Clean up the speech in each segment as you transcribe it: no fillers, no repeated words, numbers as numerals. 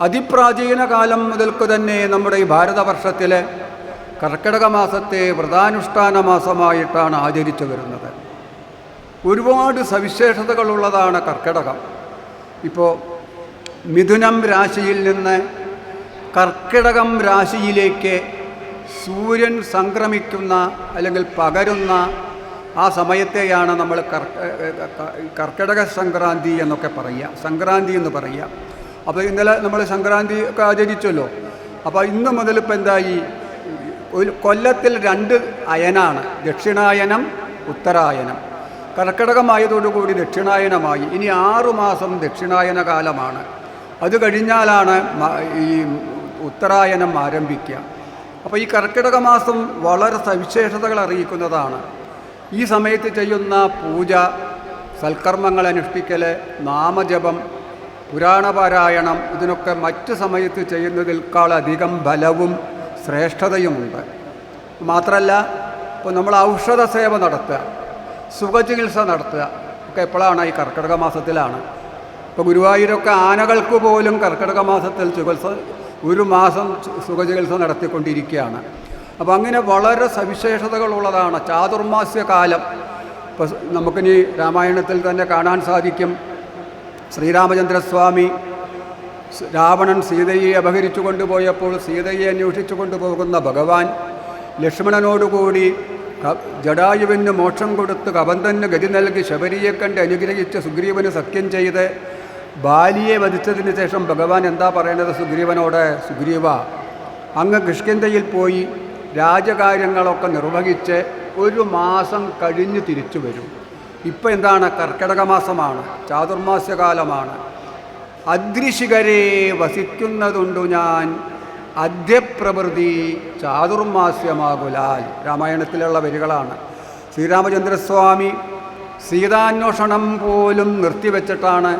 അതിപ്രാചീന കാലം മുതൽക്ക് തന്നെ നമ്മുടെ ഈ ഭാരതവർഷത്തിലെ കർക്കിടക മാസത്തെ വ്രതാനുഷ്ഠാന മാസമായിട്ടാണ് ആചരിച്ചു വരുന്നത്. ഒരുപാട് സവിശേഷതകളുള്ളതാണ് കർക്കിടകം. ഇപ്പോൾ മിഥുനം രാശിയിൽ നിന്ന് കർക്കിടകം രാശിയിലേക്ക് സൂര്യൻ സംക്രമിക്കുന്ന അല്ലെങ്കിൽ പകരുന്ന ആ സമയത്തെയാണ് നമ്മൾ കർക്കിടക സംക്രാന്തി എന്നൊക്കെ പറയുക, സംക്രാന്തി എന്ന് പറയുക. അപ്പോൾ ഇന്നലെ നമ്മൾ സംക്രാന്തി ഒക്കെ ആചരിച്ചല്ലോ. അപ്പോൾ ഇന്ന് മുതൽ ഇപ്പം എന്തായി, ഒരു കൊല്ലത്തിൽ 2 അയനാണ്, ദക്ഷിണായനം ഉത്തരായനം. കർക്കിടകമായതോടുകൂടി ദക്ഷിണായനമായി. ഇനി 6 മാസം ദക്ഷിണായന കാലമാണ്. അത് കഴിഞ്ഞാലാണ് ഈ ഉത്തരായനം ആരംഭിക്കുക. അപ്പോൾ ഈ കർക്കിടക മാസം വളരെ സവിശേഷതകൾ അറിയിക്കുന്നതാണ്. ഈ സമയത്ത് ചെയ്യുന്ന പൂജ, സൽക്കർമ്മങ്ങൾ അനുഷ്ഠിക്കൽ, നാമജപം, പുരാണപാരായണം, ഇതിനൊക്കെ മറ്റ് സമയത്ത് ചെയ്യുന്നതിൽക്കാളധികം ബലവും ശ്രേഷ്ഠതയുമുണ്ട്. മാത്രമല്ല, ഇപ്പോൾ നമ്മൾ ഔഷധ സേവ നടത്തുക, സുഖചികിത്സ നടത്തുക ഒക്കെ എപ്പോഴാണ്? ഈ കർക്കിടക മാസത്തിലാണ്. ഇപ്പോൾ ഗുരുവായൂരൊക്കെ ആനകൾക്ക് പോലും കർക്കിടക മാസത്തിൽ ഒരു മാസം സുഖചികിത്സ നടത്തിക്കൊണ്ടിരിക്കുകയാണ്. അപ്പോൾ അങ്ങനെ വളരെ സവിശേഷതകളുള്ളതാണ് ചാതുർമാസ്യകാലം. ഇപ്പോൾ നമുക്കിനി രാമായണത്തിൽ തന്നെ കാണാൻ സാധിക്കും. ശ്രീരാമചന്ദ്രസ്വാമി രാവണൻ സീതയെ അപഹരിച്ചു കൊണ്ടുപോയപ്പോൾ സീതയെ അന്വേഷിച്ചു കൊണ്ടുപോകുന്ന ഭഗവാൻ ലക്ഷ്മണനോടുകൂടി ജടായുവിന് മോക്ഷം കൊടുത്ത് കബന്ധന് ഗതി നൽകി ശബരിയെ കണ്ട് അനുഗ്രഹിച്ച് സുഗ്രീവന് സഖ്യം ചെയ്ത് ബാലിയെ വധിച്ചതിന് ശേഷം ഭഗവാൻ എന്താ പറയണത് സുഗ്രീവനോട്? സുഗ്രീവ, അങ്ങ് കിഷ്കിന്ധയിൽ പോയി രാജകാര്യങ്ങളൊക്കെ നിർവഹിച്ച് 1 മാസം കഴിഞ്ഞ് തിരിച്ചു വരും. ഇപ്പം എന്താണ്? കർക്കിടക മാസമാണ്, ചാതുർമാസ്യകാലമാണ്. അദ്രിശിഖരെ വസിക്കുന്നതുണ്ടു ഞാൻ അദ്യപ്രവൃത്തി ചാതുർമാസ്യമാകുലാൽ. രാമായണത്തിലുള്ള വരികളാണ്. ശ്രീരാമചന്ദ്രസ്വാമി സീതാന്വേഷണം പോലും നിർത്തിവെച്ചിട്ടാണ്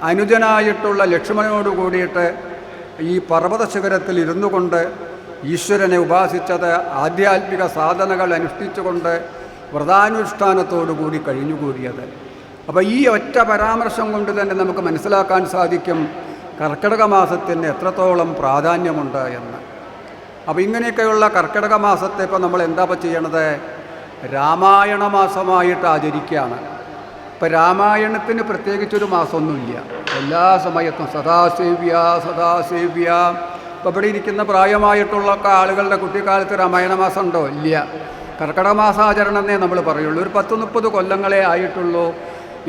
അനുജനായിട്ടുള്ള ലക്ഷ്മണനോട് കൂടിയിട്ട് ഈ പർവ്വത ശിഖരത്തിൽ ഇരുന്നു കൊണ്ട് ഈശ്വരനെ ഉപാസിച്ചത്, ആധ്യാത്മിക സാധനകൾ അനുഷ്ഠിച്ചുകൊണ്ട് വ്രതാനുഷ്ഠാനത്തോടു കൂടി കഴിഞ്ഞുകൂടിയത്. അപ്പോൾ ഈ ഒറ്റ പരാമർശം കൊണ്ട് തന്നെ നമുക്ക് മനസ്സിലാക്കാൻ സാധിക്കും കർക്കിടക മാസത്തിന് എത്രത്തോളം പ്രാധാന്യമുണ്ട് എന്ന്. അപ്പോൾ ഇങ്ങനെയൊക്കെയുള്ള കർക്കിടക മാസത്തെ ഇപ്പോൾ നമ്മൾ എന്താ ചെയ്യണത്? രാമായണ മാസമായിട്ട് ആചരിക്കുകയാണ്. ഇപ്പം രാമായണത്തിന് പ്രത്യേകിച്ചൊരു മാസമൊന്നുമില്ല. എല്ലാ സമയത്തും സദാസേവ്യ സദാസേവ്യ. ഇപ്പോൾ ഇവിടെ ഇരിക്കുന്ന പ്രായമായിട്ടുള്ള ആളുകളുടെ കുട്ടിക്കാലത്ത് രാമായണ മാസം ഉണ്ടോ? ഇല്ല. കർക്കിടക മാസാചരണം എന്നേ നമ്മൾ പറയുള്ളൂ. ഒരു 10-30 കൊല്ലങ്ങളെ ആയിട്ടുള്ളൂ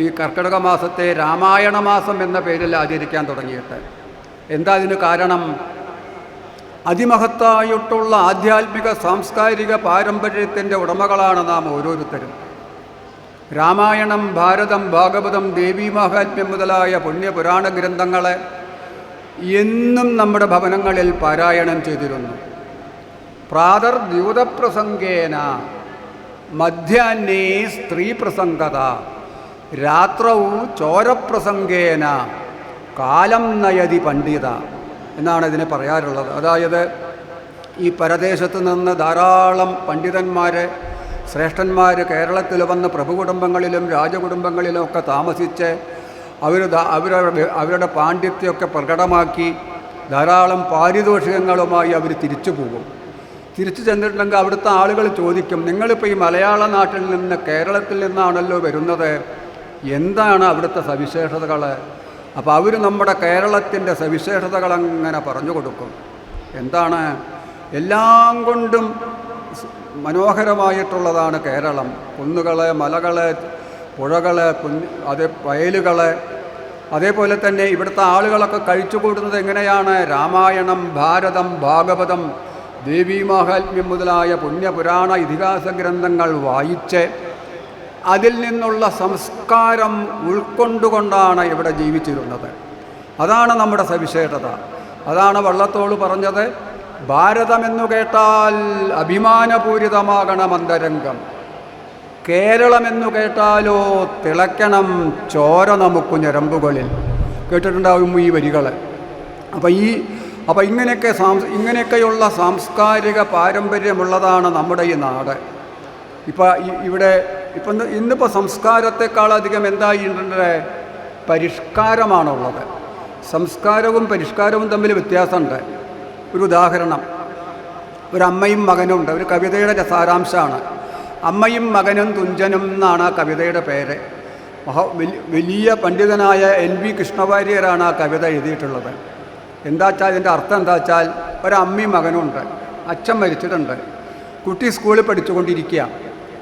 ഈ കർക്കിടക മാസത്തെ രാമായണ മാസം എന്ന പേരിൽ ആചരിക്കാൻ തുടങ്ങിയിട്ട്. എന്താ ഇതിന് കാരണം? അതിമഹത്തായിട്ടുള്ള ആധ്യാത്മിക സാംസ്കാരിക പാരമ്പര്യത്തിൻ്റെ ഉടമകളാണ് നാം ഓരോരുത്തരും. രാമായണം, ഭാരതം, ഭാഗവതം, ദേവീമാഹാത്മ്യം മുതലായ പുണ്യപുരാണ ഗ്രന്ഥങ്ങളെ എന്നും നമ്മുടെ ഭവനങ്ങളിൽ പാരായണം ചെയ്തിരുന്നു. പ്രാതർദ്യൂതപ്രസംഗേന മധ്യാഹ്നേ സ്ത്രീപ്രസംഗത രാത്രൗ ചോരപ്രസംഗേന കാലം നയതി പണ്ഡിത എന്നാണ് ഇതിനെ പറയാറുള്ളത്. അതായത് ഈ പരദേശത്ത് നിന്ന് ധാരാളം പണ്ഡിതന്മാർ, ശ്രേഷ്ഠന്മാർ കേരളത്തിൽ വന്ന് പ്രഭുകുടുംബങ്ങളിലും രാജകുടുംബങ്ങളിലും ഒക്കെ താമസിച്ച് അവരുടെ പാണ്ഡിത്യമൊക്കെ പ്രകടമാക്കി ധാരാളം പാരിതോഷികങ്ങളുമായി അവർ തിരിച്ചു പോകും. തിരിച്ചു ചെന്നിട്ടുണ്ടെങ്കിൽ അവിടുത്തെ ആളുകൾ ചോദിക്കും, നിങ്ങളിപ്പോൾ ഈ മലയാള നാട്ടിൽ നിന്ന് കേരളത്തിൽ നിന്നാണല്ലോ വരുന്നത്, എന്താണ് അവിടുത്തെ സവിശേഷതകൾ? അപ്പോൾ അവർ നമ്മുടെ കേരളത്തിൻ്റെ സവിശേഷതകളങ്ങനെ പറഞ്ഞു കൊടുക്കും. എന്താണ്? എല്ലാം കൊണ്ടും മനോഹരമായിട്ടുള്ളതാണ് കേരളം. കുന്നുകൾ, മലകൾ, പുഴകൾ, വയലുകൾ. അതേപോലെ തന്നെ ഇവിടുത്തെ ആളുകളൊക്കെ കഴിച്ചുകൂടുന്നത് എങ്ങനെയാണ്? രാമായണം, ഭാരതം, ഭാഗവതം, ദേവീമാഹാത്മ്യം മുതലായ പുണ്യപുരാണ ഇതിഹാസ ഗ്രന്ഥങ്ങൾ വായിച്ച് അതിൽ നിന്നുള്ള സംസ്കാരം ഉൾക്കൊണ്ടുകൊണ്ടാണ് ഇവിടെ ജീവിച്ചിരുന്നത്. അതാണ് നമ്മുടെ സവിശേഷത. അതാണ് വള്ളത്തോൾ പറഞ്ഞത്, ഭാരതമെന്നു കേട്ടാൽ അഭിമാനപൂരിതമാകണം അന്തരംഗം, കേരളമെന്നു കേട്ടാലോ തിളയ്ക്കണം ചോര നമുക്ക് ഞരമ്പുകളിൽ. കേട്ടിട്ടുണ്ടാവും ഈ വരികൾ. അപ്പോൾ ഇങ്ങനെയൊക്കെയുള്ള സാംസ്കാരിക പാരമ്പര്യമുള്ളതാണ് നമ്മുടെ ഈ നാട്. ഇന്നിപ്പോൾ സംസ്കാരത്തെക്കാളധികം എന്തായിട്ടുണ്ട്? പരിഷ്കാരമാണുള്ളത്. സംസ്കാരവും പരിഷ്കാരവും തമ്മിൽ വ്യത്യാസമുണ്ട്. ഒരു ഉദാഹരണം, ഒരമ്മയും മകനും ഉണ്ട്. ഒരു കവിതയുടെ സാരാംശമാണ്. അമ്മയും മകനും തുഞ്ചനും എന്നാണ് ആ കവിതയുടെ പേര്. വലിയ പണ്ഡിതനായ NV കൃഷ്ണവാര്യരാണ് ആ കവിത എഴുതിയിട്ടുള്ളത്. എന്താ വെച്ചാൽ ഇതിൻ്റെ അർത്ഥം എന്താ വെച്ചാൽ, ഒരമ്മയും മകനും ഉണ്ട്. അച്ഛൻ മരിച്ചിട്ടുണ്ട്. കുട്ടി സ്കൂളിൽ പഠിച്ചുകൊണ്ടിരിക്കുക.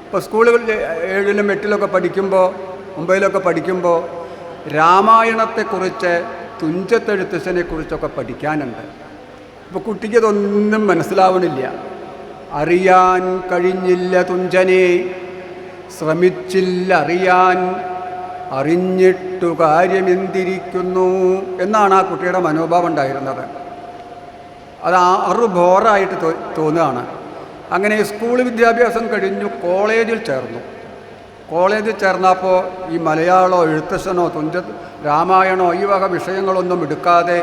ഇപ്പോൾ സ്കൂളുകളിൽ 7ലും 8ലൊക്കെ പഠിക്കുമ്പോൾ 9ലൊക്കെ പഠിക്കുമ്പോൾ രാമായണത്തെക്കുറിച്ച് തുഞ്ചത്തെഴുത്തച്ഛനെ കുറിച്ചൊക്കെ പഠിക്കാനുണ്ട്. അപ്പോൾ കുട്ടിക്ക് ഇതൊന്നും മനസ്സിലാവണില്ല. അറിയാൻ കഴിഞ്ഞില്ല തുഞ്ചനെ, ശ്രമിച്ചില്ല അറിയാൻ, അറിഞ്ഞിട്ടു കാര്യമെന്തിരിക്കുന്നു എന്നാണ് ആ കുട്ടിയുടെ മനോഭാവം ഉണ്ടായിരുന്നത്. അത് ബോറായിട്ട് തോന്നുകയാണ്. അങ്ങനെ സ്കൂൾ വിദ്യാഭ്യാസം കഴിഞ്ഞു കോളേജിൽ ചേർന്നു. കോളേജിൽ ചേർന്നപ്പോൾ ഈ മലയാളമോ എഴുത്തച്ഛനോ രാമായണോ ഈ വക വിഷയങ്ങളൊന്നും എടുക്കാതെ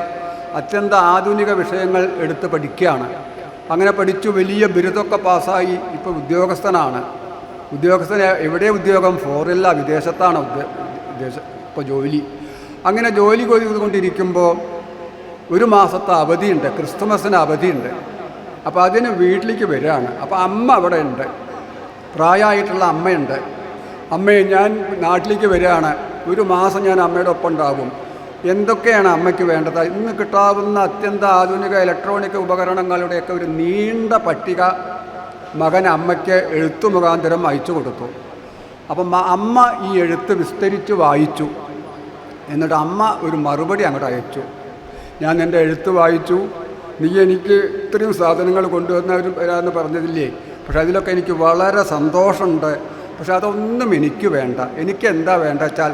അത്യന്ത ആധുനിക വിഷയങ്ങൾ എടുത്ത് പഠിക്കുകയാണ്. അങ്ങനെ പഠിച്ചു വലിയ ബിരുദമൊക്കെ പാസ്സായി. ഇപ്പോൾ ഉദ്യോഗസ്ഥനാണ്. എവിടെ ഉദ്യോഗം? ഫോറില്ല, വിദേശത്താണ് ഇപ്പോൾ ജോലി. അങ്ങനെ ജോലി ചെയ്തുകൊണ്ടിരിക്കുമ്പോൾ ഒരു മാസത്തെ അവധിയുണ്ട്, ക്രിസ്തുമസിന് അവധിയുണ്ട്. അപ്പോൾ അതിന് വീട്ടിലേക്ക് വരികയാണ്. അപ്പോൾ അമ്മ അവിടെ ഉണ്ട്, പ്രായമായിട്ടുള്ള അമ്മയുണ്ട്. അമ്മയെ ഞാൻ നാട്ടിലേക്ക് വരികയാണ്, ഒരു മാസം ഞാൻ അമ്മയുടെ ഒപ്പം ഉണ്ടാകും. എന്തൊക്കെയാണ് അമ്മയ്ക്ക് വേണ്ടത്? ഇന്ന് കിട്ടാവുന്ന അത്യന്ത ആധുനിക ഇലക്ട്രോണിക് ഉപകരണങ്ങളുടെയൊക്കെ ഒരു നീണ്ട പട്ടിക മകൻ അമ്മയ്ക്ക് എഴുത്തു മുഖാന്തരം അയച്ചു കൊടുത്തു. അപ്പം അമ്മ ഈ എഴുത്ത് വിസ്തരിച്ച് വായിച്ചു. എന്നിട്ട് അമ്മ ഒരു മറുപടി അങ്ങോട്ട് അയച്ചു. ഞാൻ എൻ്റെ എഴുത്ത് വായിച്ചു, നീ എനിക്ക് ഇത്രയും സാധനങ്ങൾ കൊണ്ടുവരാമെന്ന് പറഞ്ഞതില്ലേ, പക്ഷെ അതിലൊക്കെ എനിക്ക് വളരെ സന്തോഷമുണ്ട്. പക്ഷെ അതൊന്നും എനിക്ക് വേണ്ട. എനിക്ക് എന്താ വേണ്ട വെച്ചാൽ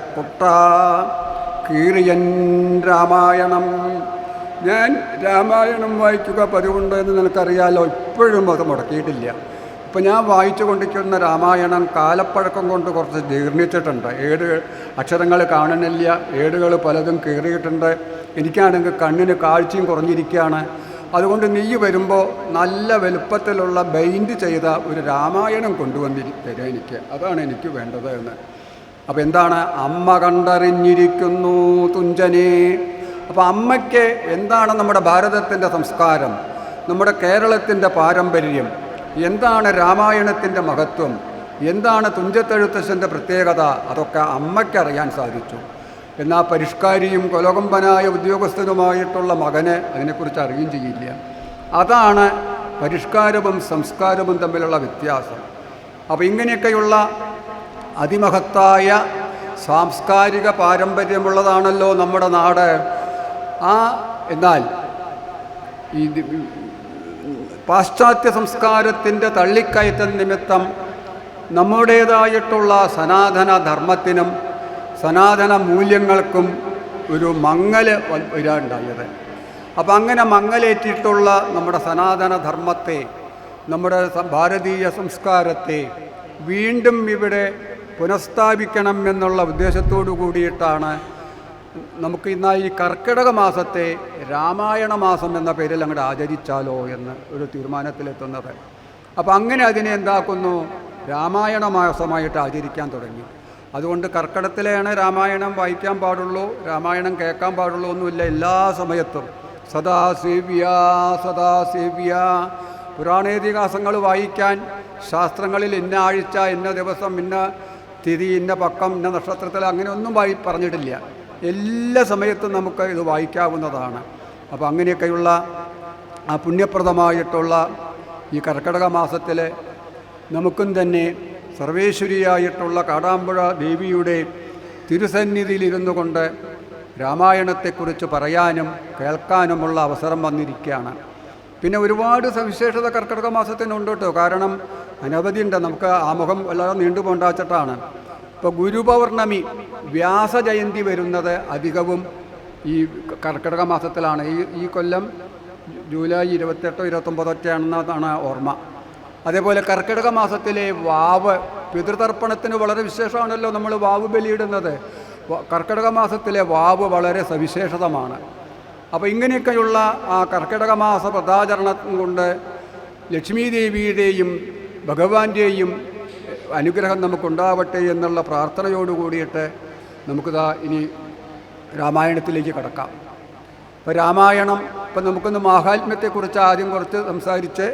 കീറിയൻ രാമായണം. ഞാൻ രാമായണം വായിക്കുക പതിവുണ്ട് എന്ന് നിനക്കറിയാലോ. ഇപ്പോഴും അത് മുടക്കിയിട്ടില്ല. ഇപ്പം ഞാൻ വായിച്ചു കൊണ്ടിരിക്കുന്ന രാമായണം കാലപ്പഴക്കം കൊണ്ട് കുറച്ച് ജീർണിച്ചിട്ടുണ്ട്. അക്ഷരങ്ങൾ കാണുന്നില്ല, ഏടുകൾ പലതും കീറിയിട്ടുണ്ട്. എനിക്കാണെങ്കിൽ കണ്ണിന് കാഴ്ചയും കുറഞ്ഞിരിക്കുകയാണ്. അതുകൊണ്ട് നീ വരുമ്പോൾ നല്ല വലുപ്പത്തിലുള്ള ബൈൻഡ് ചെയ്ത ഒരു രാമായണം തരാം എനിക്ക്, അതാണ് എനിക്ക് വേണ്ടത് എന്ന്. അപ്പോൾ എന്താണ്? അമ്മ കണ്ടറിഞ്ഞിരിക്കുന്നു തുഞ്ചനെ. അപ്പോൾ അമ്മയ്ക്ക് എന്താണ് നമ്മുടെ ഭാരതത്തിൻ്റെ സംസ്കാരം, നമ്മുടെ കേരളത്തിൻ്റെ പാരമ്പര്യം, എന്താണ് രാമായണത്തിൻ്റെ മഹത്വം, എന്താണ് തുഞ്ചത്തെഴുത്തച്ഛൻ്റെ പ്രത്യേകത, അതൊക്കെ അമ്മയ്ക്കറിയാൻ സാധിച്ചു. എന്നാൽ പരിഷ്കാരിയും കൊലകൊമ്പനായ ഉദ്യോഗസ്ഥനുമായിട്ടുള്ള മകന് അതിനെക്കുറിച്ച് അറിയുകയും ചെയ്യില്ല. അതാണ് പരിഷ്കാരവും സംസ്കാരവും തമ്മിലുള്ള വ്യത്യാസം. അപ്പോൾ ഇങ്ങനെയൊക്കെയുള്ള അതിമഹത്തായ സാംസ്കാരിക പാരമ്പര്യമുള്ളതാണല്ലോ നമ്മുടെ നാട്. എന്നാൽ ഈ പാശ്ചാത്യ സംസ്കാരത്തിൻ്റെ തള്ളിക്കയറ്റം നിമിത്തം നമ്മുടേതായിട്ടുള്ള സനാതന ധർമ്മത്തിനും സനാതന മൂല്യങ്ങൾക്കും ഒരു മങ്ങല് വരാനുണ്ടായത്. അപ്പം അങ്ങനെ മങ്ങലേറ്റിട്ടുള്ള നമ്മുടെ സനാതന ധർമ്മത്തെ, നമ്മുടെ ഭാരതീയ സംസ്കാരത്തെ വീണ്ടും ഇവിടെ പുനഃസ്ഥാപിക്കണം എന്നുള്ള ഉദ്ദേശത്തോടു കൂടിയിട്ടാണ് നമുക്ക് ഇന്ന് ഈ കർക്കിടക മാസത്തെ രാമായണ മാസം എന്ന പേരിൽ അങ്ങോട്ട് ആചരിച്ചാലോ എന്ന് ഒരു തീരുമാനത്തിലെത്തുന്നത്. അപ്പം അങ്ങനെ അതിനെ എന്താക്കുന്നു? രാമായണ മാസമായിട്ട് ആചരിക്കാൻ തുടങ്ങി. അതുകൊണ്ട് കർക്കിടകത്തിലാണ് രാമായണം വായിക്കാൻ പാടുള്ളൂ, രാമായണം കേൾക്കാൻ പാടുള്ളൂ ഒന്നുമില്ല. എല്ലാ സമയത്തും സദാസേവ്യ സദാസേവ്യ. പുരാണേതിഹാസങ്ങൾ വായിക്കാൻ ശാസ്ത്രങ്ങളിൽ ഇന്ന ആഴ്ച, ഇന്ന ദിവസം, ഇന്ന തിഥി, ഇന്ന പക്കം, ഇന്ന നക്ഷത്രത്തിൽ അങ്ങനെയൊന്നും പറഞ്ഞിട്ടില്ല. എല്ലാ സമയത്തും നമുക്ക് ഇത് വായിക്കാവുന്നതാണ്. അപ്പോൾ അങ്ങനെയൊക്കെയുള്ള ആ പുണ്യപ്രദമായിട്ടുള്ള ഈ കർക്കിടക മാസത്തിൽ നമുക്കും തന്നെ സർവേശ്വരിയായിട്ടുള്ള കാടാമ്പുഴ ദേവിയുടെ തിരുസന്നിധിയിലിരുന്നു കൊണ്ട് രാമായണത്തെക്കുറിച്ച് പറയാനും കേൾക്കാനുമുള്ള അവസരം വന്നിരിക്കുകയാണ്. പിന്നെ ഒരുപാട് സവിശേഷത കർക്കിടക മാസത്തിനുണ്ട് കേട്ടോ. കാരണം അനവധിയുണ്ട്. നമുക്ക് ആമുഖം വല്ലാതെ നീണ്ടുപോണ്ടാച്ചിട്ടാണ്. ഇപ്പോൾ ഗുരുപൗർണമി, വ്യാസജയന്തി വരുന്നത് അധികവും ഈ കർക്കിടക മാസത്തിലാണ്. ഈ കൊല്ലം ജൂലൈ 28 29 ആണെന്നാണ് ഓർമ്മ. അതേപോലെ കർക്കിടക മാസത്തിലെ വാവ്, പിതൃതർപ്പണത്തിന് വളരെ വിശേഷമാണല്ലോ നമ്മൾ വാവ് ബലിയിടുന്നത്. കർക്കിടക മാസത്തിലെ വാവ് വളരെ സവിശേഷതമാണ്. അപ്പോൾ ഇങ്ങനെയൊക്കെയുള്ള ആ കർക്കിടക മാസ വ്രതാചരണം കൊണ്ട് ലക്ഷ്മീ ദേവിയുടെയും ഭഗവാന്റെയും അനുഗ്രഹം നമുക്കുണ്ടാവട്ടെ എന്നുള്ള പ്രാർത്ഥനയോട് കൂടിയിട്ട് നമുക്കിതാ ഇനി രാമായണത്തിലേക്ക് കടക്കാം. ഇപ്പോൾ രാമായണം ഇപ്പം നമുക്കൊന്ന് മാഹാത്മ്യത്തെക്കുറിച്ച് ആദ്യം കുറച്ച് സംസാരിച്ച്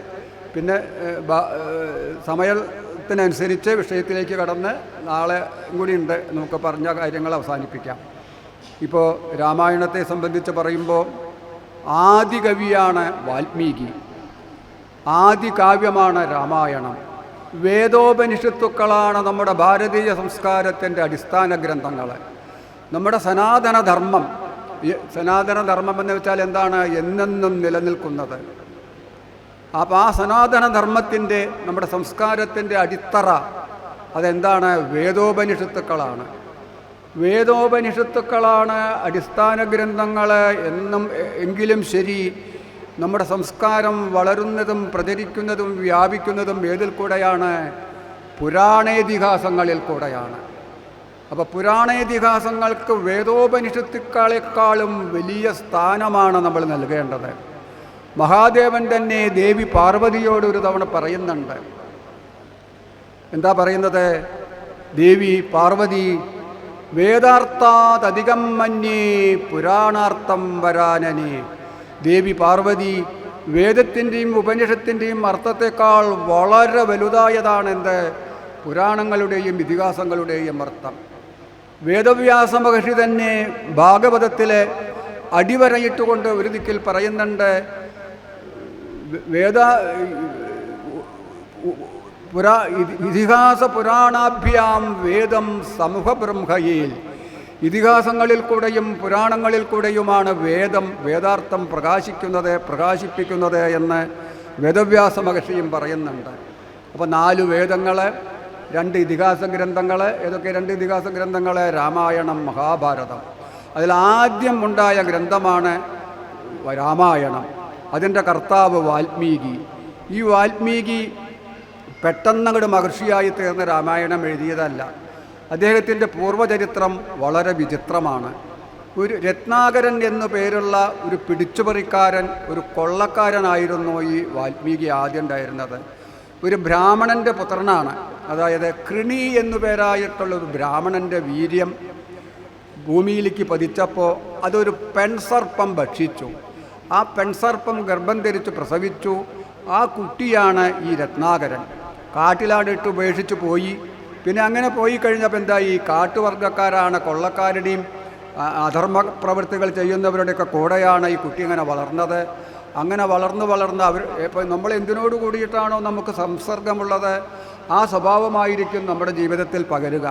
പിന്നെ സമയത്തിനനുസരിച്ച് വിഷയത്തിലേക്ക് കടന്ന് നാളെ കൂടി ഉണ്ട് നമുക്ക് പറഞ്ഞ കാര്യങ്ങൾ അവസാനിപ്പിക്കാം. ഇപ്പോൾ രാമായണത്തെ സംബന്ധിച്ച് പറയുമ്പോൾ ആദി കവിയാണ് വാൽമീകി, ആദി കാവ്യമാണ് രാമായണം. വേദോപനിഷത്തുക്കളാണ് നമ്മുടെ ഭാരതീയ സംസ്കാരത്തിൻ്റെ അടിസ്ഥാന ഗ്രന്ഥങ്ങൾ. നമ്മുടെ സനാതനധർമ്മം എന്ന് വെച്ചാൽ എന്താണ്? എന്നെന്നും നിലനിൽക്കുന്നത്. അപ്പോൾ ആ സനാതനധർമ്മത്തിൻ്റെ നമ്മുടെ സംസ്കാരത്തിൻ്റെ അടിത്തറ അതെന്താണ്? വേദോപനിഷത്തുക്കളാണ്. വേദോപനിഷത്തുക്കളാണ് അടിസ്ഥാന ഗ്രന്ഥങ്ങൾ എങ്കിലും ശരി, നമ്മുടെ സംസ്കാരം വളരുന്നതും പ്രചരിക്കുന്നതും വ്യാപിക്കുന്നതും ഏതിൽ കൂടെയാണ്? പുരാണേതിഹാസങ്ങളിൽ കൂടെയാണ്. അപ്പോൾ പുരാണേതിഹാസങ്ങൾക്ക് വേദോപനിഷത്തുക്കളെക്കാളും വലിയ സ്ഥാനമാണ് നമ്മൾ നൽകേണ്ടത്. മഹാദേവൻ തന്നെ ദേവി പാർവതിയോട് ഒരു തവണ പറയുന്നുണ്ട്. എന്താ പറയുന്നത്? ദേവി പാർവതി വേദാർത്ഥാദധികം മന്യേ പുരാണാർത്ഥം വരാനനെ. ദേവി പാർവതി വേദത്തിൻ്റെയും ഉപനിഷത്തിൻ്റെയും അർത്ഥത്തെക്കാൾ വളരെ വലുതായതാണ് എന്ത്? പുരാണങ്ങളുടെയും ഇതിഹാസങ്ങളുടെയും അർത്ഥം. വേദവ്യാസ മഹർഷി തന്നെ ഭാഗവതത്തിലെ അടിവരയിട്ടുകൊണ്ട് ഒരു ദിക്കിൽ പറയുന്നുണ്ട്, ഇതിഹാസ പുരാണാഭ്യാം വേദം സമൂഹബ്രഹ്മയേൽ. ഇതിഹാസങ്ങളിൽ കൂടെയും പുരാണങ്ങളിൽ കൂടെയുമാണ് വേദാർത്ഥം പ്രകാശിപ്പിക്കുന്നത് എന്ന് വേദവ്യാസ മഹർഷിയും പറയുന്നുണ്ട്. അപ്പോൾ 4 വേദങ്ങൾ, 2 ഇതിഹാസ ഗ്രന്ഥങ്ങൾ. ഏതൊക്കെ 2 ഇതിഹാസ ഗ്രന്ഥങ്ങൾ? രാമായണം, മഹാഭാരതം. അതിലാദ്യം ഉണ്ടായ ഗ്രന്ഥമാണ് രാമായണം. അതിൻ്റെ കർത്താവ് വാൽമീകി. ഈ വാൽമീകി പെട്ടെന്നങ്ങോട്ട് മഹർഷിയായി തീർന്ന രാമായണം എഴുതിയതല്ല. അദ്ദേഹത്തിൻ്റെ പൂർവ്വചരിത്രം വളരെ വിചിത്രമാണ്. ഒരു രത്നാകരൻ എന്നു പേരുള്ള ഒരു പിടിച്ചുപറിക്കാരൻ, ഒരു കൊള്ളക്കാരനായിരുന്നു ഈ വാൽമീകി ആദ്യം ഉണ്ടായിരുന്നത്. ഒരു ബ്രാഹ്മണൻ്റെ പുത്രനാണ്. അതായത് കൃണി എന്നു പേരായിട്ടുള്ള ഒരു ബ്രാഹ്മണൻ്റെ വീര്യം ഭൂമിയിലേക്ക് പതിച്ചപ്പോൾ അതൊരു പെൺസർപ്പം ഭക്ഷിച്ചു. ആ പെൺസർപ്പം ഗർഭം ധരിച്ച് പ്രസവിച്ചു. ആ കുട്ടിയാണ് ഈ രത്നാകരൻ. കാട്ടിലാടിട്ട് ഉപേക്ഷിച്ച് പോയി. പിന്നെ അങ്ങനെ പോയി കഴിഞ്ഞപ്പോൾ എന്തായി? കാട്ടുവർഗ്ഗക്കാരാണ്, കൊള്ളക്കാരുടെയും അധർമ്മ പ്രവൃത്തികൾ ചെയ്യുന്നവരുടെയൊക്കെ കൂടെയാണ് ഈ കുട്ടി ഇങ്ങനെ വളർന്നത്. അങ്ങനെ വളർന്ന് ഇപ്പോൾ നമ്മൾ എന്തിനോട് കൂടിയിട്ടാണോ നമുക്ക് സംസർഗമുള്ളത് ആ സ്വഭാവമായിരിക്കും നമ്മുടെ ജീവിതത്തിൽ പകരുക.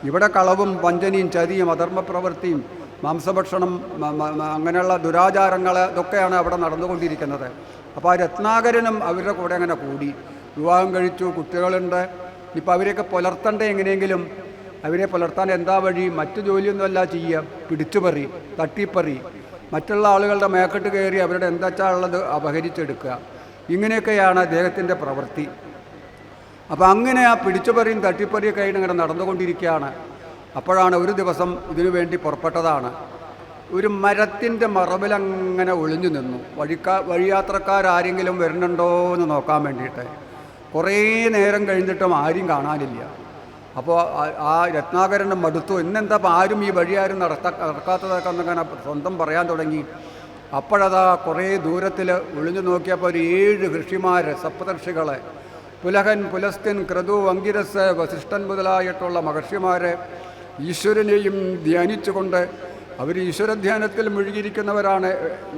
ഇവിടെ കളവും വഞ്ചനയും ചതിയും അധർമ്മ പ്രവൃത്തിയും മാംസഭക്ഷണം അങ്ങനെയുള്ള ദുരാചാരങ്ങൾ ഇതൊക്കെയാണ് അവിടെ നടന്നുകൊണ്ടിരിക്കുന്നത്. അപ്പോൾ ആ രത്നാകരനും അവരുടെ കൂടെ അങ്ങനെ കൂടി വിവാഹം കഴിച്ചു, കുട്ടികളുണ്ട്. ഇപ്പോൾ അവരെയൊക്കെ പുലർത്തേണ്ട എങ്ങനെയെങ്കിലും. അവരെ പുലർത്താൻ എന്താ വഴി? മറ്റു ജോലിയൊന്നുമല്ല ചെയ്യുക, പിടിച്ചുപറി, തട്ടിപ്പറി, മറ്റുള്ള ആളുകളുടെ മേക്കെട്ട് കയറി അവരുടെ എന്താച്ചാ ഉള്ളത് അപഹരിച്ചെടുക്കുക. ഇങ്ങനെയൊക്കെയാണ് അദ്ദേഹത്തിൻ്റെ പ്രവൃത്തി. അപ്പോൾ അങ്ങനെ ആ പിടിച്ചുപറിയും തട്ടിപ്പറിയൊക്കെ ആയിട്ട് ഇങ്ങനെ നടന്നുകൊണ്ടിരിക്കുകയാണ്. അപ്പോഴാണ് ഒരു ദിവസം ഇതിനു വേണ്ടി പുറപ്പെട്ടതാണ്. ഒരു മരത്തിൻ്റെ മറവിലങ്ങനെ ഒളിഞ്ഞു നിന്നു. വഴിയാത്രക്കാരെങ്കിലും വരുന്നുണ്ടോ എന്ന് നോക്കാൻ വേണ്ടിയിട്ട്. കുറേ നേരം കഴിഞ്ഞിട്ടും ആരും കാണാനില്ല. അപ്പോൾ ആ രത്നാകരൻ്റെ മടുത്തു. ഇന്നെന്താ ആരും ഈ വഴിയാരും നടക്കാത്തതൊക്കെ എന്നങ്ങനെ സ്വന്തം പറയാൻ തുടങ്ങി. അപ്പോഴതാ കുറേ ദൂരത്തിൽ ഒളിഞ്ഞു നോക്കിയപ്പോൾ ഒരു 7 ഋഷിമാർ, സപ്തർഷികളെ, പുലഹൻ, പുലസ്ത്യൻ, ക്രതു, അങ്കിരസ്, വസിഷ്ഠൻ മുതലായിട്ടുള്ള മഹർഷിമാർ ഈശ്വരനെയും ധ്യാനിച്ചുകൊണ്ട്, അവർ ഈശ്വരധ്യാനത്തിൽ മുഴുകിയിരിക്കുന്നവരാണ്.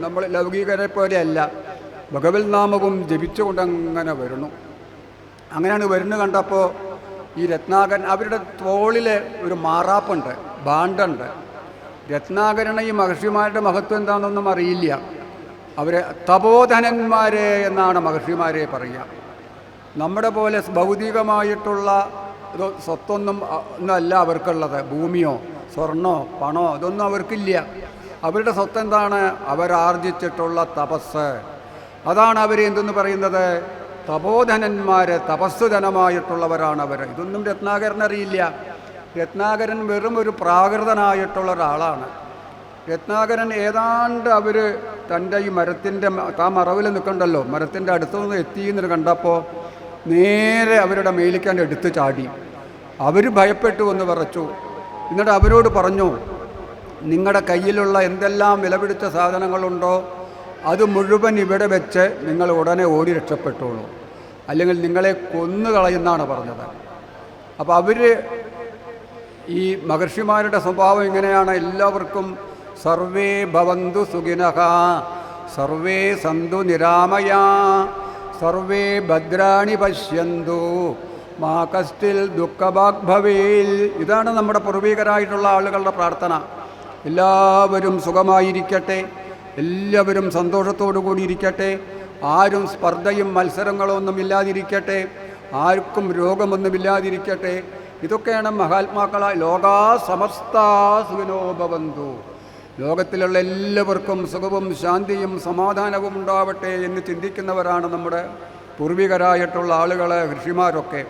നമ്മൾ ലൗകികരെ പോലെയല്ല, ഭഗവത് നാമവും ജപിച്ചുകൊണ്ട് അങ്ങനെ വരുന്നു. അങ്ങനെയാണ് വരുന്നു കണ്ടപ്പോൾ ഈ രത്നാകരൻ, അവരുടെ തോളിൽ ഒരു മാറാപ്പുണ്ട്, ബാണ്ടുണ്ട്. രത്നാകരന് ഈ മഹർഷിമാരുടെ മഹത്വം എന്താണെന്നൊന്നും അറിയില്ല. അവരെ തപോധനന്മാരെ എന്നാണ് മഹർഷിമാരെ പറയുക. നമ്മുടെ പോലെ ഭൗതികമായിട്ടുള്ള സ്വത്തൊന്നും ഒന്നല്ല അവർക്കുള്ളത്. ഭൂമിയോ സ്വർണ്ണോ പണോ ഇതൊന്നും അവർക്കില്ല. അവരുടെ സ്വത്ത് എന്താണ്? അവരാർജിച്ചിട്ടുള്ള തപസ്. അതാണ് അവർ എന്തെന്ന് പറയുന്നത്? തപോധനന്മാർ, തപസ്സുധനമായിട്ടുള്ളവരാണ് അവർ. ഇതൊന്നും രത്നാകരനറിയില്ല. രത്നാകരൻ വെറും ഒരു പ്രാകൃതനായിട്ടുള്ള ഒരാളാണ്. രത്നാകരൻ ഏതാണ്ട് അവർ തൻ്റെ ഈ മരത്തിൻ്റെ മറവിൽ നിൽക്കണ്ടല്ലോ, മരത്തിൻ്റെ അടുത്തുനിന്ന് എത്തിയെന്ന് കണ്ടപ്പോൾ നേരെ അവരുടെ മേലിക്കാണ്ട് എടുത്ത് ചാടി. അവർ ഭയപ്പെട്ടു എന്ന് വിറച്ചു. എന്നിട്ട് അവരോട് പറഞ്ഞു, നിങ്ങളുടെ കയ്യിലുള്ള എന്തെല്ലാം വിലപിടിച്ച സാധനങ്ങളുണ്ടോ അത് മുഴുവൻ ഇവിടെ വെച്ച് നിങ്ങൾ ഉടനെ ഓടി രക്ഷപ്പെട്ടോളൂ, അല്ലെങ്കിൽ നിങ്ങളെ കൊന്നുകളയുന്നാണ് പറഞ്ഞത്. അപ്പോൾ അവർ ഈ മഹർഷിമാരുടെ സ്വഭാവം ഇങ്ങനെയാണ്. എല്ലാവർക്കും സർവേ ഭവന്തു സുഖിനഃ സർവേ സന്തു നിരാമയാ സർവേ ഭദ്രാണി പശ്യന്തു മാ കശ്ചിൽ ദുഃഖഭാഗ് ഭവേൽ. ഇതാണ് നമ്മുടെ പൂർവികരായിട്ടുള്ള ആളുകളുടെ പ്രാർത്ഥന. എല്ലാവരും സുഖമായിരിക്കട്ടെ, എല്ലാവരും സന്തോഷത്തോടു കൂടി ഇരിക്കട്ടെ, ആരും സ്പർദ്ധയും മത്സരങ്ങളും ഒന്നും ഇല്ലാതിരിക്കട്ടെ, ആർക്കും രോഗമൊന്നുമില്ലാതിരിക്കട്ടെ. ഇതൊക്കെയാണ് മഹാത്മാക്കളായ ലോകാ സമസ്താ സുഖിനോ ഭവന്തു, ലോകത്തിലുള്ള എല്ലാവർക്കും സുഖവും ശാന്തിയും സമാധാനവും ഉണ്ടാവട്ടെ എന്ന് ചിന്തിക്കുന്നവരാണ് നമ്മുടെ പൂർവികരായിട്ടുള്ള ആളുകൾ, ഋഷിമാരൊക്കെ.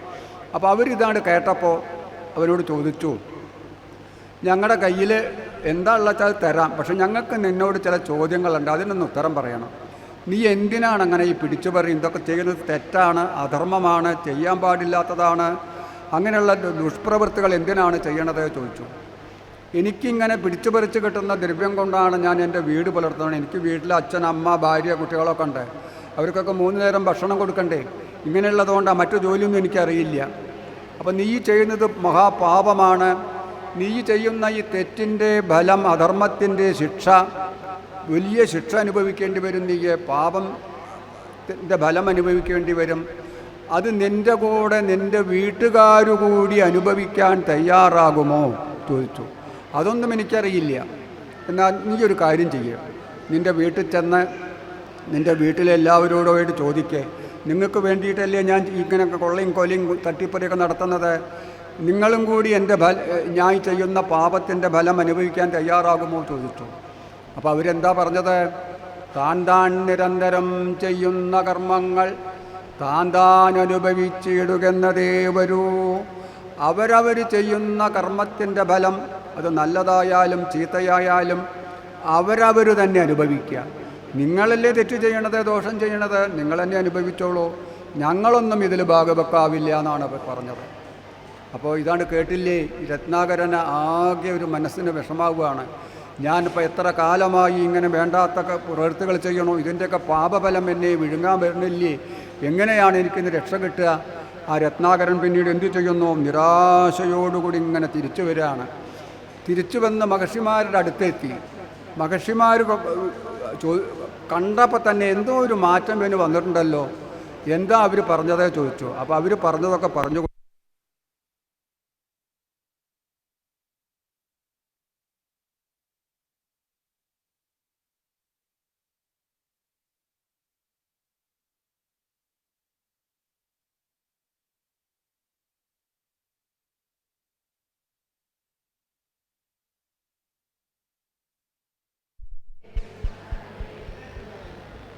അപ്പോൾ അവരിതാണ് കേട്ടപ്പോൾ അവരോട് ചോദിച്ചു, ഞങ്ങളുടെ കയ്യിൽ എന്താ ഉള്ള വെച്ചാൽ തരാം, പക്ഷെ ഞങ്ങൾക്ക് നിന്നോട് ചില ചോദ്യങ്ങളുണ്ട്, അതിനൊന്ന് ഉത്തരം പറയണം. നീ എന്തിനാണ് അങ്ങനെ ഈ പിടിച്ചുപറി, ഇതൊക്കെ ചെയ്യുന്നത് തെറ്റാണ്, അധർമ്മമാണ്, ചെയ്യാൻ പാടില്ലാത്തതാണ്, അങ്ങനെയുള്ള ദുഷ്പ്രവൃത്തികൾ എന്തിനാണ് ചെയ്യണത് ചോദിച്ചു. എനിക്കിങ്ങനെ പിടിച്ചുപറിച്ച് കിട്ടുന്ന ദ്രവ്യം കൊണ്ടാണ് ഞാൻ എൻ്റെ വീട് പുലർത്തുന്നത്. എനിക്ക് വീട്ടിൽ അച്ഛൻ, അമ്മ, ഭാര്യ, കുട്ടികളൊക്കെ ഉണ്ട്. അവർക്കൊക്കെ 3 നേരം ഭക്ഷണം കൊടുക്കണ്ടേ. ഇങ്ങനെയുള്ളതുകൊണ്ടാണ്, മറ്റു ജോലിയൊന്നും എനിക്കറിയില്ല. അപ്പം നീ ചെയ്യുന്നത് മഹാപാപമാണ്. നീ ചെയ്യുന്ന ഈ തെറ്റിൻ്റെ ഫലം, അധർമ്മത്തിൻ്റെ ശിക്ഷ, വലിയ ശിക്ഷ അനുഭവിക്കേണ്ടി വരും. നീ പാപത്തിൻ്റെ ഫലം അനുഭവിക്കേണ്ടി വരും. അത് നിൻ്റെ കൂടെ നിൻ്റെ വീട്ടുകാരുകൂടി അനുഭവിക്കാൻ തയ്യാറാകുമോ ചോദിച്ചു. അതൊന്നും എനിക്കറിയില്ല. എന്നാൽ നീ ഒരു കാര്യം ചെയ്യുക, നിൻ്റെ വീട്ടിൽ ചെന്ന് നിൻ്റെ വീട്ടിലെ എല്ലാവരോടുമായിട്ട് ചോദിക്കേ, നിങ്ങൾക്ക് വേണ്ടിയിട്ടല്ലേ ഞാൻ ഇങ്ങനെയൊക്കെ കൊള്ളയും കൊലയും തട്ടിപ്പറിയൊക്കെ നടത്തുന്നത്, നിങ്ങളും കൂടി എൻ്റെ ഞാൻ ചെയ്യുന്ന പാപത്തിൻ്റെ ഫലം അനുഭവിക്കാൻ തയ്യാറാകുമോ ചോദിച്ചു. അപ്പോൾ അവരെന്താ പറഞ്ഞത്? താൻ നിരന്തരം ചെയ്യുന്ന കർമ്മങ്ങൾ താൻ അനുഭവിച്ചിടുകെന്നതേ വരൂ. അവരവർ ചെയ്യുന്ന കർമ്മത്തിൻ്റെ ഫലം, അത് നല്ലതായാലും ചീത്തയായാലും അവരവർ തന്നെ അനുഭവിക്കുക. നിങ്ങളല്ലേ തെറ്റ് ചെയ്യണത്, ദോഷം ചെയ്യണത്, നിങ്ങൾ തന്നെ അനുഭവിച്ചോളൂ, ഞങ്ങളൊന്നും ഇതിൽ ഭാഗവെക്കാവില്ല എന്നാണ് അവർ പറഞ്ഞത്. അപ്പോൾ ഇതാണ് കേട്ടില്ലേ, രത്നാകരന് ആകെ ഒരു മനസ്സിന് വിഷമാവുകയാണ്. ഞാനിപ്പോൾ എത്ര കാലമായി ഇങ്ങനെ വേണ്ടാത്ത പ്രവൃത്തികൾ ചെയ്യണോ, ഇതിൻ്റെയൊക്കെ പാപഫലം എന്നെ വിഴുങ്ങാൻ വരുന്നില്ലേ, എങ്ങനെയാണ് എനിക്കിന്ന് രക്ഷ കിട്ടുക? ആ രത്നാകരൻ പിന്നീട് എന്തു ചെയ്യുന്നു? നിരാശയോടുകൂടി ഇങ്ങനെ തിരിച്ചു വരികയാണ്. തിരിച്ചു വന്ന് മഹർഷിമാരുടെ അടുത്തെത്തി. മഹർഷിമാർ കണ്ടപ്പോൾ തന്നെ എന്തോ ഒരു മാറ്റം പിന്നെ വന്നിട്ടുണ്ടല്ലോ, എന്താ അവർ പറഞ്ഞതേ ചോദിച്ചു. അപ്പോൾ അവർ പറഞ്ഞതൊക്കെ പറഞ്ഞു.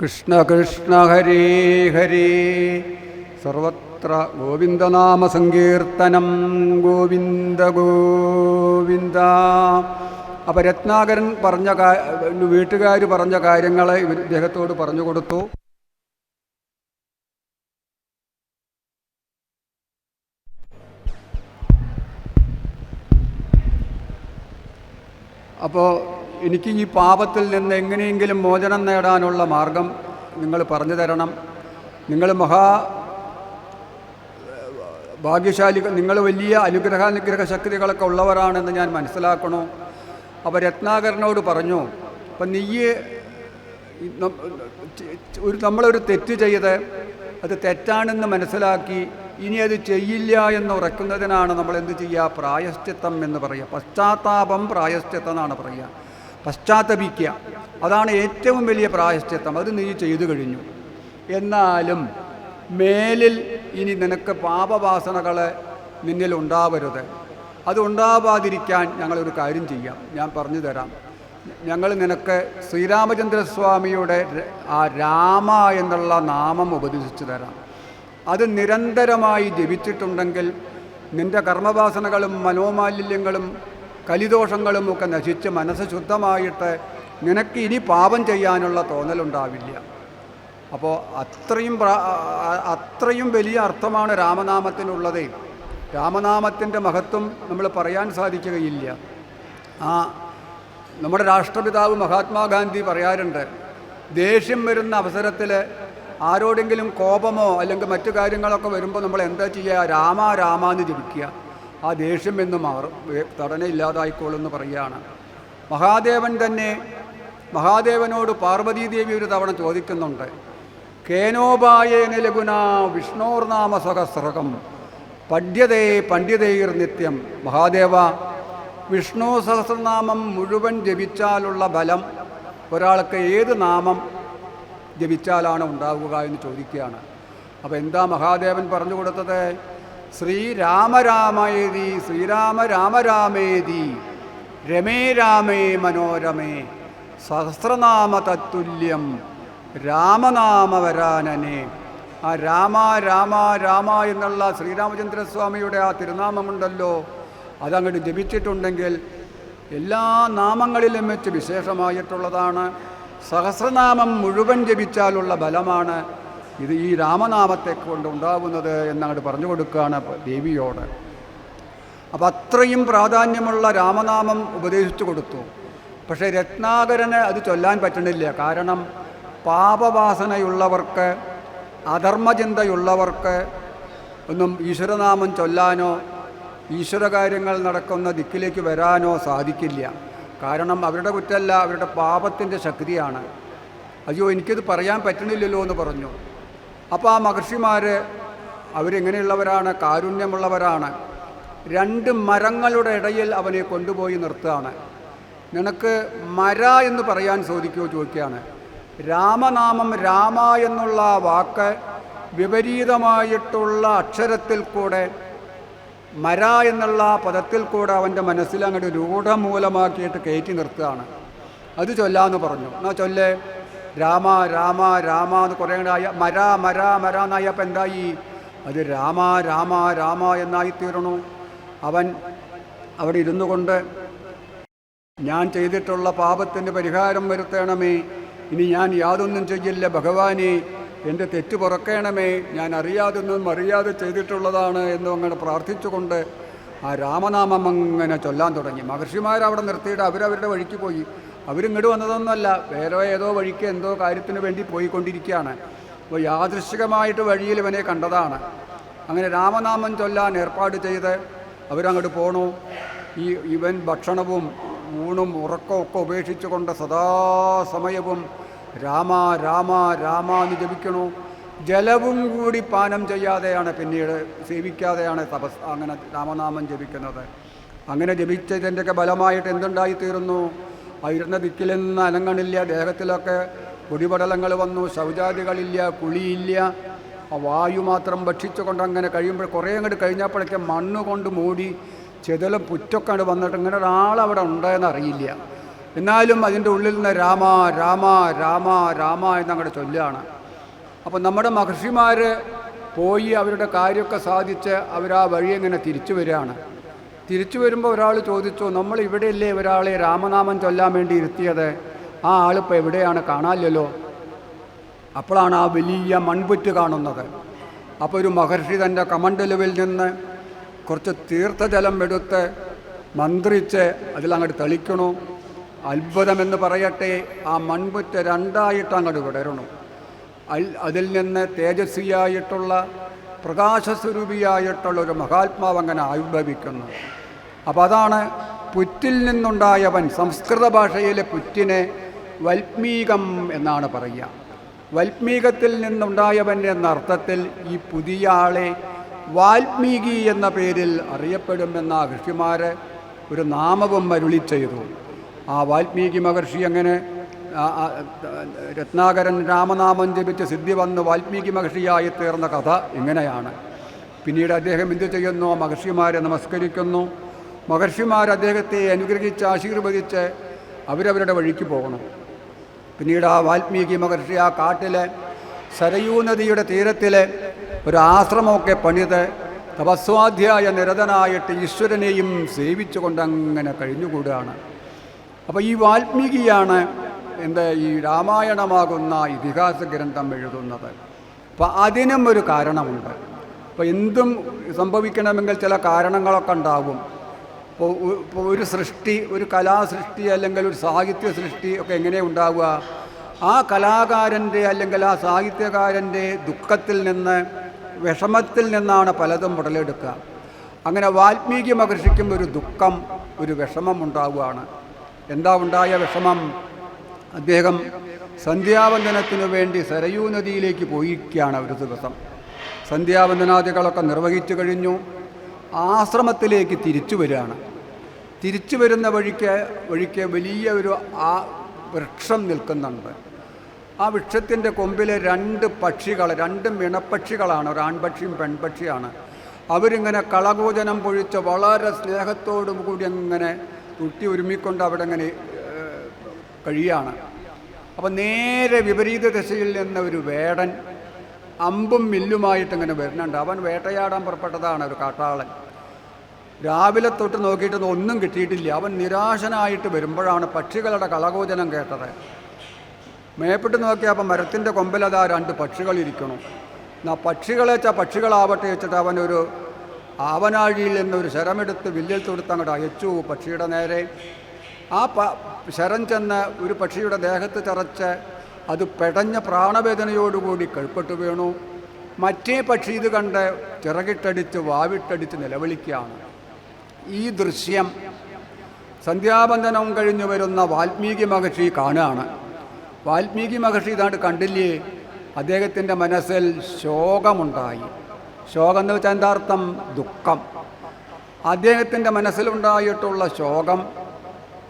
കൃഷ്ണ കൃഷ്ണ ഹരേ ഹരേ സർവത്ര ഗോവിന്ദനാമസങ്കീർത്തനം ഗോവിന്ദ ഗോവിന്ദ. അപ്പോൾ രത്നാകരൻ വീട്ടുകാർ പറഞ്ഞ കാര്യങ്ങൾ ഇദ്ദേഹത്തോട് പറഞ്ഞു കൊടുത്തു. അപ്പോൾ എനിക്ക് ഈ പാപത്തിൽ നിന്ന് എങ്ങനെയെങ്കിലും മോചനം നേടാനുള്ള മാർഗം നിങ്ങൾ പറഞ്ഞു തരണം. നിങ്ങൾ ഭാഗ്യശാലികൾ, നിങ്ങൾ വലിയ അനുഗ്രഹ ശക്തികളൊക്കെ ഉള്ളവരാണെന്ന് ഞാൻ മനസ്സിലാക്കണു. അപ്പോൾ രത്നാകരനോട് പറഞ്ഞു, അപ്പം നമ്മളൊരു തെറ്റ് ചെയ്ത് അത് തെറ്റാണെന്ന് മനസ്സിലാക്കി ഇനി അത് ചെയ്യില്ല എന്ന് ഉറക്കുന്നതിനാണ് നമ്മൾ എന്ത് ചെയ്യുക? പ്രായശ്ചിത്തം എന്ന് പറയുക. പശ്ചാത്താപം പ്രായശ്ചിത്തം എന്നാണ് പറയുക. പശ്ചാത്തപിക്കുക, അതാണ് ഏറ്റവും വലിയ പ്രായശ്ചിത്തം. അത് നീ ചെയ്തു കഴിഞ്ഞു. എന്നാലും മേലിൽ ഇനി നിനക്ക് പാപവാസനകൾ നിന്നിൽ ഉണ്ടാവരുത്. അത് ഉണ്ടാവാതിരിക്കാൻ ഞങ്ങളൊരു കാര്യം ചെയ്യാം, ഞാൻ പറഞ്ഞു തരാം. ഞങ്ങൾ നിനക്ക് ശ്രീരാമചന്ദ്രസ്വാമിയുടെ ആ രാമ എന്നുള്ള നാമം ഉപദേശിച്ചു തരാം. അത് നിരന്തരമായി ജപിച്ചിട്ടുണ്ടെങ്കിൽ നിൻ്റെ കർമ്മവാസനകളും മനോമാലിന്യങ്ങളും കലിദോഷങ്ങളും ഒക്കെ നശിച്ച് മനസ്സ് ശുദ്ധമായിട്ട് നിനക്ക് ഇനി പാപം ചെയ്യാനുള്ള തോന്നലുണ്ടാവില്ല. അപ്പോൾ അത്രയും വലിയ അർത്ഥമാണ് രാമനാമത്തിനുള്ളത്. രാമനാമത്തിൻ്റെ മഹത്വം നമ്മൾ പറയാൻ സാധിക്കുകയില്ല. ആ നമ്മുടെ രാഷ്ട്രപിതാവ് മഹാത്മാഗാന്ധി പറയാറുണ്ട്, ദേഷ്യം വരുന്ന അവസരത്തിൽ ആരോടെങ്കിലും കോപമോ അല്ലെങ്കിൽ മറ്റു കാര്യങ്ങളൊക്കെ വരുമ്പോൾ നമ്മൾ എന്താ ചെയ്യുക? രാമ രാമ എന്ന് ജപിക്കുക. ആ ദേഷ്യം എന്ന് തടനെ ഇല്ലാതായിക്കോളെന്ന് പറയുകയാണ്. മഹാദേവനോട് പാർവതീദേവി ഒരു തവണ ചോദിക്കുന്നുണ്ട്, കേനോപായേന ലഘുന വിഷ്ണോർനാമ സഹസ്രകം പഠ്യതേ പണ്ഡിതൈർ നിത്യം. മഹാദേവ, വിഷ്ണു സഹസ്രനാമം മുഴുവൻ ജപിച്ചാലുള്ള ബലം ഒരാൾക്ക് ഏത് നാമം ജപിച്ചാലാണ് ഉണ്ടാവുക എന്ന് ചോദിക്കുകയാണ്. അപ്പോൾ എന്താ മഹാദേവൻ പറഞ്ഞു കൊടുത്തത്? ശ്രീരാമരാമേതി ശ്രീരാമ രാമ രാമേതി രമേ രാമേ മനോരമേ സഹസ്രനാമ തത്തുല്യം രാമനാമവരാനനെ. ആ രാമ രാമ രാമ എന്നുള്ള ശ്രീരാമചന്ദ്രസ്വാമിയുടെ ആ തിരുനാമമുണ്ടല്ലോ, അതങ്ങോട്ട് ജപിച്ചിട്ടുണ്ടെങ്കിൽ എല്ലാ നാമങ്ങളിലും വെച്ച് വിശേഷമായിട്ടുള്ളതാണ്. സഹസ്രനാമം മുഴുവൻ ജപിച്ചാലുള്ള ബലമാണ് ഇത് ഈ രാമനാമത്തെ കൊണ്ടുണ്ടാകുന്നത് എന്നങ്ങോട്ട് പറഞ്ഞു കൊടുക്കുകയാണ് ദേവിയോട്. അപ്പം അത്രയും പ്രാധാന്യമുള്ള രാമനാമം ഉപദേശിച്ചു കൊടുത്തു. പക്ഷേ രത്നാകരന് അത് ചൊല്ലാൻ പറ്റണില്ല. കാരണം പാപവാസനയുള്ളവർക്ക്, അധർമ്മചിന്തയുള്ളവർക്ക് ഒന്നും ഈശ്വരനാമം ചൊല്ലാനോ ഈശ്വരകാര്യങ്ങൾ നടക്കുന്ന ദിക്കിലേക്ക് വരാനോ സാധിക്കില്ല. കാരണം അവരുടെ കുറ്റമല്ല, അവരുടെ പാപത്തിൻ്റെ ശക്തിയാണ്. അയ്യോ എനിക്കിത് പറയാൻ പറ്റണില്ലല്ലോ എന്ന് പറഞ്ഞു. അപ്പോൾ ആ മഹർഷിമാർ അവരെങ്ങനെയുള്ളവരാണ്? കാരുണ്യമുള്ളവരാണ്. 2 മരങ്ങളുടെ ഇടയിൽ അവനെ കൊണ്ടുപോയി നിർത്തുകയാണ്. നിനക്ക് മര എന്ന് പറയാൻ ചോദിക്കുകയാണ്. രാമനാമം, രാമ എന്നുള്ള വാക്ക് വിപരീതമായിട്ടുള്ള അക്ഷരത്തിൽ കൂടെ, മര എന്നുള്ള പദത്തിൽ കൂടെ അവൻ്റെ മനസ്സിൽ അങ്ങോട്ട് രൂഢമൂലമാക്കിയിട്ട് കയറ്റി നിർത്തുകയാണ്. അത് ചൊല്ലാന്ന് പറഞ്ഞു. എന്നാൽ ചൊല്ലേ, രാമ രാമ രാമ എന്ന് കുറേ മര മര മര എന്നായപ്പോൾ എന്തായി? അത് രാമ രാമ രാമ എന്നായിത്തീരണു. അവൻ അവിടെ ഇരുന്നു കൊണ്ട്, ഞാൻ ചെയ്തിട്ടുള്ള പാപത്തിന് പരിഹാരം വരുത്തണമേ, ഇനി ഞാൻ യാതൊന്നും ചെയ്യില്ല ഭഗവാനെ, എൻ്റെ തെറ്റ് പുറക്കണമേ, ഞാൻ അറിയാതൊന്നും അറിയാതെ ചെയ്തിട്ടുള്ളതാണ് എന്നും അങ്ങനെ പ്രാർത്ഥിച്ചുകൊണ്ട് ആ രാമനാമം അങ്ങനെ ചൊല്ലാൻ തുടങ്ങി. മഹർഷിമാരവിടെ നിർത്തിയിട്ട് അവരവരുടെ വഴിക്ക് പോയി. അവരിങ്ങോട്ട് വന്നതൊന്നുമല്ല, വേറെ ഏതോ വഴിക്ക് എന്തോ കാര്യത്തിന് വേണ്ടി പോയിക്കൊണ്ടിരിക്കുകയാണ്. അപ്പോൾ യാദൃശ്ചികമായിട്ട് വഴിയിൽ ഇവനെ കണ്ടതാണ്. അങ്ങനെ രാമനാമം ചൊല്ലാൻ ഏർപ്പാട് ചെയ്ത് അവരങ്ങോട്ട് പോണു. ഇവൻ ഭക്ഷണവും ഊണും ഉറക്കവും ഒക്കെ ഉപേക്ഷിച്ചുകൊണ്ട് സദാസമയവും രാമ രാമ രാമ എന്ന് ജപിക്കണു. ജലവും കൂടി പാനം ചെയ്യാതെയാണ്, പിന്നീട് സേവിക്കാതെയാണ് അങ്ങനെ രാമനാമം ജപിക്കുന്നത്. അങ്ങനെ ജപിച്ചതിൻ്റെയൊക്കെ ബലമായിട്ട് എന്തുണ്ടായിത്തീരുന്നു? ഇരുന്ന ദിക്കിൽ നിന്ന് അനങ്ങണില്ല, ദേഹത്തിലൊക്കെ പൊടിപടലങ്ങൾ വന്നു, ശൗചാദികളില്ല, കുളിയില്ല, ആ വായു മാത്രം ഭക്ഷിച്ചുകൊണ്ട് അങ്ങനെ കഴിയുമ്പോൾ കുറേ അങ്ങോട്ട് കഴിഞ്ഞപ്പോഴൊക്കെ മണ്ണ് കൊണ്ട് മൂടി ചെതലും പുറ്റൊക്കെ അങ്ങോട്ട് വന്നിട്ട് ഇങ്ങനെ ഒരാളവിടെ ഉണ്ടെന്ന് അറിയില്ല. എന്നാലും അതിൻ്റെ ഉള്ളിൽ നിന്ന് രാമ രാമ രാമ രാമ എന്നങ്ങോട്ട് ചൊല്ലുകയാണ്. അപ്പം നമ്മുടെ മഹർഷിമാർ പോയി അവരുടെ കാര്യമൊക്കെ സാധിച്ച് അവരാ വഴി ഇങ്ങനെ തിരിച്ചു വരികയാണ്. തിരിച്ചു വരുമ്പോൾ ഒരാൾ ചോദിച്ചു, നമ്മൾ ഇവിടെയല്ലേ ഒരാളെ രാമനാമം ചൊല്ലാൻ വേണ്ടി ഇരുത്തിയത്, ആ ആളിപ്പോൾ എവിടെയാണ്? കാണാനില്ലല്ലോ. അപ്പോഴാണ് ആ വലിയ മൺപുറ്റ് കാണുന്നത്. അപ്പോൾ ഒരു മഹർഷി തൻ്റെ കമണ്ഡലുവിൽ നിന്ന് കുറച്ച് തീർത്ഥജലം എടുത്ത് മന്ത്രിച്ച് അതിലങ്ങോട്ട് തെളിക്കണു. അത്ഭുതമെന്ന് പറയട്ടെ, ആ മൺപുറ്റ് 2ആയിട്ട് അങ്ങോട്ട് വിടരണം. അതിൽ നിന്ന് തേജസ്വിയായിട്ടുള്ള പ്രകാശസ്വരൂപിയായിട്ടുള്ള ഒരു മഹാത്മാവ് അങ്ങനെ ആവിർഭവിക്കുന്നു. അപ്പോൾ അതാണ് പുറ്റിൽ നിന്നുണ്ടായവൻ. സംസ്കൃത ഭാഷയിലെ പുറ്റിനെ വൽമീകം എന്നാണ് പറയുക. വൽമീകത്തിൽ നിന്നുണ്ടായവൻ എന്ന അർത്ഥത്തിൽ ഈ പുതിയ ആളെ വാൽമീകി എന്ന പേരിൽ അറിയപ്പെടുമെന്ന ഋഷിമാർ ഒരു നാമവും അരുളി ചെയ്തു. ആ വാൽമീകി മഹർഷി അങ്ങനെ രത്നാകരൻ രാമനാമം ജപിച്ച് സിദ്ധി വന്ന് വാൽമീകി മഹർഷിയായി തീർന്ന കഥ ഇങ്ങനെയാണ്. പിന്നീട് അദ്ദേഹം എന്ത് ചെയ്യുന്നു? മഹർഷിമാരെ നമസ്കരിക്കുന്നു. മഹർഷിമാർ അദ്ദേഹത്തെ അനുഗ്രഹിച്ച് ആശീർവദിച്ച് അവരവരുടെ വഴിക്ക് പോകണം. പിന്നീട് ആ വാൽമീകി മഹർഷി ആ കാട്ടിലെ സരയൂ നദിയുടെ തീരത്തിൽ ഒരു ആശ്രമമൊക്കെ പണിത് തപസ്വാധ്യായ നിരതനായിട്ട് ഈശ്വരനെയും സേവിച്ചുകൊണ്ട് അങ്ങനെ കഴിഞ്ഞുകൂടുകയാണ്. അപ്പോൾ ഈ വാൽമീകിയാണ് ഈ രാമായണമാകുന്ന ഇതിഹാസ ഗ്രന്ഥം എഴുതുന്നത്. അപ്പോൾ അതിനും ഒരു കാരണമുണ്ട്. അപ്പോൾ എന്തും സംഭവിക്കണമെങ്കിൽ ചില കാരണങ്ങളൊക്കെ ഉണ്ടാകും. ഇപ്പോൾ ഒരു സൃഷ്ടി, ഒരു കലാസൃഷ്ടി അല്ലെങ്കിൽ ഒരു സാഹിത്യ സൃഷ്ടി ഒക്കെ എങ്ങനെ ഉണ്ടാവുക? ആ കലാകാരൻ്റെ അല്ലെങ്കിൽ ആ സാഹിത്യകാരൻ്റെ ദുഃഖത്തിൽ നിന്ന്, വിഷമത്തിൽ നിന്നാണ് പലതും ഉടലെടുക്കുക. അങ്ങനെ വാൽമീകി മഹർഷിക്കും ഒരു ദുഃഖം, ഒരു വിഷമം ഉണ്ടാവുകയാണ്. എന്താ ഉണ്ടായ വിഷമം? അദ്ദേഹം സന്ധ്യാവന്ദനത്തിനു വേണ്ടി സരയൂ നദിയിലേക്ക് പോയിരിക്കുകയാണ്. ഒരു ദിവസം സന്ധ്യാവന്ദനാദികളൊക്കെ നിർവഹിച്ചു ആശ്രമത്തിലേക്ക് തിരിച്ചു വരികയാണ്. തിരിച്ചു വരുന്ന വഴിക്ക് വലിയ ഒരു വൃക്ഷം നിൽക്കുന്നുണ്ട്. ആ വൃക്ഷത്തിൻ്റെ കൊമ്പിൽ രണ്ട് പക്ഷികൾ, രണ്ടും ഇണപ്പക്ഷികളാണ്, ഒരു ആൺപക്ഷിയും പെൺപക്ഷിയാണ്. അവരിങ്ങനെ കളകൂജനം പൊഴിച്ച് വളരെ സ്നേഹത്തോടും കൂടി അങ്ങനെ കുട്ടി ഒരുമിക്കൊണ്ട് അവിടെ അങ്ങനെ കഴിയാണ്. അപ്പോൾ നേരെ വിപരീത ദിശയിൽ നിന്ന് ഒരു വേടൻ അമ്പും മില്ലുമായിട്ടിങ്ങനെ വരുന്നുണ്ട്. അവൻ വേട്ടയാടാൻ പുറപ്പെട്ടതാണ്, ഒരു കാട്ടാളൻ. രാവിലെ തൊട്ട് നോക്കിയിട്ടൊന്നും ഒന്നും കിട്ടിയിട്ടില്ല. അവൻ നിരാശനായിട്ട് വരുമ്പോഴാണ് പക്ഷികളുടെ കളകൂജനം കേട്ടത്. മേപ്പിട്ട് നോക്കിയപ്പോൾ മരത്തിൻ്റെ കൊമ്പിലതാ രണ്ട് പക്ഷികളിരിക്കണം. എന്നാൽ പക്ഷികളാവട്ടെ വെച്ചിട്ട് അവനൊരു ആവനാഴിയിൽ നിന്നൊരു ശരമെടുത്ത് വില്ലിൽ തൊടുത്ത് അങ്ങോട്ട് അയച്ചു പക്ഷിയുടെ നേരെ. ആ ശരം ചെന്ന് ഒരു പക്ഷിയുടെ ദേഹത്ത് ചറച്ച് അത് പെടഞ്ഞ പ്രാണവേദനയോടുകൂടി കഴുപ്പെട്ട് വീണു. മറ്റേ പക്ഷി ഇത് കണ്ട് ചിറകിട്ടടിച്ച് വാവിട്ടടിച്ച് നിലവിളിക്കുകയാണ്. ഈ ദൃശ്യം സന്ധ്യാബന്ധനം കഴിഞ്ഞു വരുന്ന വാൽമീകി മഹർഷി കാണുകയാണ്. വാൽമീകി മഹർഷി ഇതാണ്ട് കണ്ടില്ലേ, അദ്ദേഹത്തിൻ്റെ മനസ്സിൽ ശോകമുണ്ടായി. ശോകം എന്ന് വെച്ചാൽ എന്താർത്ഥം? ദുഃഖം. അദ്ദേഹത്തിൻ്റെ മനസ്സിലുണ്ടായിട്ടുള്ള ശോകം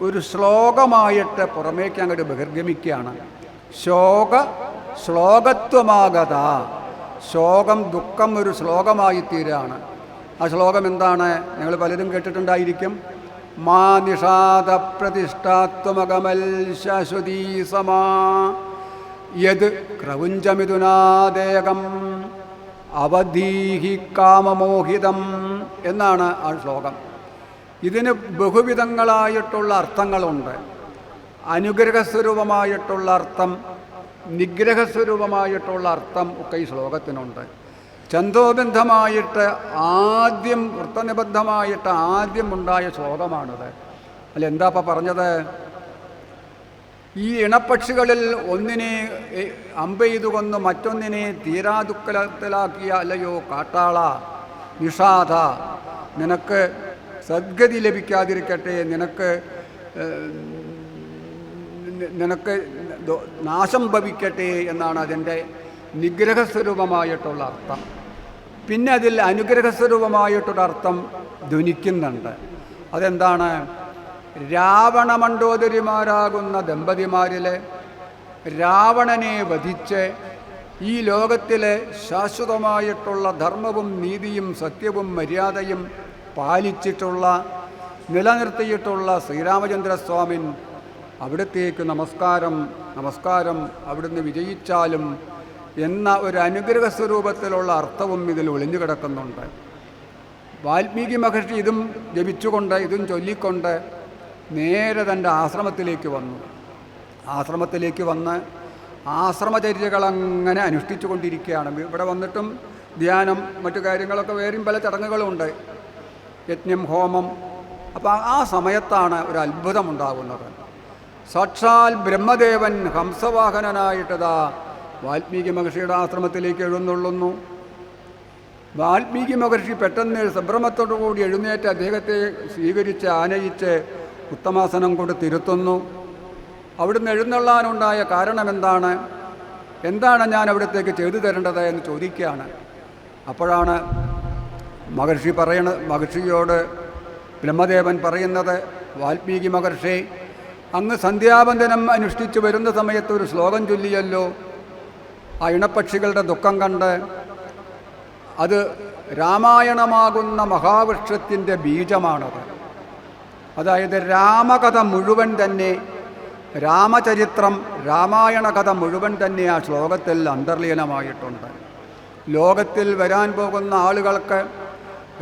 ഒരു ശ്ലോകമായിട്ട് പുറമേക്ക് അങ്ങോട്ട് ബഹിർഗമിക്കുകയാണ്. ശ്ലോകത്വമാകത. ശോകം, ദുഃഖം ഒരു ശ്ലോകമായി തീരാണ്. ആ ശ്ലോകം എന്താണ്? നിങ്ങൾ പലരും കേട്ടിട്ടുണ്ടായിരിക്കും. മാ നിഷാദ പ്രതിഷ്ഠാത്വമകമൽ ശാശ്വതീ സമാ യത് ക്രൗഞ്ചമിഥുനാദേകം അവധീഹി കാമമോഹിതം എന്നാണ് ആ ശ്ലോകം. ഇതിന് ബഹുവിധങ്ങളായിട്ടുള്ള അർത്ഥങ്ങളുണ്ട്. അനുഗ്രഹസ്വരൂപമായിട്ടുള്ള അർത്ഥം, നിഗ്രഹസ്വരൂപമായിട്ടുള്ള അർത്ഥം ഒക്കെ ഈ ശ്ലോകത്തിനുണ്ട്. ഛന്ദോബന്ധമായിട്ട് ആദ്യം, വൃത്തനിബദ്ധമായിട്ട് ആദ്യം ഉണ്ടായ ശ്ലോകമാണിത്. അല്ല, എന്താ ഇപ്പം പറഞ്ഞത്? ഈ ഇണപ്പക്ഷികളിൽ ഒന്നിനെ അമ്പെയ്തു കൊന്ന് മറ്റൊന്നിനെ തീരാദുഃഖത്തിലാക്കിയ അല്ലയോ കാട്ടാള, നിഷാദ, നിനക്ക് സദ്ഗതി ലഭിക്കാതിരിക്കട്ടെ, നിനക്ക് നാശം ഭവിക്കട്ടെ എന്നാണ് അതിൻ്റെ നിഗ്രഹസ്വരൂപമായിട്ടുള്ള അർത്ഥം. പിന്നെ അതിൽ അനുഗ്രഹസ്വരൂപമായിട്ടൊരർത്ഥം ധ്വനിക്കുന്നുണ്ട്. അതെന്താണ്? രാവണമണ്ഡോദരിമാരാകുന്ന ദമ്പതിമാരിലെ രാവണനെ വധിച്ച് ഈ ലോകത്തിലെ ശാശ്വതമായിട്ടുള്ള ധർമ്മവും നീതിയും സത്യവും മര്യാദയും പാലിച്ചിട്ടുള്ള, നിലനിർത്തിയിട്ടുള്ള ശ്രീരാമചന്ദ്രസ്വാമിൻ അവിടത്തേക്ക് നമസ്കാരം, അവിടുന്ന് വിജയിച്ചാലും എന്ന ഒരു അനുഗ്രഹ സ്വരൂപത്തിലുള്ള അർത്ഥവും ഇതിൽ ഒളിഞ്ഞു കിടക്കുന്നുണ്ട്. വാൽമീകി മഹർഷി ഇതും ജപിച്ചുകൊണ്ട്, ഇതും ചൊല്ലിക്കൊണ്ട് നേരെ തൻ്റെ ആശ്രമത്തിലേക്ക് വന്ന് ആശ്രമചര്യകളങ്ങനെ അനുഷ്ഠിച്ചു കൊണ്ടിരിക്കുകയാണ്. ഇവിടെ വന്നിട്ടും ധ്യാനം, മറ്റു കാര്യങ്ങളൊക്കെ വേറെയും പല ചടങ്ങുകളുമുണ്ട്, യജ്ഞം, ഹോമം. അപ്പോൾ ആ സമയത്താണ് ഒരു അത്ഭുതമുണ്ടാകുന്നത്. സാക്ഷാൽ ബ്രഹ്മദേവൻ ഹംസവാഹനനായിട്ടതാ വാൽമീകി മഹർഷിയുടെ ആശ്രമത്തിലേക്ക് എഴുന്നള്ളുന്നു. വാൽമീകി മഹർഷി പെട്ടെന്ന് സംഭ്രമത്തോടുകൂടി എഴുന്നേറ്റ് അദ്ദേഹത്തെ സ്വീകരിച്ച് ആനയിച്ച് ഉത്തമാസനം കൊടുത്തിരുത്തുന്നു. അവിടുന്ന് എഴുന്നള്ളാനുണ്ടായ കാരണം എന്താണ് ഞാൻ അവിടത്തേക്ക് ചെയ്തു തരേണ്ടത് എന്ന് ചോദിക്കുകയാണ്. അപ്പോഴാണ് മഹർഷിയോട് ബ്രഹ്മദേവൻ പറയുന്നത്, വാൽമീകി മഹർഷി, അങ്ങ് സന്ധ്യാവന്ദനം അനുഷ്ഠിച്ചു വരുന്ന സമയത്ത് ഒരു ശ്ലോകം ചൊല്ലിയല്ലോ. ആ ഇണപ്പക്ഷികളുടെ ദുഃഖം കണ്ട് അത് രാമായണമാകുന്ന മഹാവൃക്ഷത്തിൻ്റെ ബീജമാണത്. അതായത് രാമകഥ മുഴുവൻ തന്നെ, രാമചരിത്രം, രാമായണ കഥ മുഴുവൻ തന്നെ ആ ശ്ലോകത്തിൽ അന്തർലീനമായിട്ടുണ്ട്. ലോകത്തിൽ വരാൻ പോകുന്ന ആളുകൾക്ക്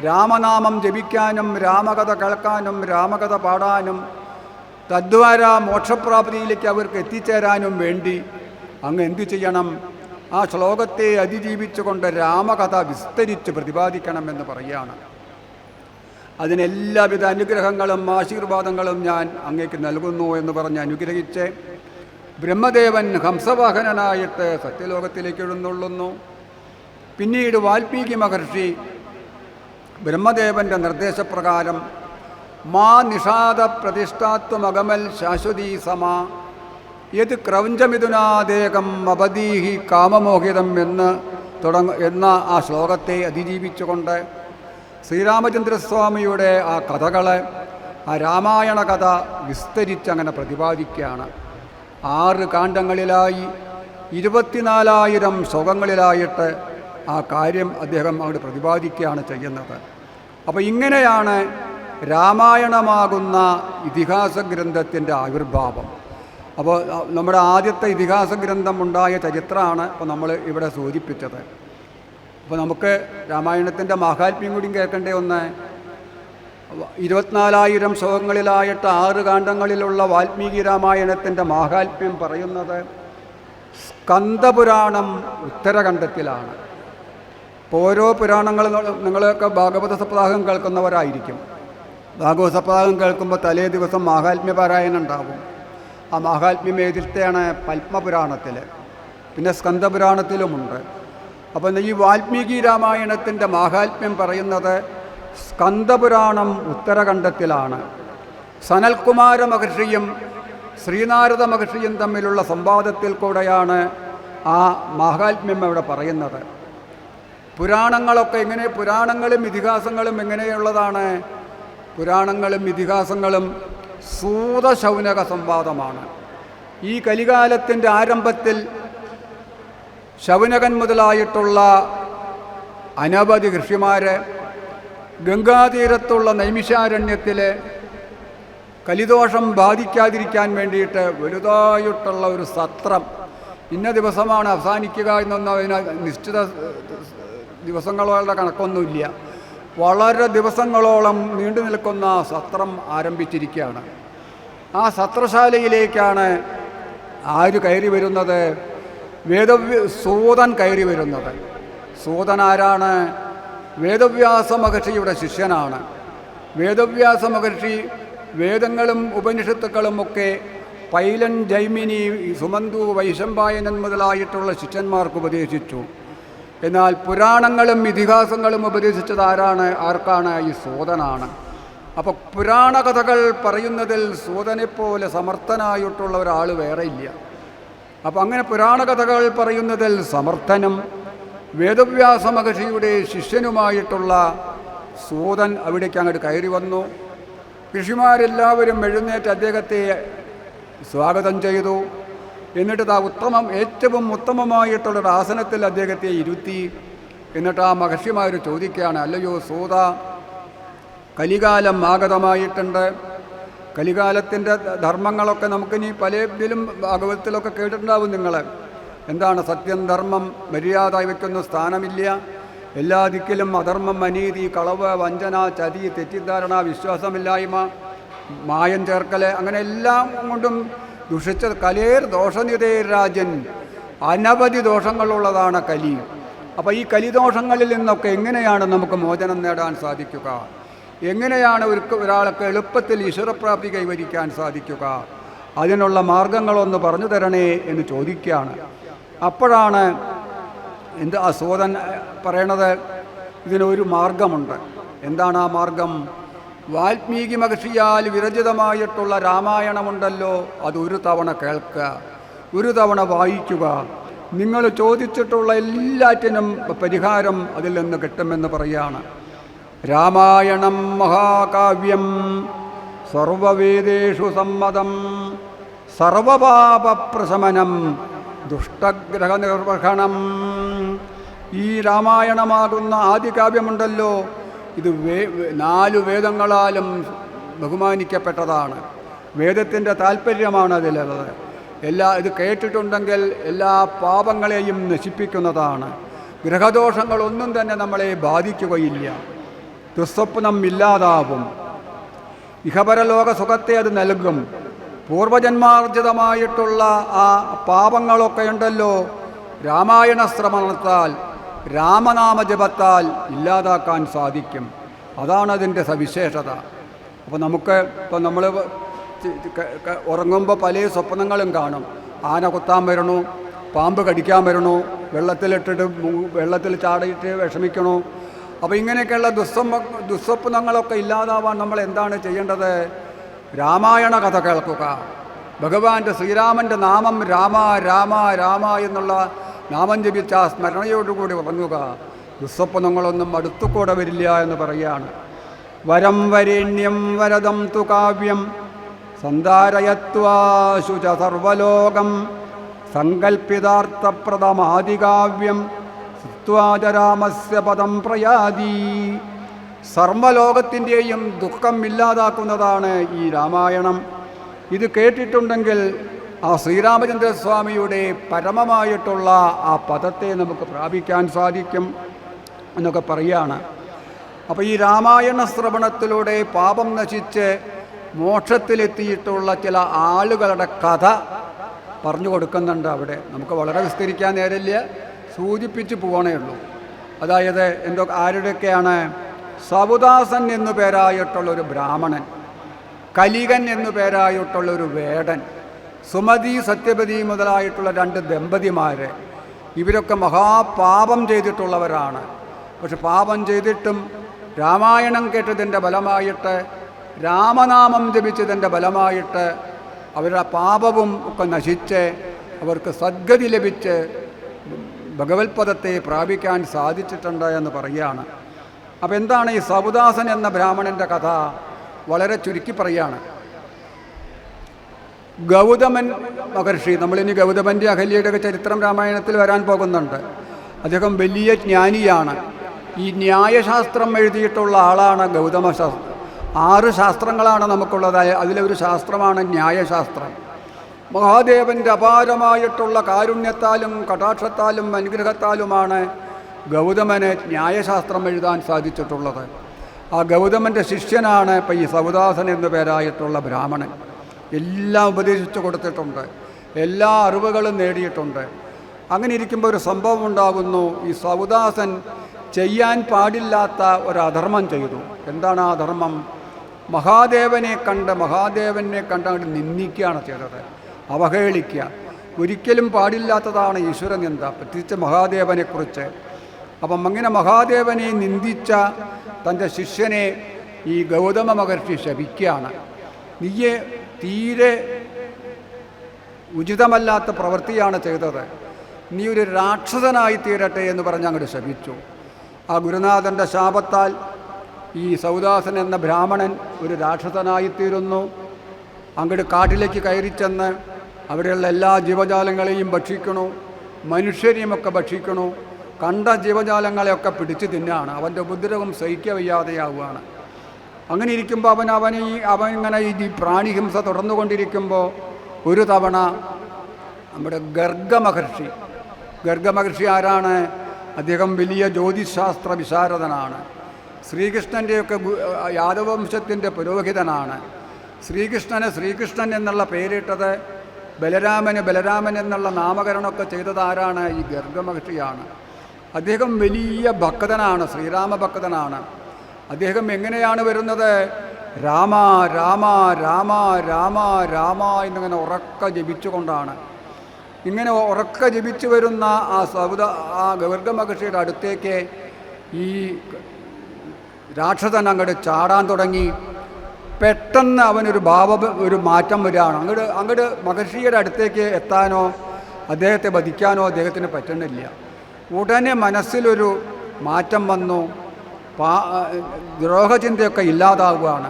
രാമനാമം ജപിക്കാനും രാമകഥ കേൾക്കാനും രാമകഥ പാടാനും തദ്വാര മോക്ഷപ്രാപ്തിയിലേക്ക് അവർക്ക് എത്തിച്ചേരാനും വേണ്ടി അങ്ങ് എന്തു ചെയ്യണം? ആ ശ്ലോകത്തെ അതിജീവിച്ചുകൊണ്ട് രാമകഥ വിസ്തരിച്ച് പ്രതിപാദിക്കണമെന്ന് പറയുകയാണ്. അതിനെല്ലാവിധ അനുഗ്രഹങ്ങളും ആശീർവാദങ്ങളും ഞാൻ അങ്ങേക്ക് നൽകുന്നു എന്ന് പറഞ്ഞ് അനുഗ്രഹിച്ച് ബ്രഹ്മദേവൻ ഹംസവാഹനനായിട്ട് സത്യലോകത്തിലേക്ക് എഴുന്നള്ളുന്നു. പിന്നീട് വാൽമീകി മഹർഷി ബ്രഹ്മദേവൻ്റെ നിർദ്ദേശപ്രകാരം മാ നിഷാദ പ്രതിഷ്ഠാത്വമകമൽ ശാശ്വതീ സമാ യത് ക്രൗഞ്ചമിഥുനാദേകം അപദീഹി കാമമോഹിതം എന്ന ആ ശ്ലോകത്തെ അതിജീവിച്ചുകൊണ്ട് ശ്രീരാമചന്ദ്രസ്വാമിയുടെ ആ കഥകൾ, ആ രാമായണ കഥ വിസ്തരിച്ചങ്ങനെ പ്രതിപാദിക്കുകയാണ്. 6 കാണ്ഡങ്ങളിലായി 24,000 ശ്ലോകങ്ങളിലായിട്ട് ആ കാര്യം അദ്ദേഹം അങ്ങോട്ട് പ്രതിപാദിക്കുകയാണ് ചെയ്യുന്നത്. അപ്പോൾ ഇങ്ങനെയാണ് രാമായണമാകുന്ന ഇതിഹാസ ഗ്രന്ഥത്തിൻ്റെ ആവിർഭാവം. അപ്പോൾ നമ്മുടെ ആദ്യത്തെ ഇതിഹാസ ഗ്രന്ഥം ഉണ്ടായ ചരിത്രമാണ് ഇപ്പോൾ നമ്മൾ ഇവിടെ സൂചിപ്പിച്ചത്. അപ്പോൾ നമുക്ക് രാമായണത്തിൻ്റെ മാഹാത്മ്യം കൂടി കേൾക്കേണ്ട ഒന്ന്. 24,000 ശ്ലോകങ്ങളിലായിട്ട് 6 കാണ്ഡങ്ങളിലുള്ള വാൽമീകി രാമായണത്തിൻ്റെ മാഹാത്മ്യം പറയുന്നത് സ്കന്ദപുരാണം ഉത്തരഖണ്ഡത്തിലാണ്. ഇപ്പോൾ ഓരോ പുരാണങ്ങളും നിങ്ങളൊക്കെ ഭാഗവത സപ്താഹം കേൾക്കുന്നവരായിരിക്കും. ഭാഗവത സപ്താഹം കേൾക്കുമ്പോൾ തലേ ദിവസം മാഹാത്മ്യ പാരായണം ഉണ്ടാകും. ആ മാഹാത്മ്യം ഏതിലത്തെയാണ്? പത്മപുരാണത്തിൽ, പിന്നെ സ്കന്ദപുരാണത്തിലുമുണ്ട്. അപ്പം ഈ വാൽമീകി രാമായണത്തിൻ്റെ മാഹാത്മ്യം പറയുന്നത് സ്കന്ദപുരാണം ഉത്തരഖണ്ഡത്തിലാണ്. സനൽകുമാര മഹർഷിയും ശ്രീനാരദ മഹർഷിയും തമ്മിലുള്ള സംവാദത്തിൽ കൂടെയാണ് ആ മാഹാത്മ്യം അവിടെ പറയുന്നത്. പുരാണങ്ങളൊക്കെ എങ്ങനെ, പുരാണങ്ങളും ഇതിഹാസങ്ങളും എങ്ങനെയുള്ളതാണ്? പുരാണങ്ങളും ഇതിഹാസങ്ങളും സൂതശൗനക സംവാദമാണ്. ഈ കലികാലത്തിൻ്റെ ആരംഭത്തിൽ ശൗനകൻ മുതലായിട്ടുള്ള അനവധി ഋഷിമാർ ഗംഗാതീരത്തുള്ള നൈമിഷാരണ്യത്തിൽ കലിദോഷം ബാധിക്കാതിരിക്കാൻ വേണ്ടിയിട്ട് വലുതായിട്ടുള്ള ഒരു സത്രം, ഇന്ന ദിവസമാണ് അവസാനിക്കുക എന്നൊന്നും അതിന് നിശ്ചിത ദിവസങ്ങളുടെ കണക്കൊന്നുമില്ല, വളരെ ദിവസങ്ങളോളം നീണ്ടു നിൽക്കുന്ന സത്രം ആരംഭിച്ചിരിക്കുകയാണ്. ആ സത്രശാലയിലേക്കാണ് ആര് കയറി വരുന്നത്? സൂതൻ കയറി വരുന്നത്. സൂതൻ ആരാണ്? വേദവ്യാസ മഹർഷിയുടെ ശിഷ്യനാണ്. വേദവ്യാസ മഹർഷി വേദങ്ങളും ഉപനിഷത്തുക്കളും ഒക്കെ പൈലൻ, ജൈമിനി, സുമന്തു, വൈശമ്പായനൻ മുതലായിട്ടുള്ള ശിഷ്യന്മാർക്ക് ഉപദേശിച്ചു. എന്നാൽ പുരാണങ്ങളും ഇതിഹാസങ്ങളും ഉപദേശിച്ചത് ആർക്കാണ്? ഈ സൂതനാണ്. അപ്പോൾ പുരാണ കഥകൾ പറയുന്നതിൽ സൂതനെപ്പോലെ സമർത്ഥനായിട്ടുള്ള ഒരാൾ വേറെ ഇല്ല. അപ്പം അങ്ങനെ പുരാണ കഥകൾ പറയുന്നതിൽ സമർത്ഥനും വേദവ്യാസ മഹർഷിയുടെ ശിഷ്യനുമായിട്ടുള്ള സൂതൻ അവിടേക്ക് അങ്ങോട്ട് കയറി വന്നു. ഋഷിമാരെല്ലാവരും എഴുന്നേറ്റ് അദ്ദേഹത്തെ സ്വാഗതം ചെയ്തു. എന്നിട്ട് ഏറ്റവും ഉത്തമമായിട്ടുള്ളൊരു ആസനത്തിൽ അദ്ദേഹത്തെ ഇരുത്തി. എന്നിട്ട് ആ മഹർഷിമാർ ചോദിക്കുകയാണ്, അല്ലയോ സൂത, കലികാലം ആഗതമായിട്ടുണ്ട്. കലികാലത്തിൻ്റെ ധർമ്മങ്ങളൊക്കെ നമുക്കിനി പല ഇതിലും ഭാഗവതത്തിലൊക്കെ കേട്ടിട്ടുണ്ടാവും നിങ്ങൾ. എന്താണ്? സത്യം, ധർമ്മം, മര്യാദ വയ്ക്കുന്ന സ്ഥാനമില്ല. എല്ലാ ദിക്കിലും അധർമ്മം, അനീതി, കളവ്, വഞ്ചന, ചതി, തെറ്റിദ്ധാരണ, വിശ്വാസമില്ലായ്മ, മായം ചേർക്കൽ, അങ്ങനെ എല്ലാം കൊണ്ടും ദുഷിച്ച കലേർ ദോഷനിതേ രാജൻ, അനവധി ദോഷങ്ങളുള്ളതാണ് കലി. അപ്പോൾ ഈ കലിദോഷങ്ങളിൽ നിന്നൊക്കെ എങ്ങനെയാണ് നമുക്ക് മോചനം നേടാൻ സാധിക്കുക? എങ്ങനെയാണ് ഒരാൾക്ക് എളുപ്പത്തിൽ ഈശ്വരപ്രാപ്തി കൈവരിക്കാൻ സാധിക്കുക? അതിനുള്ള മാർഗങ്ങളൊന്ന് പറഞ്ഞു തരണേ എന്ന് ചോദിക്കുകയാണ്. അപ്പോഴാണ് ആ സൂതൻ പറയണത്, ഇതിനൊരു മാർഗമുണ്ട്. എന്താണ് ആ മാർഗം? വാൽമീകി മഹർഷിയാൽ വിരചിതമായിട്ടുള്ള രാമായണമുണ്ടല്ലോ, അതൊരു തവണ കേൾക്കുക, ഒരു തവണ വായിക്കുക. നിങ്ങൾ ചോദിച്ചിട്ടുള്ള എല്ലാറ്റിനും പരിഹാരം അതിൽ നിന്ന് കിട്ടുമെന്ന് പറയുകയാണ്. രാമായണം മഹാകാവ്യം സർവവേദേഷു സമ്മതം സർവപാപപ്രശമനം ദുഷ്ടഗ്രഹനിർവഹണം. ഈ രാമായണമാകുന്ന ആദികാവ്യമുണ്ടല്ലോ, ഇത് 4 വേദങ്ങളാലും ബഹുമാനിക്കപ്പെട്ടതാണ്. വേദത്തിൻ്റെ താല്പര്യമാണ് അതിലുള്ളത്. ഇത് കേട്ടിട്ടുണ്ടെങ്കിൽ എല്ലാ പാപങ്ങളെയും നശിപ്പിക്കുന്നതാണ്. ഗ്രഹദോഷങ്ങളൊന്നും തന്നെ നമ്മളെ ബാധിക്കുകയില്ല. ദുസ്വപ്നം ഇല്ലാതാവും. ഇഹപരലോക സുഖത്തെ അത് നൽകും. പൂർവജന്മാർജിതമായിട്ടുള്ള ആ പാപങ്ങളൊക്കെ ഉണ്ടല്ലോ, രാമായണ ശ്രവണത്താൽ, രാമനാമജപത്താൽ ഇല്ലാതാക്കാൻ സാധിക്കും. അതാണ് അതിൻ്റെ സവിശേഷത. അപ്പോൾ നമുക്ക് ഇപ്പം നമ്മൾ ഉറങ്ങുമ്പോൾ പല സ്വപ്നങ്ങളും കാണും. ആന കുത്താൻ വരണു, പാമ്പ് കടിക്കാൻ വരണു, വെള്ളത്തിൽ ചാടിയിട്ട് വിഷമിക്കണു. അപ്പോൾ ഇങ്ങനെയൊക്കെയുള്ള ദുസ്വപ്നങ്ങളൊക്കെ ഇല്ലാതാവാൻ നമ്മൾ എന്താണ് ചെയ്യേണ്ടത്? രാമായണ കഥ കേൾക്കുക. ഭഗവാന്റെ ശ്രീരാമൻ്റെ നാമം രാമ രാമ രാമ എന്നുള്ള നാമം ജപിച്ച സ്മരണയോടുകൂടി ഉറങ്ങുക. ദുസ്വപ്നങ്ങളൊന്നും അടുത്തുകൂടെ വരില്ല എന്ന് പറയുകയാണ്. വരം വരേണ്യം വരദം തു കാവ്യം സന്ധാരയത്വാശുച സർവലോകം സങ്കൽപ്പിതാർത്ഥപ്രദമാദികാവ്യം സുത്വാചരാമസ്യ പദം പ്രയാതി. സർവലോകത്തിൻ്റെയും ദുഃഖം ഇല്ലാതാക്കുന്നതാണ് ഈ രാമായണം. ഇത് കേട്ടിട്ടുണ്ടെങ്കിൽ ആ ശ്രീരാമചന്ദ്രസ്വാമിയുടെ പരമമായിട്ടുള്ള ആ പദത്തെ നമുക്ക് പ്രാപിക്കാൻ സാധിക്കും എന്നൊക്കെ പറയുകയാണ്. അപ്പോൾ ഈ രാമായണ ശ്രവണത്തിലൂടെ പാപം നശിച്ച് മോക്ഷത്തിലെത്തിയിട്ടുള്ള ചില ആളുകളുടെ കഥ പറഞ്ഞു കൊടുക്കുന്നുണ്ട് അവിടെ. നമുക്ക് വളരെ വിസ്തരിക്കാൻ നേരമില്ല, സൂചിപ്പിച്ച് പോകണേ ഉള്ളൂ. അതായത് ആരുടെയൊക്കെയാണ്? സവുദാസൻ എന്നു പേരായിട്ടുള്ളൊരു ബ്രാഹ്മണൻ, കലികൻ എന്നു പേരായിട്ടുള്ളൊരു വേടൻ, സുമതി സത്യവതി മുതലായിട്ടുള്ള 2 ദമ്പതിമാർ. ഇവരൊക്കെ മഹാപാപം ചെയ്തിട്ടുള്ളവരാണ്. പക്ഷെ പാപം ചെയ്തിട്ടും രാമായണം കേട്ടതിൻ്റെ ഫലമായിട്ട്, രാമനാമം ജപിച്ചതിൻ്റെ ഫലമായിട്ട് അവരുടെ പാപവും ഒക്കെ നശിച്ച് അവർക്ക് സദ്ഗതി ലഭിച്ച് ഭഗവത്പദത്തെ പ്രാപിക്കാൻ സാധിച്ചിട്ടുണ്ട് എന്ന് പറയുകയാണ്. അപ്പോൾ എന്താണ് ഈ സവുദാസൻ എന്ന ബ്രാഹ്മണൻ്റെ കഥ? വളരെ ചുരുക്കി പറയുകയാണ്. ഗൗതമൻ മഹർഷി, നമ്മളിനി ഗൗതമൻ്റെ അഹല്യയുടെയൊക്കെ ചരിത്രം രാമായണത്തിൽ വരാൻ പോകുന്നുണ്ട്. അദ്ദേഹം വലിയ ജ്ഞാനിയാണ്. ഈ ന്യായശാസ്ത്രം എഴുതിയിട്ടുള്ള ആളാണ് ഗൗതമശാസ്ത്രം. 6 ശാസ്ത്രങ്ങളാണ് നമുക്കുള്ളത്. അതിലൊരു ശാസ്ത്രമാണ് ന്യായശാസ്ത്രം. മഹാദേവൻ്റെ അപാരമായിട്ടുള്ള കാരുണ്യത്താലും കടാക്ഷത്താലും അനുഗ്രഹത്താലുമാണ് ഗൗതമന് ന്യായശാസ്ത്രം എഴുതാൻ സാധിച്ചിട്ടുള്ളത്. ആ ഗൗതമൻ്റെ ശിഷ്യനാണ് ഇപ്പം ഈ സവുദാസൻ എന്നു പേരായിട്ടുള്ള ബ്രാഹ്മണൻ. എല്ലാം ഉപദേശിച്ചു കൊടുത്തിട്ടുണ്ട്, എല്ലാ അറിവുകളും നേടിയിട്ടുണ്ട്. അങ്ങനെ ഇരിക്കുമ്പോൾ ഒരു സംഭവം ഉണ്ടാകുന്നു. ഈ സവുദാസൻ ചെയ്യാൻ പാടില്ലാത്ത ഒരു അധർമ്മം ചെയ്തു. എന്താണ് ആ അധർമ്മം? മഹാദേവനെ കണ്ട് അങ്ങോട്ട് നിന്ദിക്കുകയാണ് ചെയ്തത്, അവഹേളിക്കുക. ഒരിക്കലും പാടില്ലാത്തതാണ് ഈശ്വരനിന്ദ, പ്രത്യേകിച്ച് മഹാദേവനെക്കുറിച്ച്. അപ്പം അങ്ങനെ മഹാദേവനെ നിന്ദിച്ച തൻ്റെ ശിഷ്യനെ ഈ ഗൗതമ മഹർഷി ശപിക്കുകയാണ്. നീയെ തീരെ ഉചിതമല്ലാത്ത പ്രവൃത്തിയാണ് ചെയ്തത്, നീ ഒരു രാക്ഷസനായി തീരട്ടെ എന്ന് പറഞ്ഞ് അങ്ങോട്ട് ശപിച്ചു. ആ ഗുരുനാഥൻ്റെ ശാപത്താൽ ഈ സവുദാസൻ എന്ന ബ്രാഹ്മണൻ ഒരു രാക്ഷസനായിത്തീരുന്നു. അങ്ങോട്ട് കാട്ടിലേക്ക് കയറിച്ചെന്ന് അവിടെയുള്ള എല്ലാ ജീവജാലങ്ങളെയും ഭക്ഷിക്കണു, മനുഷ്യരെയുമൊക്കെ ഭക്ഷിക്കണു. കണ്ട ജീവജാലങ്ങളെയൊക്കെ പിടിച്ചു തിന്നാണ്. അവൻ്റെ ഉപദ്രവം സഹിക്കുക വയ്യാതെയാവുകയാണ്. അങ്ങനെ ഇരിക്കുമ്പോൾ അവൻ ഇങ്ങനെ ഈ പ്രാണിഹിംസ തുടർന്നുകൊണ്ടിരിക്കുമ്പോൾ ഒരു തവണ നമ്മുടെ ഗർഗമഹർഷി ആരാണ്? അദ്ദേഹം വലിയ ജ്യോതിശാസ്ത്ര വിശാരദനാണ്. ശ്രീകൃഷ്ണൻ്റെയൊക്കെ യാദവവംശത്തിൻ്റെ പുരോഹിതനാണ്. ശ്രീകൃഷ്ണൻ എന്നുള്ള പേരിട്ടത് ബലരാമൻ എന്നുള്ള നാമകരണമൊക്കെ ചെയ്തത് ആരാണ്? ഈ ഗർഗമഹർഷിയാണ്. അദ്ദേഹം വലിയ ഭക്തനാണ്, ശ്രീരാമ ഭക്തനാണ്. അദ്ദേഹം എങ്ങനെയാണ് വരുന്നത്? രാമ രാമ രാമ രാമ രാമ എന്നിങ്ങനെ ഉറക്ക ജപിച്ചുകൊണ്ടാണ്. ഇങ്ങനെ ഉറക്ക ജപിച്ചു വരുന്ന ആ ഗർഗമഹർഷിയുടെ അടുത്തേക്ക് ഈ രാക്ഷസൻ അങ്ങോട്ട് ചാടാൻ തുടങ്ങി. പെട്ടെന്ന് ഒരു മാറ്റം വരികയാണ്. അങ്ങോട്ട് മഹർഷിയുടെ അടുത്തേക്ക് എത്താനോ അദ്ദേഹത്തെ വധിക്കാനോ അദ്ദേഹത്തിന് പറ്റുന്നില്ല. ഉടനെ മനസ്സിലൊരു മാറ്റം വന്നു. ദ്രോഹചിന്തയൊക്കെ ഇല്ലാതാവുകയാണ്.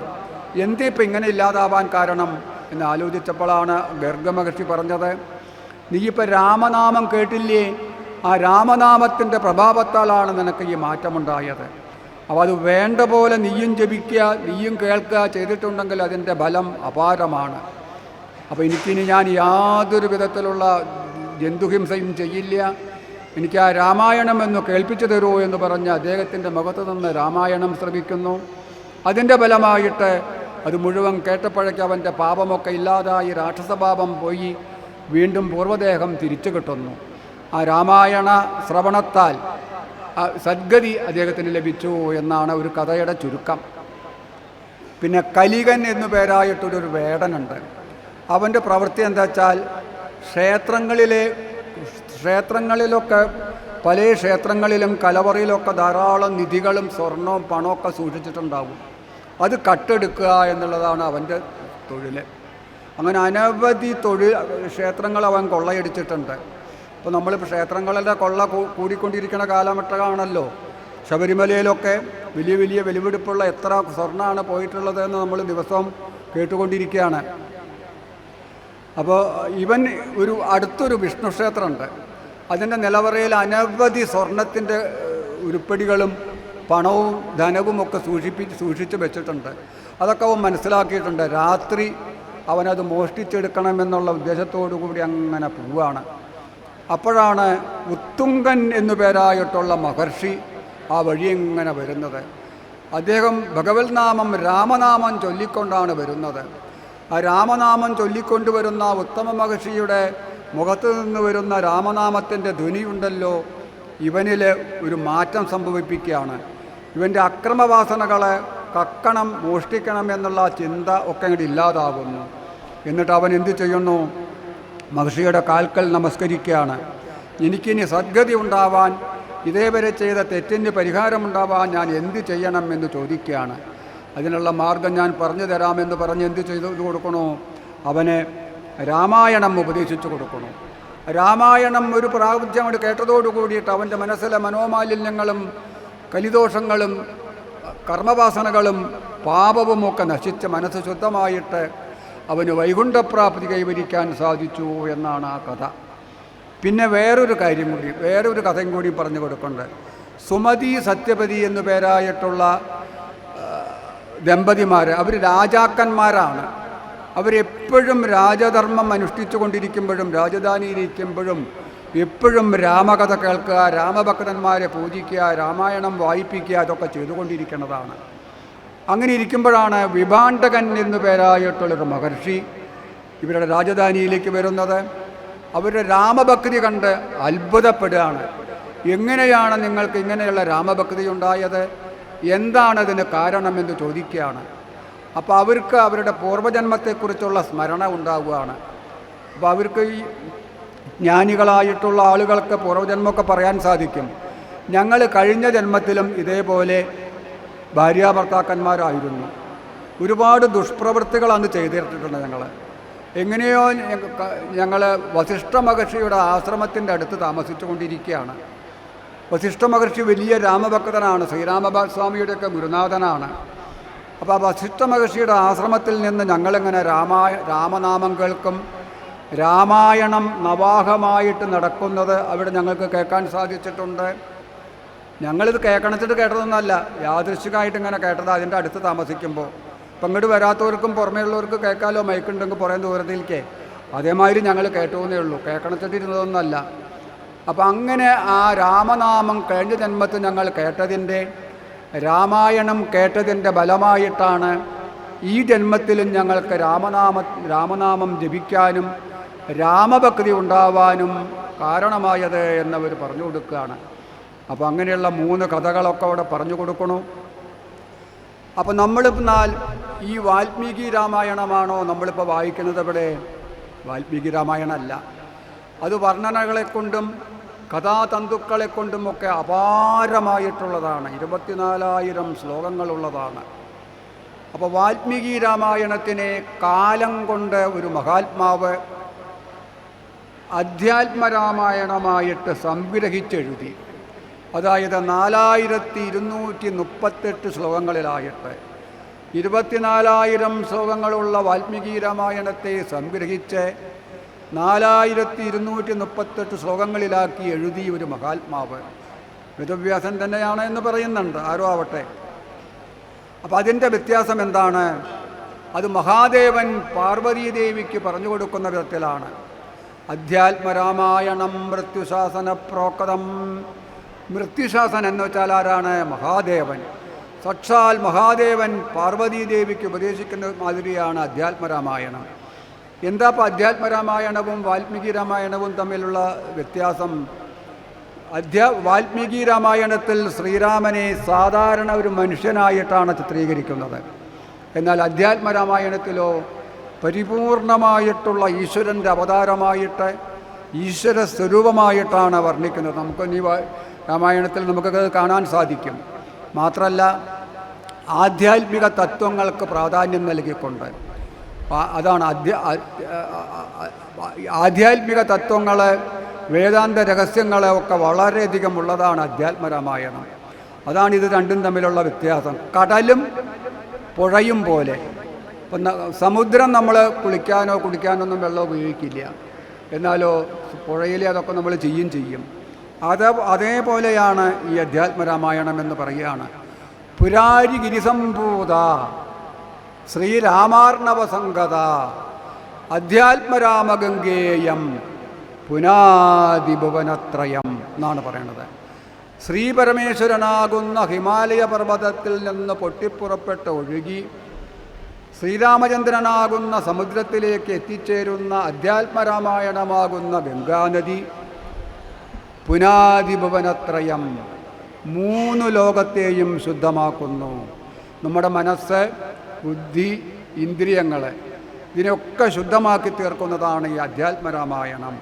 എന്തിപ്പോൾ ഇങ്ങനെ ഇല്ലാതാവാൻ കാരണം എന്ന് ആലോചിച്ചപ്പോഴാണ് ഗർഗമഹർഷി പറഞ്ഞത്, നീയിപ്പോൾ രാമനാമം കേട്ടില്ലേ? ആ രാമനാമത്തിൻ്റെ പ്രഭാവത്താലാണ് നിനക്ക് ഈ മാറ്റമുണ്ടായത്. അപ്പോൾ അത് വേണ്ട പോലെ നീയും ജപിക്കുക, നീയും കേൾക്കുക ചെയ്തിട്ടുണ്ടെങ്കിൽ അതിൻ്റെ ഫലം അപാരമാണ്. അപ്പോൾ എനിക്കിനി ഞാൻ യാതൊരു വിധത്തിലുള്ള ജന്തുഹിംസയും ചെയ്യില്ല, എനിക്ക് ആ രാമായണം എന്ന് കേൾപ്പിച്ചു തരുമോ എന്ന് പറഞ്ഞ് അദ്ദേഹത്തിൻ്റെ മുഖത്ത് നിന്ന് രാമായണം ശ്രവിക്കുന്നു. അതിൻ്റെ ഫലമായിട്ട് അത് മുഴുവൻ കേട്ടപ്പോഴേക്ക് അവൻ്റെ പാപമൊക്കെ ഇല്ലാതായി, രാക്ഷസപാപം പോയി, വീണ്ടും പൂർവ്വദേഹം തിരിച്ചു കിട്ടുന്നു. ആ രാമായണ ശ്രവണത്താൽ സദ്ഗതി അദ്ദേഹത്തിന് ലഭിച്ചു എന്നാണ് ഒരു കഥയുടെ ചുരുക്കം. പിന്നെ കലികൻ എന്നു പേരായിട്ടൊരു വേടനുണ്ട്. അവൻ്റെ പ്രവൃത്തി എന്താ വെച്ചാൽ ക്ഷേത്രങ്ങളിലൊക്കെ പല ക്ഷേത്രങ്ങളിലും കലവറയിലൊക്കെ ധാരാളം നിധികളും സ്വർണവും പണമൊക്കെ സൂക്ഷിച്ചിട്ടുണ്ടാവും. അത് കട്ടെടുക്കുക എന്നുള്ളതാണ് അവൻ്റെ തൊഴിൽ. അങ്ങനെ അനവധി ക്ഷേത്രങ്ങൾ അവൻ കൊള്ളയടിച്ചിട്ടുണ്ട്. ഇപ്പോൾ നമ്മളിപ്പോൾ ക്ഷേത്രങ്ങളുടെ കൊള്ള കൂടിക്കൊണ്ടിരിക്കുന്ന കാലഘട്ടമാണല്ലോ. ശബരിമലയിലൊക്കെ വലിയ വലിയ വെലുവെടുപ്പുള്ള എത്ര സ്വർണ്ണമാണ് പോയിട്ടുള്ളതെന്ന് നമ്മൾ ദിവസവും കേട്ടുകൊണ്ടിരിക്കുകയാണ്. അപ്പോൾ ഇവൻ അടുത്തൊരു വിഷ്ണു ക്ഷേത്രമുണ്ട്. അതിൻ്റെ നിലവറയിൽ അനവധി സ്വർണത്തിൻ്റെ ഉരുപ്പടികളും പണവും ധനവുമൊക്കെ സൂക്ഷിച്ച് വെച്ചിട്ടുണ്ട്. അതൊക്കെ അവൻ മനസ്സിലാക്കിയിട്ടുണ്ട്. രാത്രി അവനത് മോഷ്ടിച്ചെടുക്കണമെന്നുള്ള ഉദ്ദേശത്തോടു കൂടി അങ്ങനെ പോവുകയാണ്. അപ്പോഴാണ് ഉത്തുങ്കൻ എന്നു പേരായിട്ടുള്ള മഹർഷി ആ വഴി എങ്ങനെ വരുന്നത്. അദ്ദേഹം ഭഗവത് നാമം രാമനാമം ചൊല്ലിക്കൊണ്ടാണ് വരുന്നത്. ആ രാമനാമം ചൊല്ലിക്കൊണ്ടുവരുന്ന ഉത്തമ മഹർഷിയുടെ മുഖത്ത് നിന്ന് വരുന്ന രാമനാമത്തിൻ്റെ ധ്വനിയുണ്ടല്ലോ, ഇവനിൽ ഒരു മാറ്റം സംഭവിപ്പിക്കുകയാണ്. ഇവൻ്റെ അക്രമവാസനകളെ കക്കണം, മോഷ്ടിക്കണം എന്നുള്ള ചിന്ത ഒക്കെ അങ്ങോട്ട് ഇല്ലാതാകുന്നു. എന്നിട്ട് അവൻ എന്തു ചെയ്യുന്നു? മഹർഷിയുടെ കാൽക്കൽ നമസ്കരിക്കുകയാണ്. എനിക്കിനി സദ്ഗതി ഉണ്ടാവാൻ, ഇതേവരെ ചെയ്ത തെറ്റിന് പരിഹാരമുണ്ടാവാൻ ഞാൻ എന്ത് ചെയ്യണം എന്ന് ചോദിക്കുകയാണ്. അതിനുള്ള മാർഗം ഞാൻ പറഞ്ഞു തരാമെന്ന് പറഞ്ഞ് എന്ത് ചെയ്തു കൊടുക്കണോ? അവന് രാമായണം ഉപദേശിച്ചു കൊടുക്കണു. രാമായണം ഒരു പ്രാവശ്യം അവിടെ കേട്ടതോടു കൂടിയിട്ട് അവൻ്റെ മനസ്സിലെ മനോമാലിന്യങ്ങളും കലിദോഷങ്ങളും കർമ്മവാസനകളും പാപവുമൊക്കെ നശിച്ച് മനസ്സ് ശുദ്ധമായിട്ട് അവന് വൈകുണ്ഠപ്രാപ്തി കൈവരിക്കാൻ സാധിച്ചു എന്നാണ് ആ കഥ. പിന്നെ വേറൊരു കഥയും കൂടി പറഞ്ഞു കൊടുക്കുന്നുണ്ട്. സുമതി സത്യപതി എന്നു പേരായിട്ടുള്ള ദമ്പതിമാർ, അവർ രാജാക്കന്മാരാണ്. അവരെപ്പോഴും രാജധർമ്മം അനുഷ്ഠിച്ചു കൊണ്ടിരിക്കുമ്പോഴും രാജധാനിയിലിരിക്കുമ്പോഴും എപ്പോഴും രാമകഥ കേൾക്കുക, രാമഭക്തന്മാരെ പൂജിക്കുക, രാമായണം വായിപ്പിക്കുക, അതൊക്കെ ചെയ്തുകൊണ്ടിരിക്കുന്നതാണ്. അങ്ങനെ ഇരിക്കുമ്പോഴാണ് വിഭാണ്ഡകൻ എന്നു പേരായിട്ടുള്ളൊരു മഹർഷി ഇവരുടെ രാജധാനിയിലേക്ക് വരുന്നത്. അവരുടെ രാമഭക്തി കണ്ട് അത്ഭുതപ്പെടുകയാണ്. എങ്ങനെയാണ് നിങ്ങൾക്ക് ഇങ്ങനെയുള്ള രാമഭക്തി ഉണ്ടായത്? എന്താണതിന് കാരണമെന്ന് ചോദിക്കുകയാണ്. അപ്പോൾ അവർക്ക് അവരുടെ പൂർവ്വജന്മത്തെക്കുറിച്ചുള്ള സ്മരണ ഉണ്ടാവുകയാണ്. അപ്പോൾ അവർക്ക് ഈ ജ്ഞാനികളായിട്ടുള്ള ആളുകൾക്ക് പൂർവ്വജന്മമൊക്കെ പറയാൻ സാധിക്കും. ഞങ്ങൾ കഴിഞ്ഞ ജന്മത്തിലും ഇതേപോലെ ഭാര്യാഭർത്താക്കന്മാരായിരുന്നു. ഒരുപാട് ദുഷ്പ്രവൃത്തികൾ അന്ന് ചെയ്തിട്ടുണ്ട്. എങ്ങനെയോ ഞങ്ങൾ വസിഷ്ഠ മഹർഷിയുടെ ആശ്രമത്തിൻ്റെ അടുത്ത് താമസിച്ചു കൊണ്ടിരിക്കുകയാണ്. വസിഷ്ഠ മഹർഷി വലിയ രാമഭക്തനാണ്, ശ്രീരാമസ്വാമിയുടെയൊക്കെ ഗുരുനാഥനാണ്. അപ്പോൾ ആ വസിഷ്ഠ മഹർഷിയുടെ ആശ്രമത്തിൽ നിന്ന് ഞങ്ങളിങ്ങനെ രാമനാമം കേൾക്കും. രാമായണം നവാഹമായിട്ട് നടക്കുന്നത് അവിടെ ഞങ്ങൾക്ക് കേൾക്കാൻ സാധിച്ചിട്ടുണ്ട്. ഞങ്ങളിത് കേട്ടതൊന്നുമല്ല, യാദൃശ്ചികമായിട്ട് ഇങ്ങനെ കേട്ടത് അതിൻ്റെ അടുത്ത് താമസിക്കുമ്പോൾ. ഇപ്പം ഇങ്ങോട്ട് വരാത്തവർക്കും പുറമേയുള്ളവർക്ക് കേൾക്കാമല്ലോ, മയക്കുണ്ടെങ്കിൽ കുറേ ദൂരത്തിലേക്ക്. അതേമാതിരി ഞങ്ങൾ കേട്ടുവെന്നേ ഉള്ളൂ, കേൾക്കണച്ചിട്ടിരുന്നതൊന്നുമല്ല. അപ്പം അങ്ങനെ ആ രാമനാമം കഴിഞ്ഞ ജന്മത്തിൽ ഞങ്ങൾ കേട്ടതിൻ്റെ, രാമായണം കേട്ടതിൻ്റെ ബലമായിട്ടാണ് ഈ ജന്മത്തിലും ഞങ്ങൾക്ക് രാമനാമം ജപിക്കാനും രാമഭക്തി ഉണ്ടാവാനും കാരണമായത് എന്നവർ പറഞ്ഞു കൊടുക്കുകയാണ്. അപ്പോൾ അങ്ങനെയുള്ള 3 കഥകളൊക്കെ അവിടെ പറഞ്ഞു കൊടുക്കണു. അപ്പോൾ നമ്മളിപ്പോൾ ഈ വാൽമീകി രാമായണമാണോ നമ്മളിപ്പോൾ വായിക്കുന്നത്? ഇവിടെ വാൽമീകി രാമായണമല്ല. അത് വർണ്ണനകളെക്കൊണ്ടും കഥാതന്തുക്കളെക്കൊണ്ടുമൊക്കെ അപാരമായിട്ടുള്ളതാണ്. 24,000 ശ്ലോകങ്ങളുള്ളതാണ്. അപ്പോൾ വാൽമീകി രാമായണത്തിനെ കാലം കൊണ്ട് ഒരു മഹാത്മാവ് അധ്യാത്മരാമായണമായിട്ട് സംഗ്രഹിച്ചെഴുതി. അതായത് 4238 ശ്ലോകങ്ങളിലായിട്ട് 24,000 ശ്ലോകങ്ങളുള്ള വാൽമീകി രാമായണത്തെ സംഗ്രഹിച്ച് 4238 ശ്ലോകങ്ങളിലാക്കി എഴുതി ഒരു മഹാത്മാവ്. വേദവ്യാസൻ തന്നെയാണ് എന്ന് പറയുന്നുണ്ട്, ആരോ ആവട്ടെ. അപ്പം അതിൻ്റെ വ്യത്യാസം എന്താണ്? അത് മഹാദേവൻ പാർവതീദേവിക്ക് പറഞ്ഞു കൊടുക്കുന്ന വിധത്തിലാണ്. അധ്യാത്മരാമായണം മൃത്യുശാസന പ്രോക്തം. മൃത്യുശാസൻ എന്ന് വെച്ചാൽ ആരാണ്? മഹാദേവൻ. സാക്ഷാൽ മഹാദേവൻ പാർവതീദേവിക്ക് ഉപദേശിക്കുന്ന മാതിരിയാണ് അധ്യാത്മരാമായണം. എന്താ ഇപ്പോൾ അധ്യാത്മരാമായണവും വാൽമീകി രാമായണവും തമ്മിലുള്ള വ്യത്യാസം? വാൽമീകി രാമായണത്തിൽ ശ്രീരാമനെ സാധാരണ ഒരു മനുഷ്യനായിട്ടാണ് ചിത്രീകരിക്കുന്നത്. എന്നാൽ അധ്യാത്മരാമായണത്തിലോ പരിപൂർണമായിട്ടുള്ള ഈശ്വരൻ്റെ അവതാരമായിട്ട് ഈശ്വര സ്വരൂപമായിട്ടാണ് വർണ്ണിക്കുന്നത്. നമുക്ക് ഈ രാമായണത്തിൽ നമുക്കത് കാണാൻ സാധിക്കും. മാത്രമല്ല ആധ്യാത്മിക തത്വങ്ങൾക്ക് പ്രാധാന്യം നൽകിക്കൊണ്ട് അതാണ് ആധ്യാത്മിക തത്വങ്ങൾ, വേദാന്ത രഹസ്യങ്ങളെ ഒക്കെ വളരെയധികം ഉള്ളതാണ് അധ്യാത്മരാമായണം. അതാണ് ഇത് രണ്ടും തമ്മിലുള്ള വ്യത്യാസം. കടലും പുഴയും പോലെ. ഇപ്പം സമുദ്രം നമ്മൾ കുളിക്കാനോ കുടിക്കാനൊന്നും വെള്ളം ഉപയോഗിക്കില്ല, എന്നാലോ പുഴയിലെ അതൊക്കെ നമ്മൾ ചെയ്യും. അതേപോലെയാണ് ഈ അധ്യാത്മരാമായണം എന്ന് പറയുകയാണ്. പുരാരി ഗിരിസംഭൂത ശ്രീരാമാർണവസംഗത അധ്യാത്മരാമഗംഗേയം പുനാദിഭുവനത്രയം എന്നാണ് പറയണത്. ശ്രീപരമേശ്വരനാകുന്ന ഹിമാലയ പർവ്വതത്തിൽ നിന്ന് പൊട്ടിപ്പുറപ്പെട്ട് ഒഴുകി ശ്രീരാമചന്ദ്രനാകുന്ന സമുദ്രത്തിലേക്ക് എത്തിച്ചേരുന്ന അധ്യാത്മരാമായണമാകുന്ന ഗംഗാനദി പുനാദിഭുവനത്രയം 3 ലോകത്തെയും ശുദ്ധമാക്കുന്നു. നമ്മുടെ മനസ്സ്, ബുദ്ധി, ഇന്ദ്രിയങ്ങൾ ഇതിനൊക്കെ ശുദ്ധമാക്കി തീർക്കുന്നതാണ് ഈ അധ്യാത്മരാമായണം.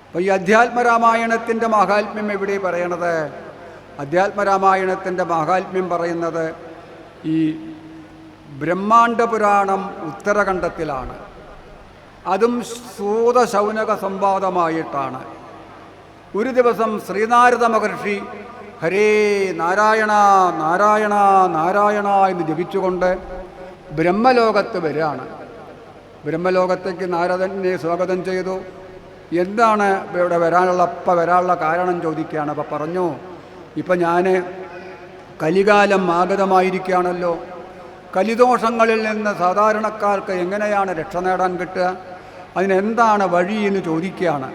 അപ്പോൾ ഈ അധ്യാത്മരാമായണത്തിൻ്റെ മാഹാത്മ്യം എവിടെ പറയണത്? അധ്യാത്മരാമായണത്തിൻ്റെ മാഹാത്മ്യം പറയുന്നത് ഈ ബ്രഹ്മാണ്ഡ പുരാണം ഉത്തരഖണ്ഡത്തിലാണ്. അതും സൂത ശൗനക സംവാദമായിട്ടാണ്. ഒരു ദിവസം ശ്രീനാരദ മഹർഷി ഹരേ നാരായണ നാരായണ നാരായണ എന്ന് ജപിച്ചുകൊണ്ട് ബ്രഹ്മലോകത്ത് വരികയാണ്. ബ്രഹ്മലോകത്തേക്ക് നാരദനെ സ്വാഗതം ചെയ്തു. എന്താണ് ഇവിടെ വരാനുള്ള കാരണം ചോദിക്കുകയാണ്. അപ്പോൾ പറഞ്ഞു, ഇപ്പം ഞാൻ കലികാലം ആഗതമായിരിക്കുകയാണല്ലോ, കലിദോഷങ്ങളിൽ നിന്ന് സാധാരണക്കാർക്ക് എങ്ങനെയാണ് രക്ഷ നേടാൻ കിട്ടുക, അതിനെന്താണ് വഴി എന്ന് ചോദിക്കുകയാണ്.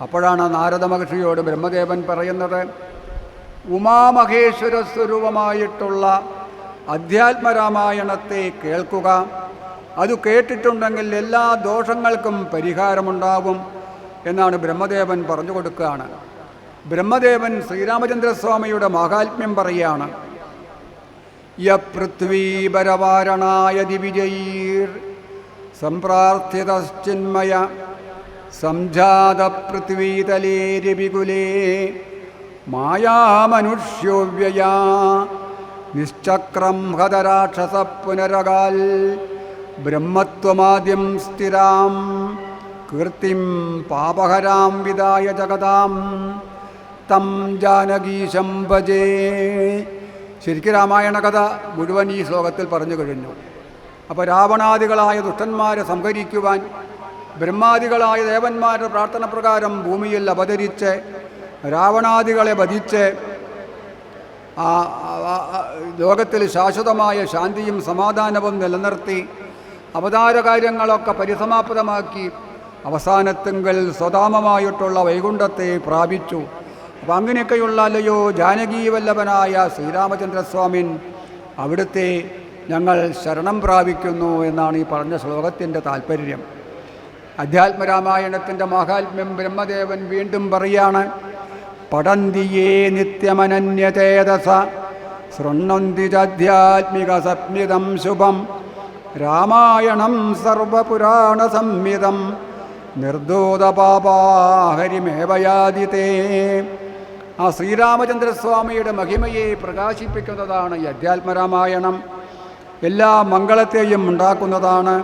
അപ്പോഴാണ് നാരദ മഹർഷിയോട് ബ്രഹ്മദേവൻ പറയുന്നത്, ഉമാമഹേശ്വര സ്വരൂപമായിട്ടുള്ള അധ്യാത്മരാമായണത്തെ കേൾക്കുക. അത് കേട്ടിട്ടുണ്ടെങ്കിൽ എല്ലാ ദോഷങ്ങൾക്കും പരിഹാരമുണ്ടാകും എന്നാണ് ബ്രഹ്മദേവൻ പറഞ്ഞു കൊടുക്കുകയാണ്. ബ്രഹ്മദേവൻ ശ്രീരാമചന്ദ്രസ്വാമിയുടെ മാഹാത്മ്യം പറയുകയാണ്. യപൃഥ്വീപരവാരണായ ദിവിജൈർ സംപ്രാർത്ഥിതശ്ചിന്മയ സംജാത പൃഥ്വീതലേരിവികുലേ മായാമനുഷ്യോവ്യയാ നിശ്ചക്രം ഹതരാക്ഷസ പുനരകാൽ ബ്രഹ്മത്വമാദ്യം സ്ഥിരാം കീർത്തിം പാപഹരാം വിദായ ജഗതാം തം ജാനകീശം ഭജേ. ശരിക്കും രാമായണ കഥ മുഴുവൻ ഈ ശ്ലോകത്തിൽ പറഞ്ഞു കഴിഞ്ഞു. അപ്പോൾ രാവണാദികളായ ദുഷ്ടന്മാരെ സംഹരിക്കുവാൻ ബ്രഹ്മാദികളായ ദേവന്മാരുടെ പ്രാർത്ഥന പ്രകാരം ഭൂമിയിൽ അവതരിച്ച് രാവണാദികളെ വധിച്ച് ലോകത്തിൽ ശാശ്വതമായ ശാന്തിയും സമാധാനവും നിലനിർത്തി അവതാരകാര്യങ്ങളൊക്കെ പരിസമാപ്തമാക്കി അവസാനത്തെങ്കിൽ സ്വധാമമായിട്ടുള്ള വൈകുണ്ഠത്തെ പ്രാപിച്ചു. അപ്പം അങ്ങനെയൊക്കെയുള്ള അല്ലയോ ജാനകീവല്ലഭനായ ശ്രീരാമചന്ദ്രസ്വാമിൻ, അവിടുത്തെ ഞങ്ങൾ ശരണം പ്രാപിക്കുന്നു എന്നാണ് ഈ പറഞ്ഞ ശ്ലോകത്തിൻ്റെ താല്പര്യം. അധ്യാത്മരാമായണത്തിൻ്റെ മാഹാത്മ്യം ബ്രഹ്മദേവൻ വീണ്ടും പറയാണ്. പഠന്തിയേ നിത്യമനന്യതേജസ ശൃണ്വന്തി ചാധ്യാത്മിക സപ്നിതം ശുഭം രാമായണം സർവപുരാണ സംഹിതം നിർദോതപാപാഹരിമേവയാദിതേ. ആ ശ്രീരാമചന്ദ്രസ്വാമിയുടെ മഹിമയെ പ്രകാശിപ്പിക്കുന്നതാണ് ഈ അധ്യാത്മരാമായണം. എല്ലാ മംഗളത്തെയും ഉണ്ടാക്കുന്നതാണ്.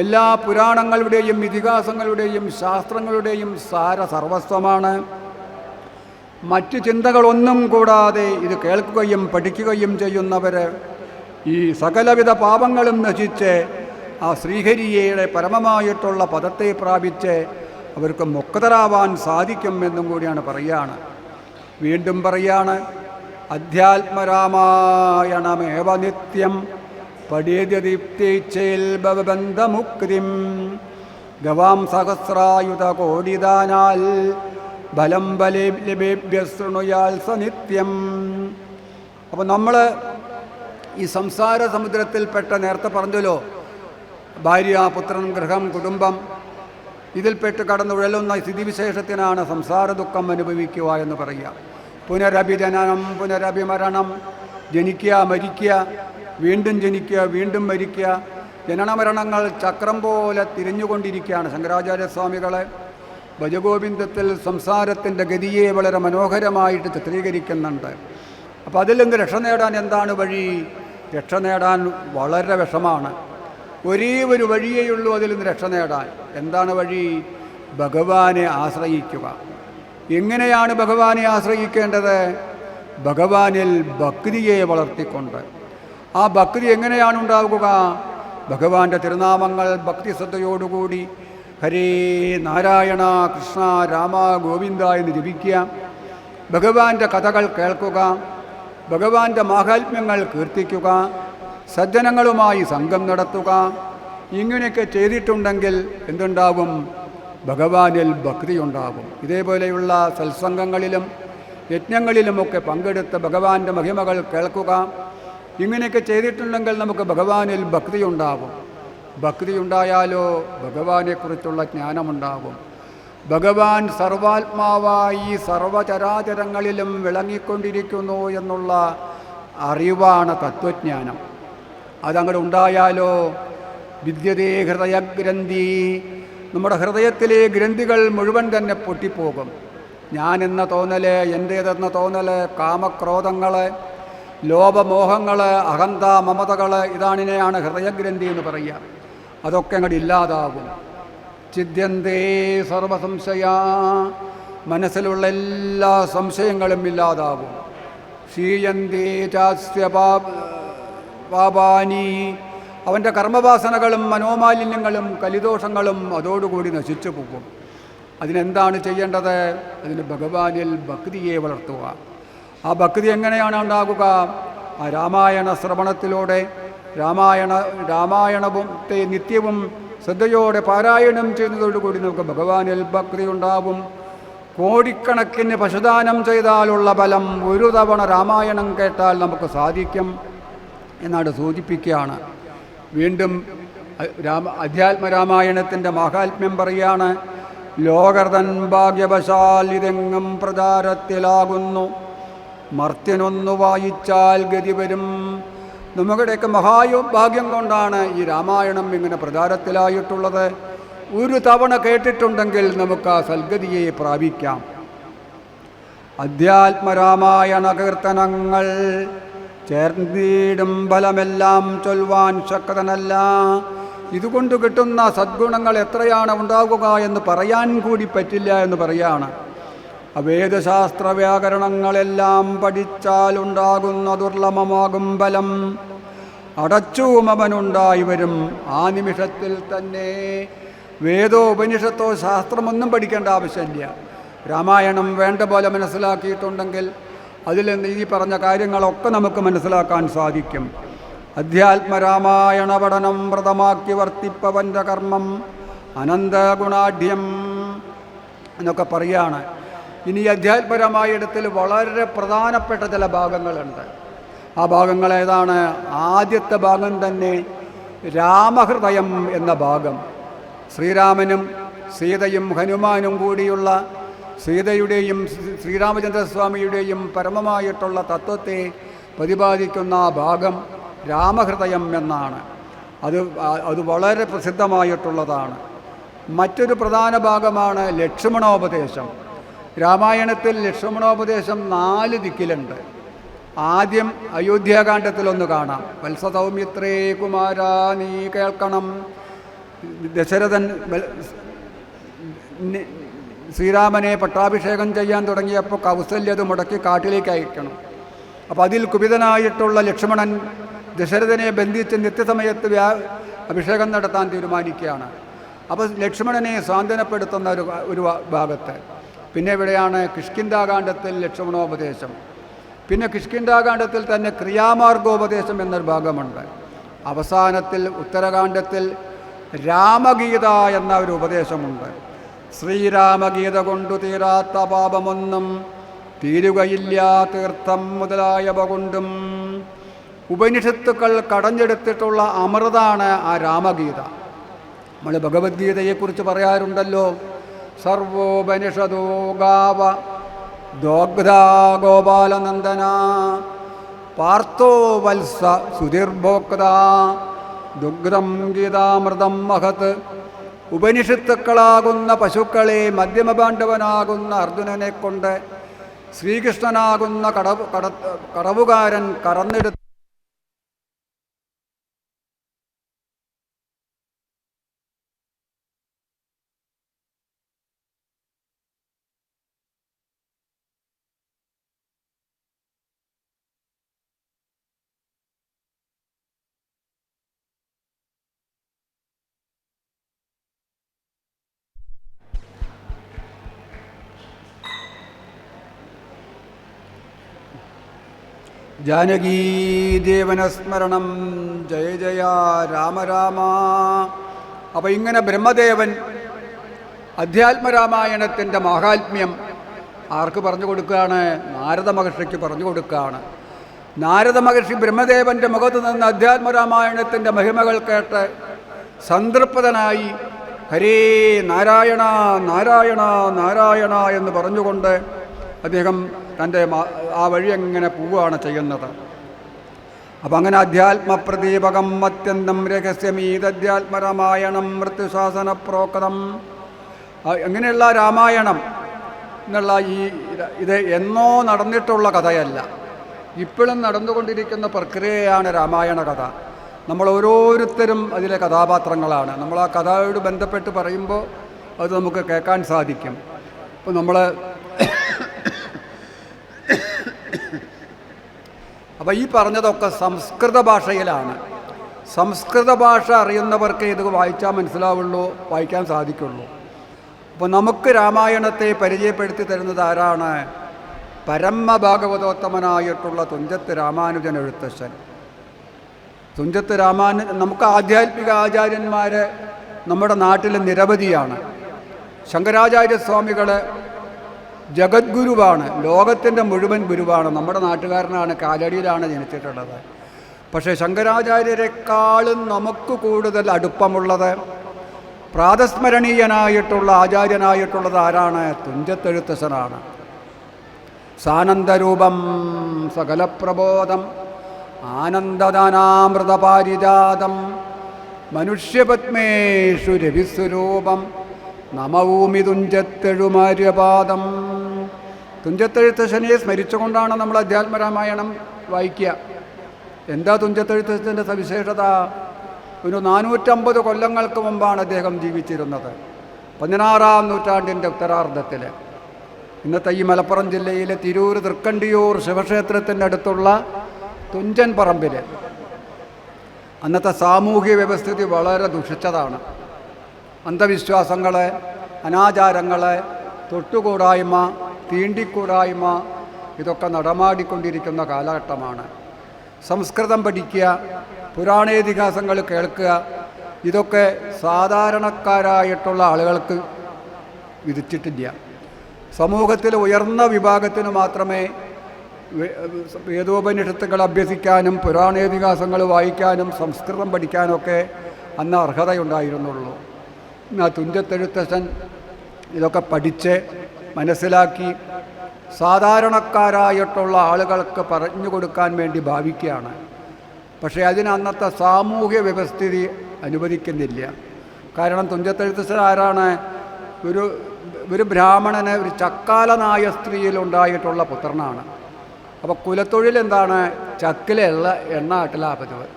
എല്ലാ പുരാണങ്ങളുടെയും ഇതിഹാസങ്ങളുടെയും ശാസ്ത്രങ്ങളുടെയും സാരസർവസ്വമാണ്. മറ്റു ചിന്തകളൊന്നും കൂടാതെ ഇത് കേൾക്കുകയും പഠിക്കുകയും ചെയ്യുന്നവർ ഈ സകലവിധ പാപങ്ങളും നശിച്ച് ആ ശ്രീഹരിയുടെ പരമമായിട്ടുള്ള പദത്തെ പ്രാപിച്ച് അവർക്ക് മുക്തരാവാൻ സാധിക്കും എന്നും കൂടിയാണ് പറയുകയാണ്. വീണ്ടും പറയാണ്. അധ്യാത്മരാമായണമേവ നിത്യം പഠ്യേദ്യദീപ്തേച്ഛേൽ ഭവബന്ധമുക്തിം ഗവാം സഹസ്രായുധ കോടിദാനാൽ ബലം ബലേഭ്യ ശൃണുയാൽ സനിത്യം. അപ്പോൾ നമ്മൾ ഈ സംസാര സമുദ്രത്തിൽപ്പെട്ട, നേരത്തെ പറഞ്ഞല്ലോ, ഭാര്യ, പുത്രൻ, ഗൃഹം, കുടുംബം, ഇതിൽപ്പെട്ട് കടന്നുഴലുന്ന സ്ഥിതിവിശേഷത്തിനാണ് സംസാര ദുഃഖം അനുഭവിക്കുക എന്ന് പറയുക. പുനരഭിജനനം, പുനരഭിമരണം, ജനിക്കുക, മരിക്കുക, വീണ്ടും ജനിക്കുക, വീണ്ടും മരിക്കുക, ജനനമരണങ്ങൾ ചക്രം പോലെ തിരിഞ്ഞുകൊണ്ടിരിക്കുകയാണ്. ശങ്കരാചാര്യസ്വാമികളെ ഭജഗോവിന്ദത്തിൽ സംസാരത്തിൻ്റെ ഗതിയെ വളരെ മനോഹരമായിട്ട് ചിത്രീകരിക്കുന്നുണ്ട്. അപ്പോൾ അതിൽ നിന്ന് രക്ഷ നേടാൻ എന്താണ് വഴി? രക്ഷ നേടാൻ വളരെ വിഷമാണ്. ഒരേ ഒരു വഴിയേയുള്ളൂ അതിൽ നിന്ന് രക്ഷ നേടാൻ. എന്താണ് വഴി? ഭഗവാനെ ആശ്രയിക്കുക. എങ്ങനെയാണ് ഭഗവാനെ ആശ്രയിക്കേണ്ടത്? ഭഗവാനിൽ ഭക്തിയെ വളർത്തിക്കൊണ്ട്. ആ ഭക്തി എങ്ങനെയാണ് ഉണ്ടാകുക? ഭഗവാന്റെ തിരുനാമങ്ങൾ ഭക്തിശ്രദ്ധയോടുകൂടി ഹരേ നാരായണ കൃഷ്ണ രാമ ഗോവിന്ദ എന്ന് ജപിക്കുക, ഭഗവാന്റെ കഥകൾ കേൾക്കുക, ഭഗവാന്റെ മാഹാത്മ്യങ്ങൾ കീർത്തിക്കുക, സജ്ജനങ്ങളുമായി സംഘം നടത്തുക. ഇങ്ങനെയൊക്കെ ചെയ്തിട്ടുണ്ടെങ്കിൽ എന്തുണ്ടാകും? ഭഗവാനിൽ ഭക്തിയുണ്ടാകും. ഇതേപോലെയുള്ള സത്സംഗങ്ങളിലും യജ്ഞങ്ങളിലുമൊക്കെ പങ്കെടുത്ത് ഭഗവാന്റെ മഹിമകൾ കേൾക്കുക. ഇങ്ങനെയൊക്കെ ചെയ്തിട്ടുണ്ടെങ്കിൽ നമുക്ക് ഭഗവാനിൽ ഭക്തിയുണ്ടാകും. ഭക്തിയുണ്ടായാലോ ഭഗവാനെക്കുറിച്ചുള്ള ജ്ഞാനമുണ്ടാകും. ഭഗവാൻ സർവാത്മാവായി സർവചരാചരങ്ങളിലും വിളങ്ങിക്കൊണ്ടിരിക്കുന്നു എന്നുള്ള അറിവാണ് തത്വജ്ഞാനം. അതങ്ങോട്ട് ഉണ്ടായാലോ വിദ്യതേ ഹൃദയഗ്രന്ഥി, നമ്മുടെ ഹൃദയത്തിലെ ഗ്രന്ഥികൾ മുഴുവൻ തന്നെ പൊട്ടിപ്പോകും. ഞാനെന്ന തോന്നല്, എൻ്റേതെന്ന തോന്നല്, കാമക്രോധങ്ങൾ, ലോപമോഹങ്ങൾ, അഹന്ത മമതകൾ, ഇതാണിനെയാണ് ഹൃദയഗ്രന്ഥി എന്ന് പറയുക. അതൊക്കെ അങ്ങോട്ട് ഇല്ലാതാകും. ചിദ്യന്തേ സർവസംശയ, മനസ്സിലുള്ള എല്ലാ സംശയങ്ങളും ഇല്ലാതാകും. ക്ഷീയന്തേ ചാസ്യ പാപാനി, അവൻ്റെ കർമ്മവാസനകളും മനോമാലിന്യങ്ങളും കലിദോഷങ്ങളും അതോടുകൂടി നശിച്ചു പോകും. അതിനെന്താണ് ചെയ്യേണ്ടത്? അതിന് ഭഗവാനിൽ ഭക്തിയെ വളർത്തുക. ആ ഭക്തി എങ്ങനെയാണ് ഉണ്ടാകുക? ആ രാമായണ ശ്രവണത്തിലൂടെ, രാമായണത്തെ നിത്യവും ശ്രദ്ധയോടെ പാരായണം ചെയ്യുന്നതോടുകൂടി നമുക്ക് ഭഗവാനിൽ ഭക്തി ഉണ്ടാകും. കോടിക്കണക്കിന് പശുദാനം ചെയ്താലുള്ള ഫലം ഒരു തവണ രാമായണം കേട്ടാൽ നമുക്ക് സാധിക്കും എന്നാണ് സൂചിപ്പിക്കുകയാണ്. വീണ്ടും അധ്യാത്മരാമായണത്തിൻ്റെ മാഹാത്മ്യം പറയുകയാണ്. ലോകർതൻ ഭാഗ്യവശാൽ ഇതെങ്ങും പ്രചാരത്തിലാകുന്നു, മർത്യനൊന്നു വായിച്ചാൽ ഗതി വരും. നമ്മുടെയൊക്കെ മഹാഭാഗ്യം കൊണ്ടാണ് ഈ രാമായണം ഇങ്ങനെ പ്രചാരത്തിലായിട്ടുള്ളത്. ഒരു തവണ കേട്ടിട്ടുണ്ടെങ്കിൽ നമുക്ക് ആ സൽഗതിയെ പ്രാപിക്കാം. അധ്യാത്മരാമായണ കീർത്തനങ്ങൾ ചേർന്നിടും ഫലമെല്ലാം ചൊൽവാൻ ശക്തനല്ല. ഇതുകൊണ്ട് കിട്ടുന്ന സദ്ഗുണങ്ങൾ എത്രയാണ് ഉണ്ടാകുക എന്ന് പറയാൻ കൂടി പറ്റില്ല എന്ന് പറയാണ്. വേദശാസ്ത്ര വ്യാകരണങ്ങളെല്ലാം പഠിച്ചാലുണ്ടാകുന്ന ദുർലഭമാകും ഫലം അടച്ചും അവനുണ്ടായി വരും ആ നിമിഷത്തിൽ തന്നെ. വേദോ ഉപനിഷത്തോ ശാസ്ത്രമൊന്നും പഠിക്കേണ്ട ആവശ്യമില്ല. രാമായണം വേണ്ട പോലെ മനസ്സിലാക്കിയിട്ടുണ്ടെങ്കിൽ അതിൽ ഈ പറഞ്ഞ കാര്യങ്ങളൊക്കെ നമുക്ക് മനസ്സിലാക്കാൻ സാധിക്കും. അധ്യാത്മരാമായണ പഠനം വ്രതമാക്കി വർത്തിപ്പവൻ്റെ കർമ്മം അനന്തഗുണാഢ്യം എന്നൊക്കെ പറയുകയാണ്. ഇനി അധ്യാത്മരാമായണത്തിൽ വളരെ പ്രധാനപ്പെട്ട ചില ഭാഗങ്ങളുണ്ട്. ആ ഭാഗങ്ങൾ ഏതാണ്? ആദ്യത്തെ ഭാഗം തന്നെ രാമഹൃദയം എന്ന ഭാഗം. ശ്രീരാമനും സീതയും ഹനുമാനും കൂടിയുള്ള സീതയുടെയും ശ്രീരാമചന്ദ്രസ്വാമിയുടെയും പരമമായിട്ടുള്ള തത്വത്തെ പ്രതിപാദിക്കുന്ന ആ ഭാഗം രാമഹൃദയം എന്നാണ്. അത് വളരെ പ്രസിദ്ധമായിട്ടുള്ളതാണ്. മറ്റൊരു പ്രധാന ഭാഗമാണ് ലക്ഷ്മണോപദേശം. രാമായണത്തിൽ ലക്ഷ്മണോപദേശം 4 ദിക്കിലുണ്ട്. ആദ്യം അയോധ്യാകാന്ഡത്തിലൊന്ന് കാണാം. വത്സസൗമിത്രേ കുമാര നീ കേൾക്കണം. ദശരഥൻ ശ്രീരാമനെ പട്ടാഭിഷേകം ചെയ്യാൻ തുടങ്ങിയപ്പോൾ കൗസല്യത് മുടക്കി കാട്ടിലേക്ക് അയക്കണം. അപ്പോൾ അതിൽ കുപിതനായിട്ടുള്ള ലക്ഷ്മണൻ ദശരഥനെ ബന്ധിച്ച് നിത്യസമയത്ത് അഭിഷേകം നടത്താൻ തീരുമാനിക്കുകയാണ്. അപ്പോൾ ലക്ഷ്മണനെ സാന്ത്വനപ്പെടുത്തുന്ന ഒരു ഭാഗത്ത്. പിന്നെ ഇവിടെയാണ് കിഷ്കിന്ധാകാന്ഡത്തിൽ ലക്ഷ്മണോപദേശം. പിന്നെ കിഷ്കിന്ധാകാന്ഡത്തിൽ തന്നെ ക്രിയാമാർഗോപദേശം എന്നൊരു ഭാഗമുണ്ട്. അവസാനത്തിൽ ഉത്തരകാണ്ഡത്തിൽ രാമഗീത എന്ന ഒരു ഉപദേശമുണ്ട്. ശ്രീരാമഗീത കൊണ്ടു തീരാത്ത പാപമൊന്നും തീരുകയില്ല തീർത്ഥം മുതലായവ കൊണ്ടും. ഉപനിഷത്തുക്കൾ കടഞ്ഞെടുത്തിട്ടുള്ള അമൃതാണ് ആ രാമഗീത. നമ്മൾ ഭഗവത്ഗീതയെക്കുറിച്ച് പറയാറുണ്ടല്ലോ, സർവോപനിഷദോ ഗാവ ദോഗ്ധാ ഗോപാലനന്ദന പാർത്ഥോ വത്സ സുധീർഭോക്ത ദുഗ്ധം ഗീതാമൃതം മഹത്. ഉപനിഷത്തുക്കളാകുന്ന പശുക്കളെ മധ്യമപാണ്ഡവനാകുന്ന അർജുനനെ കൊണ്ട് ശ്രീകൃഷ്ണനാകുന്ന കടവുകാരൻ കറന്നെടുത്ത് ജാനകീദേവനസ്മരണം ജയ ജയ രാമ രാമ. അപ്പോൾ ഇങ്ങനെ ബ്രഹ്മദേവൻ അധ്യാത്മരാമായണത്തിൻ്റെ മാഹാത്മ്യം ആർക്ക് പറഞ്ഞു കൊടുക്കുകയാണ്? നാരദ മഹർഷിക്ക് പറഞ്ഞു കൊടുക്കുകയാണ്. നാരദ മഹർഷി ബ്രഹ്മദേവൻ്റെ മുഖത്ത് നിന്ന് അധ്യാത്മരാമായണത്തിൻ്റെ മഹിമകൾ കേട്ട് സംതൃപ്തനായി ഹരേ നാരായണ നാരായണ നാരായണ എന്ന് പറഞ്ഞുകൊണ്ട് അദ്ദേഹം തൻ്റെ ആ വഴി എങ്ങനെ പോവുകയാണ് ചെയ്യുന്നത്. അപ്പം അങ്ങനെ അധ്യാത്മപ്രദീപകം അത്യന്തം രഹസ്യമീതധ്യാത്മരാമായണം മൃത്യുശാസന പ്രോക്തം. എങ്ങനെയുള്ള രാമായണം എന്നുള്ള ഇത് എന്നോ നടന്നിട്ടുള്ള കഥയല്ല, ഇപ്പോഴും നടന്നുകൊണ്ടിരിക്കുന്ന പ്രക്രിയയാണ് രാമായണ കഥ. നമ്മൾ ഓരോരുത്തരും അതിലെ കഥാപാത്രങ്ങളാണ്. നമ്മൾ ആ കഥയോട് ബന്ധപ്പെട്ട് പറയുമ്പോൾ അത് നമുക്ക് കേൾക്കാൻ സാധിക്കും. അപ്പോൾ നമ്മൾ അപ്പോൾ ഈ പറഞ്ഞതൊക്കെ സംസ്കൃത ഭാഷയിലാണ്. സംസ്കൃത ഭാഷ അറിയുന്നവർക്ക് ഇത് വായിച്ചാൽ മനസ്സിലാവുള്ളൂ, വായിക്കാൻ സാധിക്കുള്ളൂ. അപ്പോൾ നമുക്ക് രാമായണത്തെ പരിചയപ്പെടുത്തി തരുന്നത് ആരാണ്? പരമഭാഗവതോത്തമനായിട്ടുള്ള തുഞ്ചത്ത് രാമാനുജൻ എഴുത്തച്ഛൻ. തുഞ്ചത്ത് നമുക്ക് ആധ്യാത്മിക ആചാര്യന്മാർ നമ്മുടെ നാട്ടിൽ നിരവധിയാണ്. ശങ്കരാചാര്യസ്വാമികൾ ജഗദ്ഗുരുവാണ്, ലോകത്തിൻ്റെ മുഴുവൻ ഗുരുവാണ്. നമ്മുടെ നാട്ടുകാരനാണ്, കാലടിയിലാണ് ജനിച്ചിട്ടുള്ളത്. പക്ഷേ ശങ്കരാചാര്യരെക്കാളും നമുക്ക് കൂടുതൽ അടുപ്പമുള്ളത്, പ്രാതസ്മരണീയനായിട്ടുള്ള ആചാര്യനായിട്ടുള്ളത് ആരാണ്? തുഞ്ചത്തെഴുത്തച്ഛനാണ്. സാനന്ദരൂപം സകലപ്രബോധം ആനന്ദദാനാമൃതപാരിജാതം മനുഷ്യപത്മേഷു രവിസ്വരൂപം നമവൂമി തുഞ്ചത്തെഴുമാര്യപാദം. തുഞ്ചത്തെഴുത്തച്ഛനെ സ്മരിച്ചുകൊണ്ടാണ് നമ്മൾ അധ്യാത്മരാമായണം വായിക്കുക. എന്താ തുഞ്ചത്തെഴുത്തച്ഛൻ്റെ സവിശേഷത? ഒരു 450 കൊല്ലങ്ങൾക്ക് മുമ്പാണ് അദ്ദേഹം ജീവിച്ചിരുന്നത്. 16-ാം നൂറ്റാണ്ടിൻ്റെ ഉത്തരാർദ്ധത്തിൽ ഇന്നത്തെ ഈ മലപ്പുറം ജില്ലയിലെ തിരൂർ തൃക്കണ്ടിയൂർ ശിവക്ഷേത്രത്തിൻ്റെ അടുത്തുള്ള തുഞ്ചൻ പറമ്പിൽ അന്നത്തെ സാമൂഹ്യ വ്യവസ്ഥിതി വളരെ ദുഷിച്ചതാണ്. അന്ധവിശ്വാസങ്ങൾ, അനാചാരങ്ങൾ, തൊട്ടുകൂടായ്മ, തീണ്ടിക്കൂടായ്മ ഇതൊക്കെ നടമാടിക്കൊണ്ടിരിക്കുന്ന കാലഘട്ടമാണ്. സംസ്കൃതം പഠിക്കുക, പുരാണേതിഹാസങ്ങൾ കേൾക്കുക, ഇതൊക്കെ സാധാരണക്കാരായിട്ടുള്ള ആളുകൾക്ക് വിധിച്ചിട്ടില്ല. സമൂഹത്തിൽ ഉയർന്ന വിഭാഗത്തിന് മാത്രമേ വേദോപനിഷത്തുകൾ അഭ്യസിക്കാനും പുരാണേതിഹാസങ്ങൾ വായിക്കാനും സംസ്കൃതം പഠിക്കാനൊക്കെ അന്ന് അർഹതയുണ്ടായിരുന്നുള്ളൂ. തുഞ്ചത്തെഴുത്തച്ഛൻ ഇതൊക്കെ പഠിച്ച് മനസ്സിലാക്കി സാധാരണക്കാരായിട്ടുള്ള ആളുകൾക്ക് പറഞ്ഞു കൊടുക്കാൻ വേണ്ടി ഭാവിക്കുകയാണ്. പക്ഷേ അതിന് അന്നത്തെ സാമൂഹ്യ വ്യവസ്ഥിതി അനുവദിക്കുന്നില്ല. കാരണം തുഞ്ചത്തെഴുത്തച്ഛൻ ആരാണ്? ഒരു ബ്രാഹ്മണന് ഒരു ചക്കാലനായ സ്ത്രീയിലുണ്ടായിട്ടുള്ള പുത്രനാണ്. അപ്പോൾ കുലത്തൊഴിൽ എന്താണ്? ചക്കിലെ എണ്ണ ആട്ടലാണ് പതിവ്,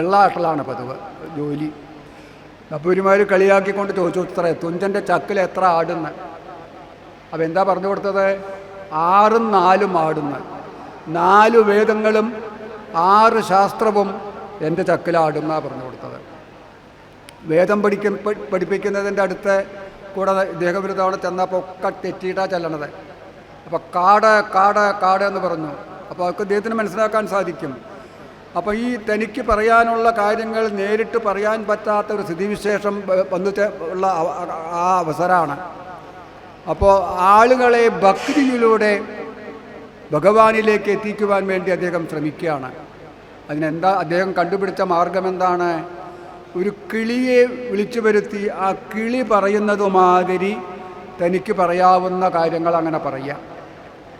എള്ളാട്ടലാണ് പതിവ് ജോലി. അപ്പോൾ ഒരുമാതിരി കളിയാക്കിക്കൊണ്ട് ചോദിച്ചു, ഇത്ര തുഞ്ചൻ്റെ ചക്കിൽ എത്ര ആടുന്ന്? അപ്പോൾ എന്താ പറഞ്ഞു കൊടുത്തത്? 6 4 ആടുന്ന്. 4 വേദങ്ങളും 6 ശാസ്ത്രവും എൻ്റെ ചക്കിലാടുന്നാണ് പറഞ്ഞു കൊടുത്തത്. വേദം പഠിപ്പിക്കുന്നതിൻ്റെ അടുത്ത് കൂടെ ഇദ്ദേഹം ഒരു തവണ ചെന്നപ്പോൾ ഒക്കെ തെറ്റിയിട്ടാണ് ചെല്ലണത്. അപ്പോൾ കാട് കാട് കാട് എന്ന് പറഞ്ഞു. അപ്പോൾ അവർക്ക് ഇദ്ദേഹത്തിന് മനസ്സിലാക്കാൻ സാധിക്കും. അപ്പോൾ ഈ തനിക്ക് പറയാനുള്ള കാര്യങ്ങൾ നേരിട്ട് പറയാൻ പറ്റാത്ത ഒരു സ്ഥിതിവിശേഷം ഉള്ള ആ അവസരമാണ്. അപ്പോൾ ആളുകളെ ഭക്തിയിലൂടെ ഭഗവാനിലേക്ക് എത്തിക്കുവാൻ വേണ്ടി അദ്ദേഹം ശ്രമിക്കുകയാണ്. അതിനെന്താ അദ്ദേഹം കണ്ടുപിടിച്ച മാർഗം എന്താണ്? ഒരു കിളിയെ വിളിച്ചു വരുത്തി ആ കിളി പറയുന്നതുമാതിരി തനിക്ക് പറയാവുന്ന കാര്യങ്ങൾ അങ്ങനെ പറയാം.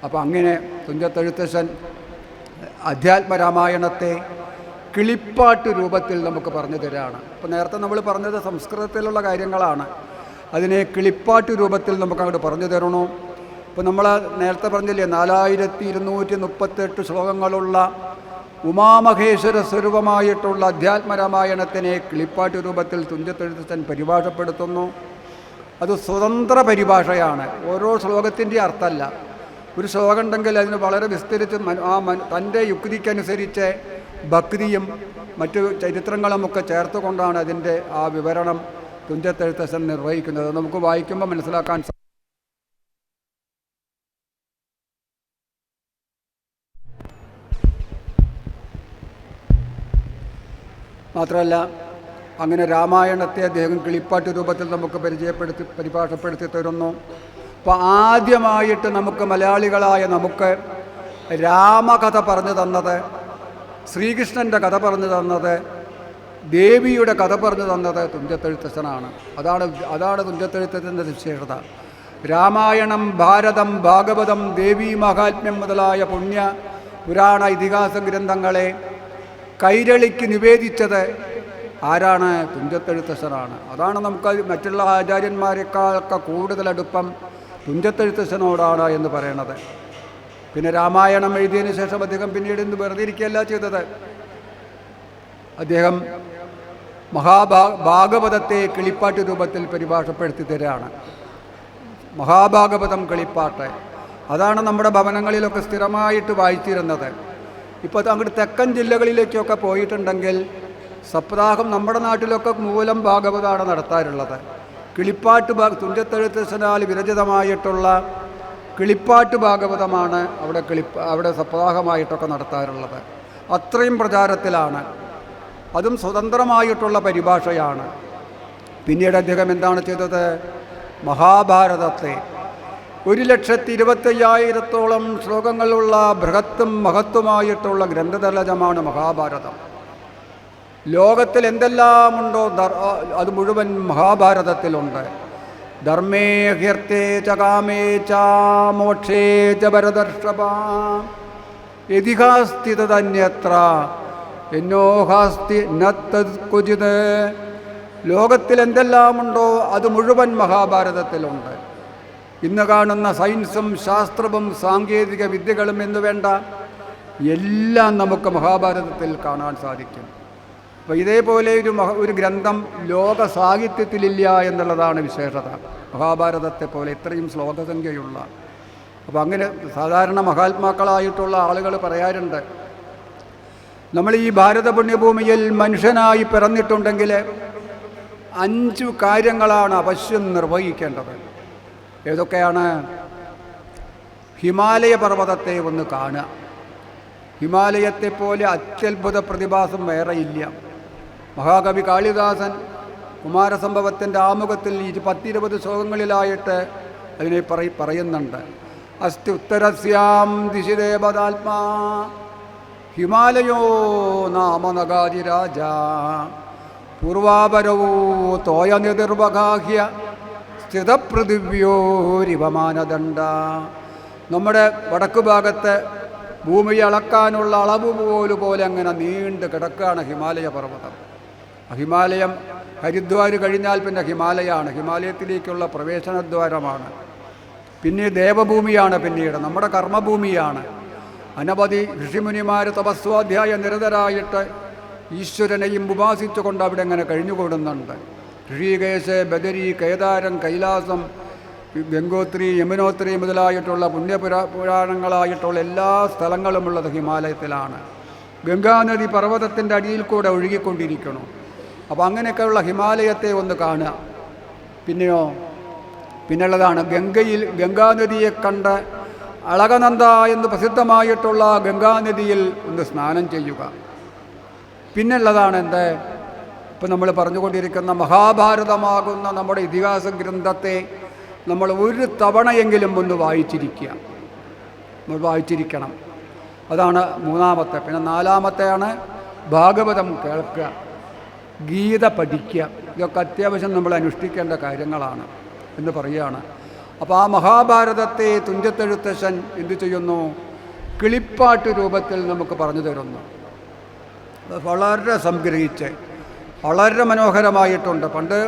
അപ്പം അങ്ങനെ തുഞ്ചത്തെഴുത്തച്ഛൻ അധ്യാത്മരാമായണത്തെ കിളിപ്പാട്ട് രൂപത്തിൽ നമുക്ക് പറഞ്ഞു തരാണ്. അപ്പോൾ നേരത്തെ നമ്മൾ പറഞ്ഞത് സംസ്കൃതത്തിലുള്ള കാര്യങ്ങളാണ്, അതിനെ കിളിപ്പാട്ട് രൂപത്തിൽ നമുക്ക് അങ്ങോട്ട് പറഞ്ഞു തരണോ. ഇപ്പോൾ നമ്മൾ നേരത്തെ പറഞ്ഞില്ലേ 4238 ശ്ലോകങ്ങളുള്ള ഉമാമഹേശ്വര സ്വരൂപമായിട്ടുള്ള അധ്യാത്മരാമായണത്തിനെ കിളിപ്പാട്ട് രൂപത്തിൽ തുഞ്ചത്തെഴുത്തച്ഛൻ പരിഭാഷപ്പെടുത്തുന്നു. അത് സ്വതന്ത്ര പരിഭാഷയാണ്, ഓരോ ശ്ലോകത്തിൻ്റെ അർത്ഥമല്ല. ഒരു ശ്ലോകം ഉണ്ടെങ്കിൽ അതിന് വളരെ വിസ്തരിച്ച് തൻ്റെ യുക്തിക്കനുസരിച്ച് ഭക്തിയും മറ്റു ചരിത്രങ്ങളുമൊക്കെ ചേർത്തുകൊണ്ടാണ് അതിൻ്റെ ആ വിവരണം തുഞ്ചത്തെഴുത്തച്ഛൻ നിർവഹിക്കുന്നത്. നമുക്ക് വായിക്കുമ്പോൾ മനസ്സിലാക്കാൻ മാത്രമല്ല അങ്ങനെ രാമായണത്തെ അദ്ദേഹം കിളിപ്പാട്ട് രൂപത്തിൽ നമുക്ക് പരിഭാഷപ്പെടുത്തി തരുന്നു. അപ്പോൾ ആദ്യമായിട്ട് നമുക്ക് മലയാളികളായ നമുക്ക് രാമകഥ പറഞ്ഞു തന്നത്, ശ്രീകൃഷ്ണൻ്റെ കഥ പറഞ്ഞു തന്നത്, ദേവിയുടെ കഥ പറഞ്ഞു തന്നത് തുഞ്ചത്തെഴുത്തച്ഛനാണ്. അതാണ് തുഞ്ചത്തെഴുത്തച്ഛൻ്റെ വിശേഷത. രാമായണം, ഭാരതം, ഭാഗവതം, ദേവീ മഹാത്മ്യം മുതലായ പുണ്യ പുരാണ ഇതിഹാസ ഗ്രന്ഥങ്ങളെ കൈരളിക്ക് നിവേദിച്ചത് ആരാണ്? തുഞ്ചത്തെഴുത്തച്ഛനാണ്. അതാണ് നമുക്ക് മറ്റുള്ള ആചാര്യന്മാരെക്കാളൊക്കെ കൂടുതലടുപ്പം തുഞ്ചത്തെഴുത്തച്ഛനോടാണ് എന്ന് പറയണത്. പിന്നെ രാമായണം എഴുതിയതിന് ശേഷം അദ്ദേഹം പിന്നീട് ഇന്ന് വെറുതെ ഇരിക്കുകയല്ല ചെയ്തത്. അദ്ദേഹം ഭാഗവതത്തെ കിളിപ്പാട്ട് രൂപത്തിൽ പരിഭാഷപ്പെടുത്തി തരാണ്. മഹാഭാഗവതം കിളിപ്പാട്ട് അതാണ് നമ്മുടെ ഭവനങ്ങളിലൊക്കെ സ്ഥിരമായിട്ട് വായിച്ചിരുന്നത്. ഇപ്പോൾ അങ്ങോട്ട് തെക്കൻ ജില്ലകളിലേക്കൊക്കെ പോയിട്ടുണ്ടെങ്കിൽ സപ്താഹം നമ്മുടെ നാട്ടിലൊക്കെ മൂലം ഭാഗവതമാണ് നടത്താറുള്ളത്. കിളിപ്പാട്ട് തുഞ്ചത്തെഴുത്തച്ഛനാൽ വിരചിതമായിട്ടുള്ള കിളിപ്പാട്ട് ഭാഗവതമാണ് അവിടെ സപ്താഹമായിട്ടൊക്കെ നടത്താറുള്ളത്. അത്രയും പ്രചാരത്തിലാണ്. അതും സ്വതന്ത്രമായിട്ടുള്ള പരിഭാഷയാണ്. പിന്നീട് അദ്ദേഹം എന്താണ് ചെയ്തത്? മഹാഭാരതത്തെ 1,25,000-ഓളം ശ്ലോകങ്ങളുള്ള ബൃഹത്തും മഹത്വമായിട്ടുള്ള ഗ്രന്ഥതലജമാണ് മഹാഭാരതം. ലോകത്തിൽ എന്തെല്ലാമുണ്ടോ അത് മുഴുവൻ മഹാഭാരതത്തിലുണ്ട്. ധർമ്മേ ഹ്യർത്ഥേ ച കാമേ ച മോക്ഷേ ച ഭരതർഷഭ യതിഹാസ്തി തദന്യത്ര എന്നോഹാസ്തി നത്തത് ക്വചിത്. ലോകത്തിൽ എന്തെല്ലാമുണ്ടോ അത് മുഴുവൻ മഹാഭാരതത്തിലുണ്ട്. ഇന്ന് കാണുന്ന സയൻസും ശാസ്ത്രവും സാങ്കേതിക വിദ്യകളും എന്ന് വേണ്ട എല്ലാം നമുക്ക് മഹാഭാരതത്തിൽ കാണാൻ സാധിക്കും. അപ്പോൾ ഇതേപോലെ ഒരു ഗ്രന്ഥം ലോക സാഹിത്യത്തിലില്ല എന്നുള്ളതാണ് വിശേഷത. മഹാഭാരതത്തെ പോലെ ഇത്രയും ശ്ലോകസംഖ്യയുള്ള. അപ്പോൾ അങ്ങനെ സാധാരണ മഹാത്മാക്കളായിട്ടുള്ള ആളുകൾ പറയാറുണ്ട്, നമ്മൾ ഈ ഭാരത പുണ്യഭൂമിയിൽ മനുഷ്യനായി പിറന്നിട്ടുണ്ടെങ്കിൽ 5 കാര്യങ്ങളാണ് അവശ്യം നിർവഹിക്കേണ്ടത്. ഏതൊക്കെയാണ്? ഹിമാലയ പർവ്വതത്തെ ഒന്ന് കാണുക. ഹിമാലയത്തെ പോലെ അത്യത്ഭുത പ്രതിഭാസം വേറെയില്ല. മഹാകവി കാളിദാസൻ കുമാരസംഭവത്തിൻ്റെ ആമുഖത്തിൽ 10-20 ശ്ലോകങ്ങളിലായിട്ട് അതിനെ പറയുന്നുണ്ട്. അസ്തി ഉത്തരസ്യാം ദിശി ദേവതാത്മാ ഹിമാലയോ നാമ നഗാതിരാജ പൂർവാപരവോ തോയനിർവഗാഹ്യ സ്ഥിതപൃഥിവ്യോരിവമാനദണ്ഡ. നമ്മുടെ വടക്കു ഭാഗത്ത് ഭൂമിയെ അളക്കാനുള്ള അളവ് പോലെ അങ്ങനെ നീണ്ടു കിടക്കുകയാണ് ഹിമാലയ പർവ്വതം. ഹിമാലയം ഹരിദ്വാർ കഴിഞ്ഞാൽ പിന്നെ ഹിമാലയമാണ്, ഹിമാലയത്തിലേക്കുള്ള പ്രവേശനദ്വാരമാണ്. പിന്നെ ദേവഭൂമിയാണ്, പിന്നീട് നമ്മുടെ കർമ്മഭൂമിയാണ്. അനവധി ഋഷിമുനിമാർ തപസ്വാധ്യായ നിരതരായിട്ട് ഈശ്വരനെയും ഉപാസിച്ചുകൊണ്ട് അവിടെ അങ്ങനെ കഴിഞ്ഞുകൂടുന്നുണ്ട്. ഋഷികേശ്, ബദരി, കേദാരം, കൈലാസം, ഗംഗോത്രി, യമുനോത്രി മുതലായിട്ടുള്ള പുരാണങ്ങളായിട്ടുള്ള എല്ലാ സ്ഥലങ്ങളുമുള്ളത് ഹിമാലയത്തിലാണ്. ഗംഗാനദി പർവ്വതത്തിൻ്റെ അടിയിൽ കൂടെ ഒഴുകിക്കൊണ്ടിരിക്കണം. അപ്പോൾ അങ്ങനെയൊക്കെയുള്ള ഹിമാലയത്തെ ഒന്ന് കാണുക. പിന്നുള്ളതാണ് ഗംഗാനദിയെ കണ്ട് അളകനന്ദ എന്ന് പ്രസിദ്ധമായിട്ടുള്ള ഗംഗാനദിയിൽ ഒന്ന് സ്നാനം ചെയ്യുക. പിന്നുള്ളതാണ് ഇപ്പം നമ്മൾ പറഞ്ഞുകൊണ്ടിരിക്കുന്ന മഹാഭാരതമാകുന്ന നമ്മുടെ ഇതിഹാസ ഗ്രന്ഥത്തെ നമ്മൾ ഒരു തവണയെങ്കിലും ഒന്ന് വായിച്ചിരിക്കണം. അതാണ് 3-മത്തെ. പിന്നെ 4-മത്തെയാണ് ഭാഗവതം കേൾക്കുക. ഗീത പഠിക്കുക, ഇതൊക്കെ അത്യാവശ്യം നമ്മൾ അനുഷ്ഠിക്കേണ്ട കാര്യങ്ങളാണ് എന്ന് പറയുകയാണ്. അപ്പോൾ ആ മഹാഭാരതത്തെ തുഞ്ചത്തെഴുത്തച്ഛൻ എന്തു ചെയ്യുന്നു? കിളിപ്പാട്ട് രൂപത്തിൽ നമുക്ക് പറഞ്ഞു തരുന്നു. വളരെ സംഗ്രഹിച്ച് വളരെ മനോഹരമായിട്ടുണ്ട്. പണ്ട്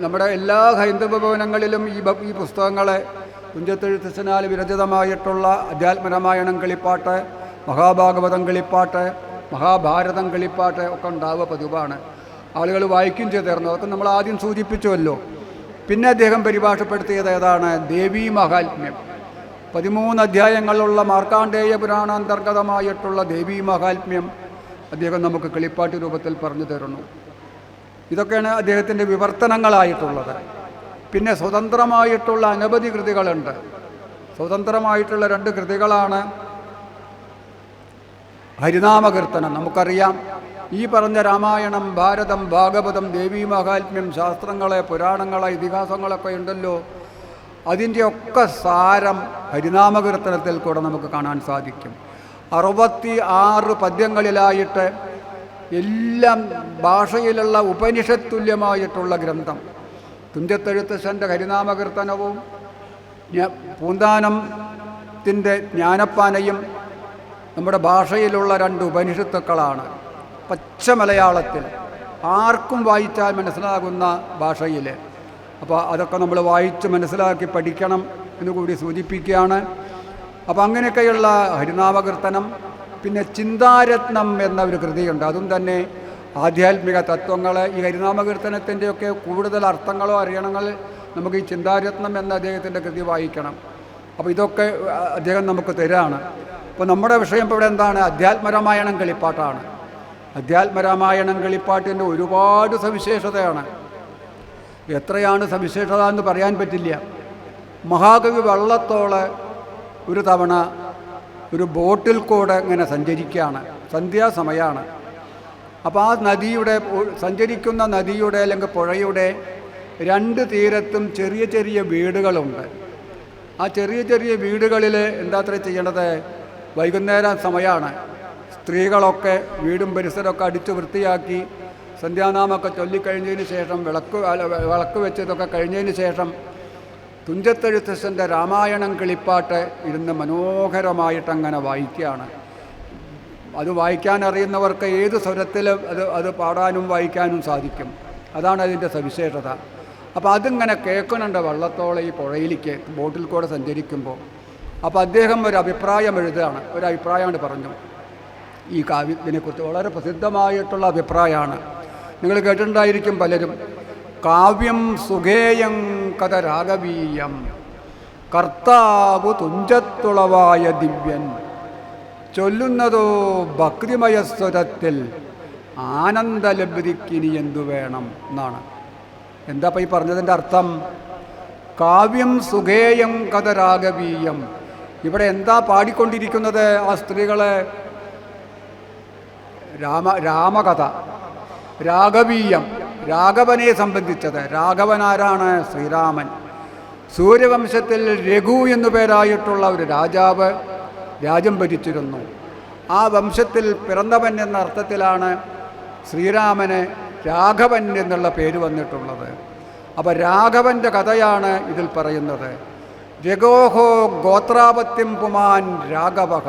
നമ്മുടെ എല്ലാ ഹൈന്ദവ ഭവനങ്ങളിലും ഈ പുസ്തകങ്ങളെ തുഞ്ചത്തെഴുത്തച്ഛനാൽ വിരചിതമായിട്ടുള്ള അധ്യാത്മരാമായണം കിളിപ്പാട്ട്, മഹാഭാഗവതം കിളിപ്പാട്ട്, മഹാഭാരതം കിളിപ്പാട്ട് ഒക്കെ ഉണ്ടാവുക പതിവാണ്. ആളുകൾ വായിക്കുകയും ചെയ്തിരുന്നു. അതൊക്കെ നമ്മൾ ആദ്യം സൂചിപ്പിച്ചുവല്ലോ. പിന്നെ അദ്ദേഹം പരിഭാഷപ്പെടുത്തിയത് ഏതാണ്? ദേവീ മഹാത്മ്യം. 13 അധ്യായങ്ങളുള്ള മാർക്കാണ്ഡേയ പുരാണ അന്തർഗതമായിട്ടുള്ള ദേവീ മഹാത്മ്യം അദ്ദേഹം നമുക്ക് കിളിപ്പാട്ട് രൂപത്തിൽ പറഞ്ഞു തരുന്നു. ഇതൊക്കെയാണ് അദ്ദേഹത്തിൻ്റെ വിവർത്തനങ്ങളായിട്ടുള്ളത്. പിന്നെ സ്വതന്ത്രമായിട്ടുള്ള അനവധി കൃതികളുണ്ട്. സ്വതന്ത്രമായിട്ടുള്ള 2 കൃതികളാണ് ഹരിനാമകീർത്തനം. നമുക്കറിയാം, ഈ പറഞ്ഞ രാമായണം, ഭാരതം, ഭാഗവതം, ദേവീ മഹാത്മ്യം, ശാസ്ത്രങ്ങളെ, പുരാണങ്ങളെ, ഇതിഹാസങ്ങളൊക്കെ ഉണ്ടല്ലോ, അതിൻ്റെയൊക്കെ സാരം ഹരിനാമകീർത്തനത്തിൽ കൂടെ നമുക്ക് കാണാൻ സാധിക്കും. 66 പദ്യങ്ങളിലായിട്ട് എല്ലാം ഭാഷയിലുള്ള ഉപനിഷത്ത് തുല്യമായിട്ടുള്ള ഗ്രന്ഥം. തുഞ്ചത്തെഴുത്തച്ഛൻ്റെ ഹരിനാമകീർത്തനവും പൂന്താനത്തിൻ്റെ ജ്ഞാനപ്പാനയും നമ്മുടെ ഭാഷയിലുള്ള 2 ഉപനിഷത്തുക്കളാണ്. പച്ച മലയാളത്തിൽ ആർക്കും വായിച്ചാൽ മനസ്സിലാകുന്ന ഭാഷയിൽ. അപ്പോൾ അതൊക്കെ നമ്മൾ വായിച്ച് മനസ്സിലാക്കി പഠിക്കണം എന്നുകൂടി സൂചിപ്പിക്കുകയാണ്. അപ്പോൾ അങ്ങനെയൊക്കെയുള്ള ഹരിനാമകീർത്തനം. പിന്നെ ചിന്താരത്നം എന്ന ഒരു കൃതിയുണ്ട്. അതും തന്നെ ആധ്യാത്മിക തത്വങ്ങൾ. ഈ ഹരിനാമകീർത്തനത്തിൻ്റെയൊക്കെ കൂടുതൽ അർത്ഥങ്ങളോ അറിയണമെങ്കിൽ നമുക്ക് ഈ ചിന്താരത്നം എന്ന അദ്ദേഹത്തിൻ്റെ കൃതി വായിക്കണം. അപ്പോൾ ഇതൊക്കെ അദ്ദേഹം നമുക്ക് തരാണ്. അപ്പോൾ നമ്മുടെ വിഷയം ഇപ്പോൾ ഇവിടെ എന്താണ്? അധ്യാത്മരാമായണം കിളിപ്പാട്ടാണ്. അധ്യാത്മരാമായണം കിളിപ്പാട്ടിൻ്റെ ഒരുപാട് സവിശേഷതയാണ്. എത്രയാണ് സവിശേഷത എന്ന് പറയാൻ പറ്റില്ല. മഹാകവി വള്ളത്തോള് ഒരു തവണ ഒരു ബോട്ടിൽ കൂടെ ഇങ്ങനെ സഞ്ചരിക്കുകയാണ്. സന്ധ്യാസമയമാണ്. അപ്പോൾ ആ നദിയുടെ, സഞ്ചരിക്കുന്ന നദിയുടെ അല്ലെങ്കിൽ പുഴയുടെ 2 തീരത്തും ചെറിയ ചെറിയ വീടുകളുണ്ട്. ആ ചെറിയ ചെറിയ വീടുകളിൽ എന്താ ചെയ്യേണ്ടത്? വൈകുന്നേരം സമയമാണ്. സ്ത്രീകളൊക്കെ വീടും പരിസരമൊക്കെ അടിച്ച് വൃത്തിയാക്കി സന്ധ്യാനാമൊക്കെ ചൊല്ലിക്കഴിഞ്ഞതിന് ശേഷം വിളക്ക് വെച്ചതൊക്കെ കഴിഞ്ഞതിന് ശേഷം തുഞ്ചത്തെഴുത്തച്ഛൻ്റെ രാമായണം കിളിപ്പാട്ട് ഇരുന്ന് മനോഹരമായിട്ടങ്ങനെ വായിക്കുകയാണ്. അത് വായിക്കാൻ അറിയുന്നവർക്ക് ഏത് സ്വരത്തിൽ അത് പാടാനും വായിക്കാനും സാധിക്കും. അതാണ് അതിൻ്റെ സവിശേഷത. അപ്പോൾ അതിങ്ങനെ കേൾക്കുന്നുണ്ട് വള്ളത്തോളം ഈ പുഴയിലേക്ക് ബോട്ടിൽ കൂടെ സഞ്ചരിക്കുമ്പോൾ. അപ്പോൾ അദ്ദേഹം ഒരു അഭിപ്രായം എഴുതുകയാണ്. ഒരു അഭിപ്രായമാണ് പറഞ്ഞു. ഈ കാവ്യത്തിനെക്കുറിച്ച് വളരെ പ്രസിദ്ധമായിട്ടുള്ള അഭിപ്രായമാണ്. നിങ്ങൾ കേട്ടിട്ടുണ്ടായിരിക്കും പലരും. കാവ്യം സുഖേയം കഥ രാഗവീയം, കർത്താവ് തുഞ്ചത്തുളവായ ദിവ്യൻ, ചൊല്ലുന്നതോ ഭക്തിമയസ്വരത്തിൽ, ആനന്ദലബ്ധിക്കിനി എന്തു വേണം എന്നാണ്. എന്താ ഈ പറഞ്ഞതിൻ്റെ അർത്ഥം? കാവ്യം സുഖേയം കഥ രാഗവീയം. ഇവിടെ എന്താ പാടിക്കൊണ്ടിരിക്കുന്നത്? ആ സ്ത്രീകളെ രാമകഥ, രാഘവീയം, രാഘവനെ സംബന്ധിച്ചത്. രാഘവൻ ആരാണ്? ശ്രീരാമൻ. സൂര്യവംശത്തിൽ രഘു എന്നു പേരായിട്ടുള്ള ഒരു രാജാവ് രാജ്യം ഭരിച്ചിരുന്നു. ആ വംശത്തിൽ പിറന്നവൻ എന്ന അർത്ഥത്തിലാണ് ശ്രീരാമന് രാഘവൻ എന്നുള്ള പേര് വന്നിട്ടുള്ളത്. അപ്പോൾ രാഘവൻ്റെ കഥയാണ് ഇതിൽ പറയുന്നത്. രഘോഹോ ഗോത്രാപത്യം പുമാൻ രാഘവഹ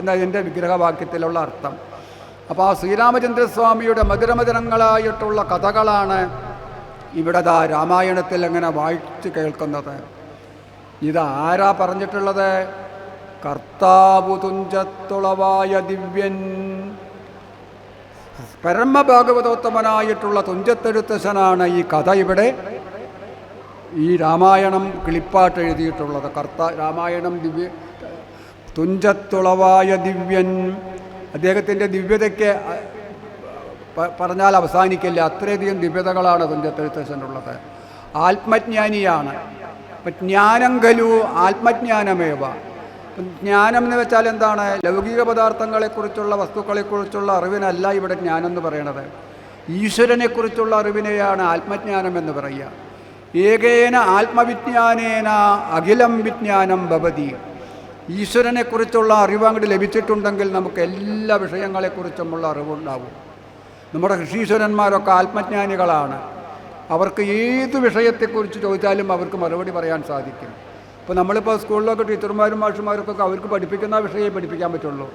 എന്നതിൻ്റെ വിഗ്രഹവാക്യത്തിലുള്ള അർത്ഥം. അപ്പോൾ ആ ശ്രീരാമചന്ദ്രസ്വാമിയുടെ മധുരമധുരങ്ങളായിട്ടുള്ള കഥകളാണ് ഇവിടെ രാമായണത്തിൽ അങ്ങനെ വായിച്ച് കേൾക്കുന്നത്. ഇതാരാ പറഞ്ഞിട്ടുള്ളത്? കർത്താവു തുഞ്ചത്തുളവായ ദിവ്യൻ, പരമഭാഗവതോത്തമനായിട്ടുള്ള തുഞ്ചത്തെഴുത്തച്ഛനാണ് ഈ കഥ ഇവിടെ ഈ രാമായണം കിളിപ്പാട്ട് എഴുതിയിട്ടുള്ളത്. രാമായണം തുഞ്ചത്തുളവായ ദിവ്യൻ. അദ്ദേഹത്തിൻ്റെ ദിവ്യതയ്ക്ക് പറഞ്ഞാൽ അവസാനിക്കില്ല. അത്രയധികം ദിവ്യതകളാണ് തുഞ്ചത്തെഴുത്തച്ഛനുള്ളത്. ആത്മജ്ഞാനിയാണ്. അപ്പം ജ്ഞാനം ഖലു ആത്മജ്ഞാനമേവ. ജ്ഞാനം എന്ന് വെച്ചാൽ എന്താണ്? ലൗകിക പദാർത്ഥങ്ങളെക്കുറിച്ചുള്ള വസ്തുക്കളെക്കുറിച്ചുള്ള അറിവിനല്ല ഇവിടെ ജ്ഞാനം എന്ന് പറയണത്. ഈശ്വരനെക്കുറിച്ചുള്ള അറിവിനെയാണ് ആത്മജ്ഞാനം എന്ന് പറയുക. ഏകേന ആത്മവിജ്ഞാനേന അഖിലം വിജ്ഞാനം ഭവതി. ഈശ്വരനെക്കുറിച്ചുള്ള അറിവ് അങ്ങോട്ട് ലഭിച്ചിട്ടുണ്ടെങ്കിൽ നമുക്ക് എല്ലാ വിഷയങ്ങളെക്കുറിച്ചുമുള്ള അറിവുണ്ടാവും. നമ്മുടെ ഋഷീശ്വരന്മാരൊക്കെ ആത്മജ്ഞാനികളാണ്. അവർക്ക് ഏത് വിഷയത്തെക്കുറിച്ച് ചോദിച്ചാലും അവർക്ക് മറുപടി പറയാൻ സാധിക്കും. ഇപ്പോൾ നമ്മളിപ്പോൾ സ്കൂളിലൊക്കെ ടീച്ചർമാരും മാഷുമാർക്കൊക്കെ അവർക്ക് പഠിപ്പിക്കുന്ന വിഷയമേ പഠിപ്പിക്കാൻ പറ്റുള്ളൂ.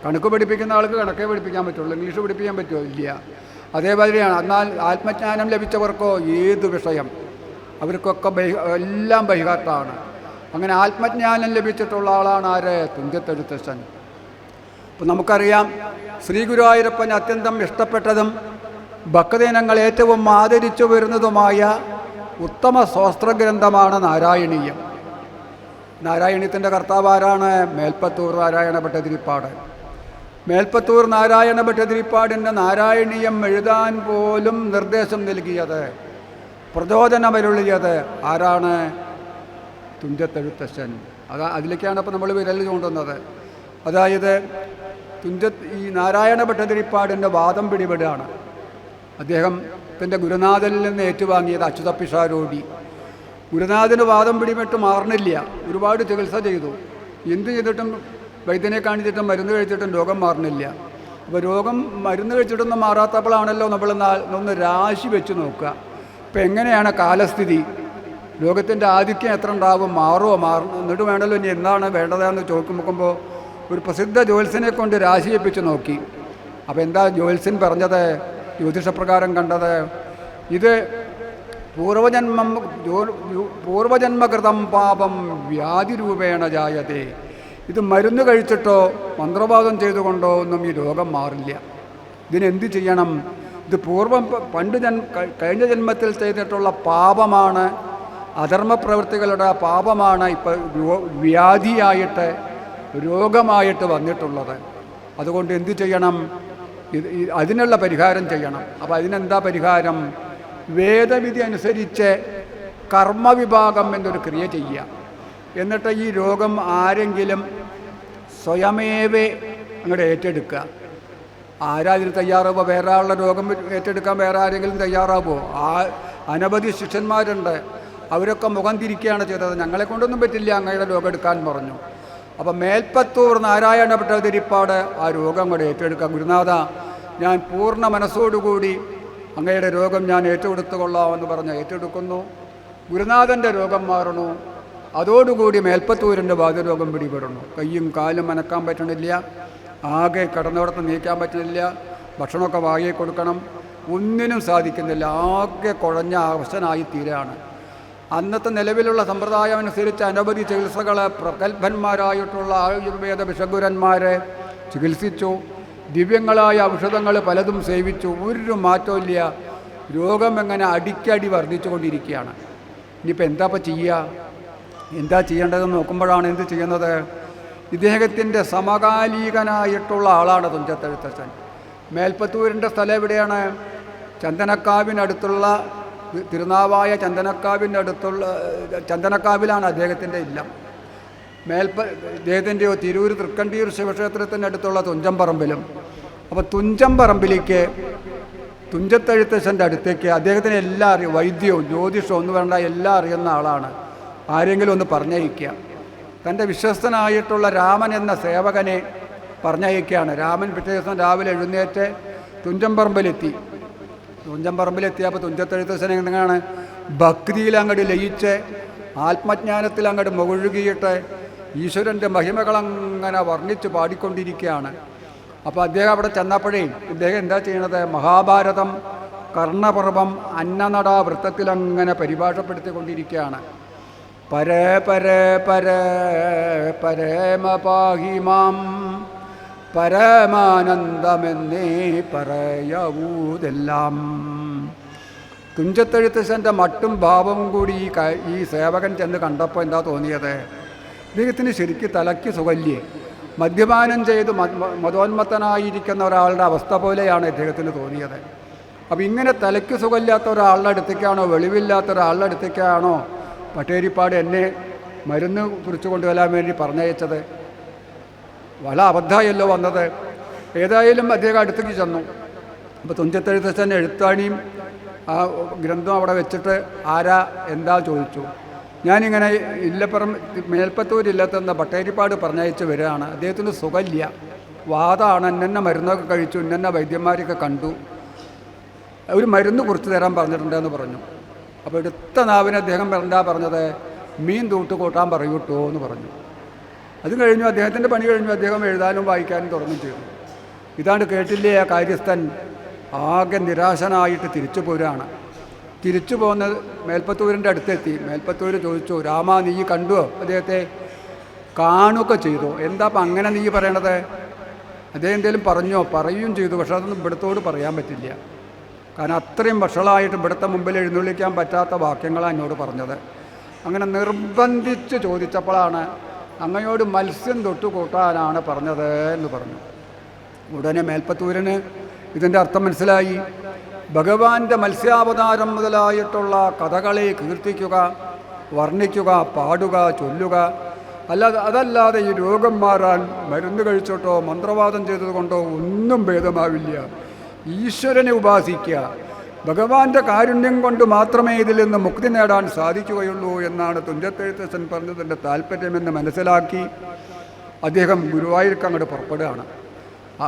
കണക്ക് പഠിപ്പിക്കുന്ന ആൾക്ക് കണക്കേ പഠിപ്പിക്കാൻ പറ്റുള്ളൂ, ഇംഗ്ലീഷ് പഠിപ്പിക്കാൻ പറ്റുമോ? ഇല്ല. അതേമാതിരിയാണ്. എന്നാൽ ആത്മജ്ഞാനം ലഭിച്ചവർക്കോ ഏത് വിഷയം അവർക്കൊക്കെ എല്ലാം ബൈഹാർട്ടാണ്. അങ്ങനെ ആത്മജ്ഞാനം ലഭിച്ചിട്ടുള്ള ആളാണ് ആര്? തുഞ്ചത്തെഴുത്തച്ഛൻ. ഇപ്പം നമുക്കറിയാം, ശ്രീ ഗുരുവായൂരപ്പൻ അത്യന്തം ഇഷ്ടപ്പെട്ടതും ഭക്തജനങ്ങൾ ഏറ്റവും ആദരിച്ചു വരുന്നതുമായ ഉത്തമ ശാസ്ത്രഗ്രന്ഥമാണ് നാരായണീയം. നാരായണീയത്തിൻ്റെ കർത്താവ് ആരാണ്? മേൽപ്പത്തൂർ നാരായണ ഭട്ടതിരിപ്പാട്. മേൽപ്പത്തൂർ നാരായണ ഭട്ടതിരിപ്പാടിൻ്റെ നാരായണീയം എഴുതാൻ പോലും നിർദ്ദേശം നൽകിയത്, പ്രചോദനമരുളിയത് ആരാണ്? തുഞ്ചത്തെഴുത്തച്ഛൻ. അതിലേക്കാണ് അപ്പോൾ നമ്മൾ വിരൽ ചൂണ്ടുന്നത്. അതായത് ഈ നാരായണ ഭട്ടതിരിപ്പാടിൻ്റെ വാദം പിടിപെടുകയാണ്. അദ്ദേഹത്തിൻ്റെ ഗുരുനാഥനിൽ നിന്ന് ഏറ്റുവാങ്ങിയത് അച്യുതപ്പിഷാരോടി. ഗുരുനാഥന് വാദം പിടിപെട്ട് മാറണില്ല. ഒരുപാട് ചികിത്സ ചെയ്തു, എന്ത് ചെയ്തിട്ടും വൈദ്യനെ കാണിച്ചിട്ടും മരുന്ന് കഴിച്ചിട്ടും രോഗം മാറണില്ല. അപ്പോൾ രോഗം മരുന്ന് കഴിച്ചിട്ടൊന്നും മാറാത്തപ്പോഴാണല്ലോ നമ്മൾ ഒന്ന് രാശി വെച്ച് നോക്കുക. ഇപ്പം എങ്ങനെയാണ് കാലസ്ഥിതി, രോഗത്തിൻ്റെ ആധിക്യം എത്ര ഉണ്ടാവും, മാറുമോ, എന്നിട്ട് വേണമല്ലോ ഇനി എന്താണ് വേണ്ടതെന്ന് ചോദിക്കുമ്പോൾ ഒരു പ്രസിദ്ധ ജ്യോത്സ്യനെ കൊണ്ട് രാശി വെപ്പിച്ച് നോക്കി. അപ്പോൾ എന്താ ജ്യോത്സ്യൻ പറഞ്ഞത്? ജ്യോതിഷപ്രകാരം കണ്ടത്, ഇത് പൂർവജന്മകൃതം പാപം വ്യാധിരൂപേണ ജായതേ. ഇത് മരുന്ന് കഴിച്ചിട്ടോ മന്ത്രവാദം ചെയ്തുകൊണ്ടോ ഒന്നും ഈ രോഗം മാറില്ല. ഇതിനെന്ത് ചെയ്യണം? ഇത് കഴിഞ്ഞ ജന്മത്തിൽ ചെയ്തിട്ടുള്ള പാപമാണ്, അധർമ്മപ്രവൃത്തികളുടെ പാപമാണ് ഇപ്പോൾ വ്യാധിയായിട്ട് രോഗമായിട്ട് വന്നിട്ടുള്ളത്. അതുകൊണ്ട് എന്ത് ചെയ്യണം? അതിനുള്ള പരിഹാരം ചെയ്യണം. അപ്പോൾ അതിനെന്താ പരിഹാരം? വേദവിധി അനുസരിച്ച് കർമ്മവിഭാഗം എന്നൊരു ക്രിയ ചെയ്യുക. എന്നിട്ട് ഈ രോഗം ആരെങ്കിലും സ്വയമേവേ അങ്ങോട്ട് ഏറ്റെടുക്കുക. ആരാതിന് തയ്യാറാവുമോ? വേറെ ആളുടെ രോഗം ഏറ്റെടുക്കാൻ വേറെ ആരെങ്കിലും തയ്യാറാവുമോ? അനവധി ശിഷ്യന്മാരുണ്ട്, അവരൊക്കെ മുഖം തിരിക്കുകയാണ് ചെയ്തത്. ഞങ്ങളെ കൊണ്ടൊന്നും പറ്റില്ല, അങ്ങയുടെ രോഗം എടുക്കാൻ പറഞ്ഞു. അപ്പം മേൽപ്പത്തൂർ നാരായണ ഭട്ടതിരിപ്പാട് ആ രോഗം കൂടെ ഏറ്റെടുക്കുക. ഗുരുനാഥ, ഞാൻ പൂർണ്ണ മനസ്സോടുകൂടി അങ്ങയുടെ രോഗം ഞാൻ ഏറ്റെടുത്തുകൊള്ളാമെന്ന് പറഞ്ഞ് ഏറ്റെടുക്കുന്നു. ഗുരുനാഥൻ്റെ രോഗം മാറണു. അതോടുകൂടി മേൽപ്പത്തൂരിൻ്റെ വാതരോഗം പിടിപെടുന്നു. കയ്യും കാലും അനക്കാൻ പറ്റണില്ല, ആകെ കിടന്നിടത്ത് നീക്കാൻ പറ്റുന്നില്ല, ഭക്ഷണമൊക്കെ വാങ്ങി കൊടുക്കണം, ഒന്നിനും സാധിക്കുന്നില്ല, ആകെ കുഴഞ്ഞ അവശനായി തീരാണ്. അന്നത്തെ നിലവിലുള്ള സമ്പ്രദായം അനുസരിച്ച് അനവധി ചികിത്സകൾ പ്രഗത്ഭന്മാരായിട്ടുള്ള ആയുർവേദ വിഷഗുരന്മാരെ ചികിത്സിച്ചു. ദിവ്യങ്ങളായ ഔഷധങ്ങൾ പലതും സേവിച്ചു. ഒരു മാറ്റമില്ല. രോഗം എങ്ങനെ അടിക്കടി വർദ്ധിച്ചു കൊണ്ടിരിക്കുകയാണ്. ഇനിയിപ്പോൾ എന്താ ചെയ്യേണ്ടതെന്ന് നോക്കുമ്പോഴാണ് എന്ത് ചെയ്യുന്നത്? ഇദ്ദേഹത്തിൻ്റെ സമകാലികനായിട്ടുള്ള ആളാണ് തുഞ്ചത്തെഴുത്തച്ഛൻ. മേൽപ്പത്തൂരിൻ്റെ സ്ഥലം എവിടെയാണ്? ചന്ദനക്കാവിനടുത്തുള്ള, തിരുനാവായ ചന്ദനക്കാവിലാണ് അദ്ദേഹത്തിൻ്റെ ഇല്ലം. ഇദ്ദേഹത്തിൻ്റെ തിരൂർ തൃക്കണ്ടിയൂർ ശിവക്ഷേത്രത്തിൻ്റെ അടുത്തുള്ള തുഞ്ചംപറമ്പിലും. അപ്പോൾ തുഞ്ചംപറമ്പിലേക്ക് തുഞ്ചത്തെഴുത്തച്ഛൻ്റെ അടുത്തേക്ക് അദ്ദേഹത്തിന് എല്ലാം അറിയും. വൈദ്യവും ജ്യോതിഷവും ഒന്നും വേണ്ട, എല്ലാം അറിയുന്ന ആളാണ്. ആരെങ്കിലും ഒന്ന് പറഞ്ഞയക്കുക. തൻ്റെ വിശ്വസ്തനായിട്ടുള്ള രാമൻ എന്ന സേവകനെ പറഞ്ഞയക്കുകയാണ്. രാമൻ പിറ്റേ ദിവസം രാവിലെ എഴുന്നേറ്റ് തുഞ്ചംപറമ്പിലെത്തിയപ്പോൾ തുഞ്ചത്തെഴുത്തച്ഛൻ എങ്ങനെയാണ് ഭക്തിയിൽ അങ്ങോട്ട് ലയിച്ച് ആത്മജ്ഞാനത്തിൽ അങ്ങോട്ട് മുഴുകിയിട്ട് ഈശ്വരൻ്റെ മഹിമകളങ്ങനെ വർണ്ണിച്ച് പാടിക്കൊണ്ടിരിക്കുകയാണ്. അപ്പോൾ അദ്ദേഹം അവിടെ ചെന്നപ്പോഴേ ഇദ്ദേഹം എന്താ ചെയ്യണത്? മഹാഭാരതം കർണപർവം അന്നനട വൃത്തത്തിലങ്ങനെ പരിഭാഷപ്പെടുത്തിക്കൊണ്ടിരിക്കുകയാണ്. പരേ പരേ പരേ പരമപാഹിമാം പരമാനന്ദമെന്നേ പറയവൂതെല്ലാം. തുഞ്ചത്തെഴുത്തച്ഛൻ്റെ മട്ടും ഭാവവും കൂടി ഈ സേവകൻ ചെന്ന് കണ്ടപ്പോൾ എന്താ തോന്നിയത്? ഇദ്ദേഹത്തിന് ശരിക്കും തലയ്ക്ക് സുഖല്യേ. മദ്യപാനം ചെയ്ത് മതോന്മത്തനായിരിക്കുന്ന ഒരാളുടെ അവസ്ഥ പോലെയാണ് ഇദ്ദേഹത്തിന് തോന്നിയത്. അപ്പോൾ ഇങ്ങനെ തലയ്ക്ക് സുഖമില്ലാത്ത ഒരാളുടെ അടുത്തേക്കാണോ, വെളിവില്ലാത്ത ഒരാളുടെ അടുത്തേക്കാണോ ഭട്ടതിരിപ്പാട് എന്നെ മരുന്ന് കുറിച്ച് കൊണ്ടുവരാൻ വേണ്ടി പറഞ്ഞയച്ചത്? വളരെ അബദ്ധമായല്ലോ വന്നത്. ഏതായാലും അദ്ദേഹം അടുത്തേക്ക് ചെന്നു. അപ്പോൾ തുഞ്ചത്തെഴുത്തച്ഛൻ എഴുത്താണിയും ആ ഗ്രന്ഥം അവിടെ വെച്ചിട്ട് ആരാ എന്താ ചോദിച്ചു. ഞാനിങ്ങനെ മേൽപ്പത്തൂരില്ലത്തെന്ന ഭട്ടതിരിപ്പാട് പറഞ്ഞയച്ച് വരികയാണ്. അദ്ദേഹത്തിന് സുഖമില്ല, വാദമാണ്, ഇന്ന മരുന്നൊക്കെ കഴിച്ചു, ഇന്ന വൈദ്യന്മാരൊക്കെ കണ്ടു, ഒരു മരുന്ന് കുറിച്ച് തരാൻ പറഞ്ഞിട്ടുണ്ടെന്ന് പറഞ്ഞു. അപ്പോൾ എടുത്ത നാവിന് അദ്ദേഹം എന്താ പറഞ്ഞത്? മീൻ തൂട്ട് കൂട്ടാൻ പറയൂട്ടോ എന്ന് പറഞ്ഞു. അതും കഴിഞ്ഞു, അദ്ദേഹത്തിൻ്റെ പണി കഴിഞ്ഞു, അദ്ദേഹം എഴുതാനും വായിക്കാനും തുടങ്ങും ചെയ്തു. ഇതാണ്ട് കേട്ടില്ലേ ആ കാര്യസ്ഥൻ ആകെ നിരാശനായിട്ട് തിരിച്ചു പോരാണ്. തിരിച്ചു പോകുന്നത് മേൽപ്പത്തൂരിൻ്റെ അടുത്തെത്തി. മേൽപ്പത്തൂർ ചോദിച്ചു, രാമ നീ കണ്ടുവോ അദ്ദേഹത്തെ? കാണുകയൊക്കെ ചെയ്തു. എന്താ അപ്പം അങ്ങനെ നീ പറയണത്? അദ്ദേഹം എന്തെങ്കിലും പറഞ്ഞോ? പറയുകയും ചെയ്തു, പക്ഷെ അതൊന്നും ഇവിടത്തോട് പറയാൻ പറ്റില്ല. കാരണം അത്രയും വഷളായിട്ട് ഇവിടുത്തെ മുമ്പിൽ എഴുന്നള്ളിക്കാൻ പറ്റാത്ത വാക്യങ്ങളാണ് എന്നോട് പറഞ്ഞത്. അങ്ങനെ നിർബന്ധിച്ച് ചോദിച്ചപ്പോഴാണ് അങ്ങയോട് മത്സ്യം തൊട്ട് കൂട്ടാനാണ് പറഞ്ഞത് എന്ന് പറഞ്ഞു. ഉടനെ മേൽപ്പത്തൂരിന് ഇതിൻ്റെ അർത്ഥം മനസ്സിലായി. ഭഗവാന്റെ മത്സ്യാവതാരം മുതലായിട്ടുള്ള കഥകളെ കീർത്തിക്കുക, വർണ്ണിക്കുക, പാടുക, ചൊല്ലുക, അതല്ലാതെ ഈ രോഗം മാറാൻ മരുന്ന് കഴിച്ചിട്ടോ മന്ത്രവാദം ചെയ്തതുകൊണ്ടോ ഒന്നും ഭേദമാവില്ല. ഈശ്വരനെ ഉപാസിക്കുക, ഭഗവാന്റെ കാരുണ്യം കൊണ്ട് മാത്രമേ ഇതിൽ നിന്ന് മുക്തി നേടാൻ സാധിക്കുകയുള്ളൂ എന്നാണ് തുഞ്ചത്തെഴുത്തച്ഛൻ പറഞ്ഞതിൻ്റെ താല്പര്യമെന്ന് മനസ്സിലാക്കി അദ്ദേഹം ഗുരുവായൂർക്ക് അങ്ങോട്ട് പുറപ്പെടുകയാണ്.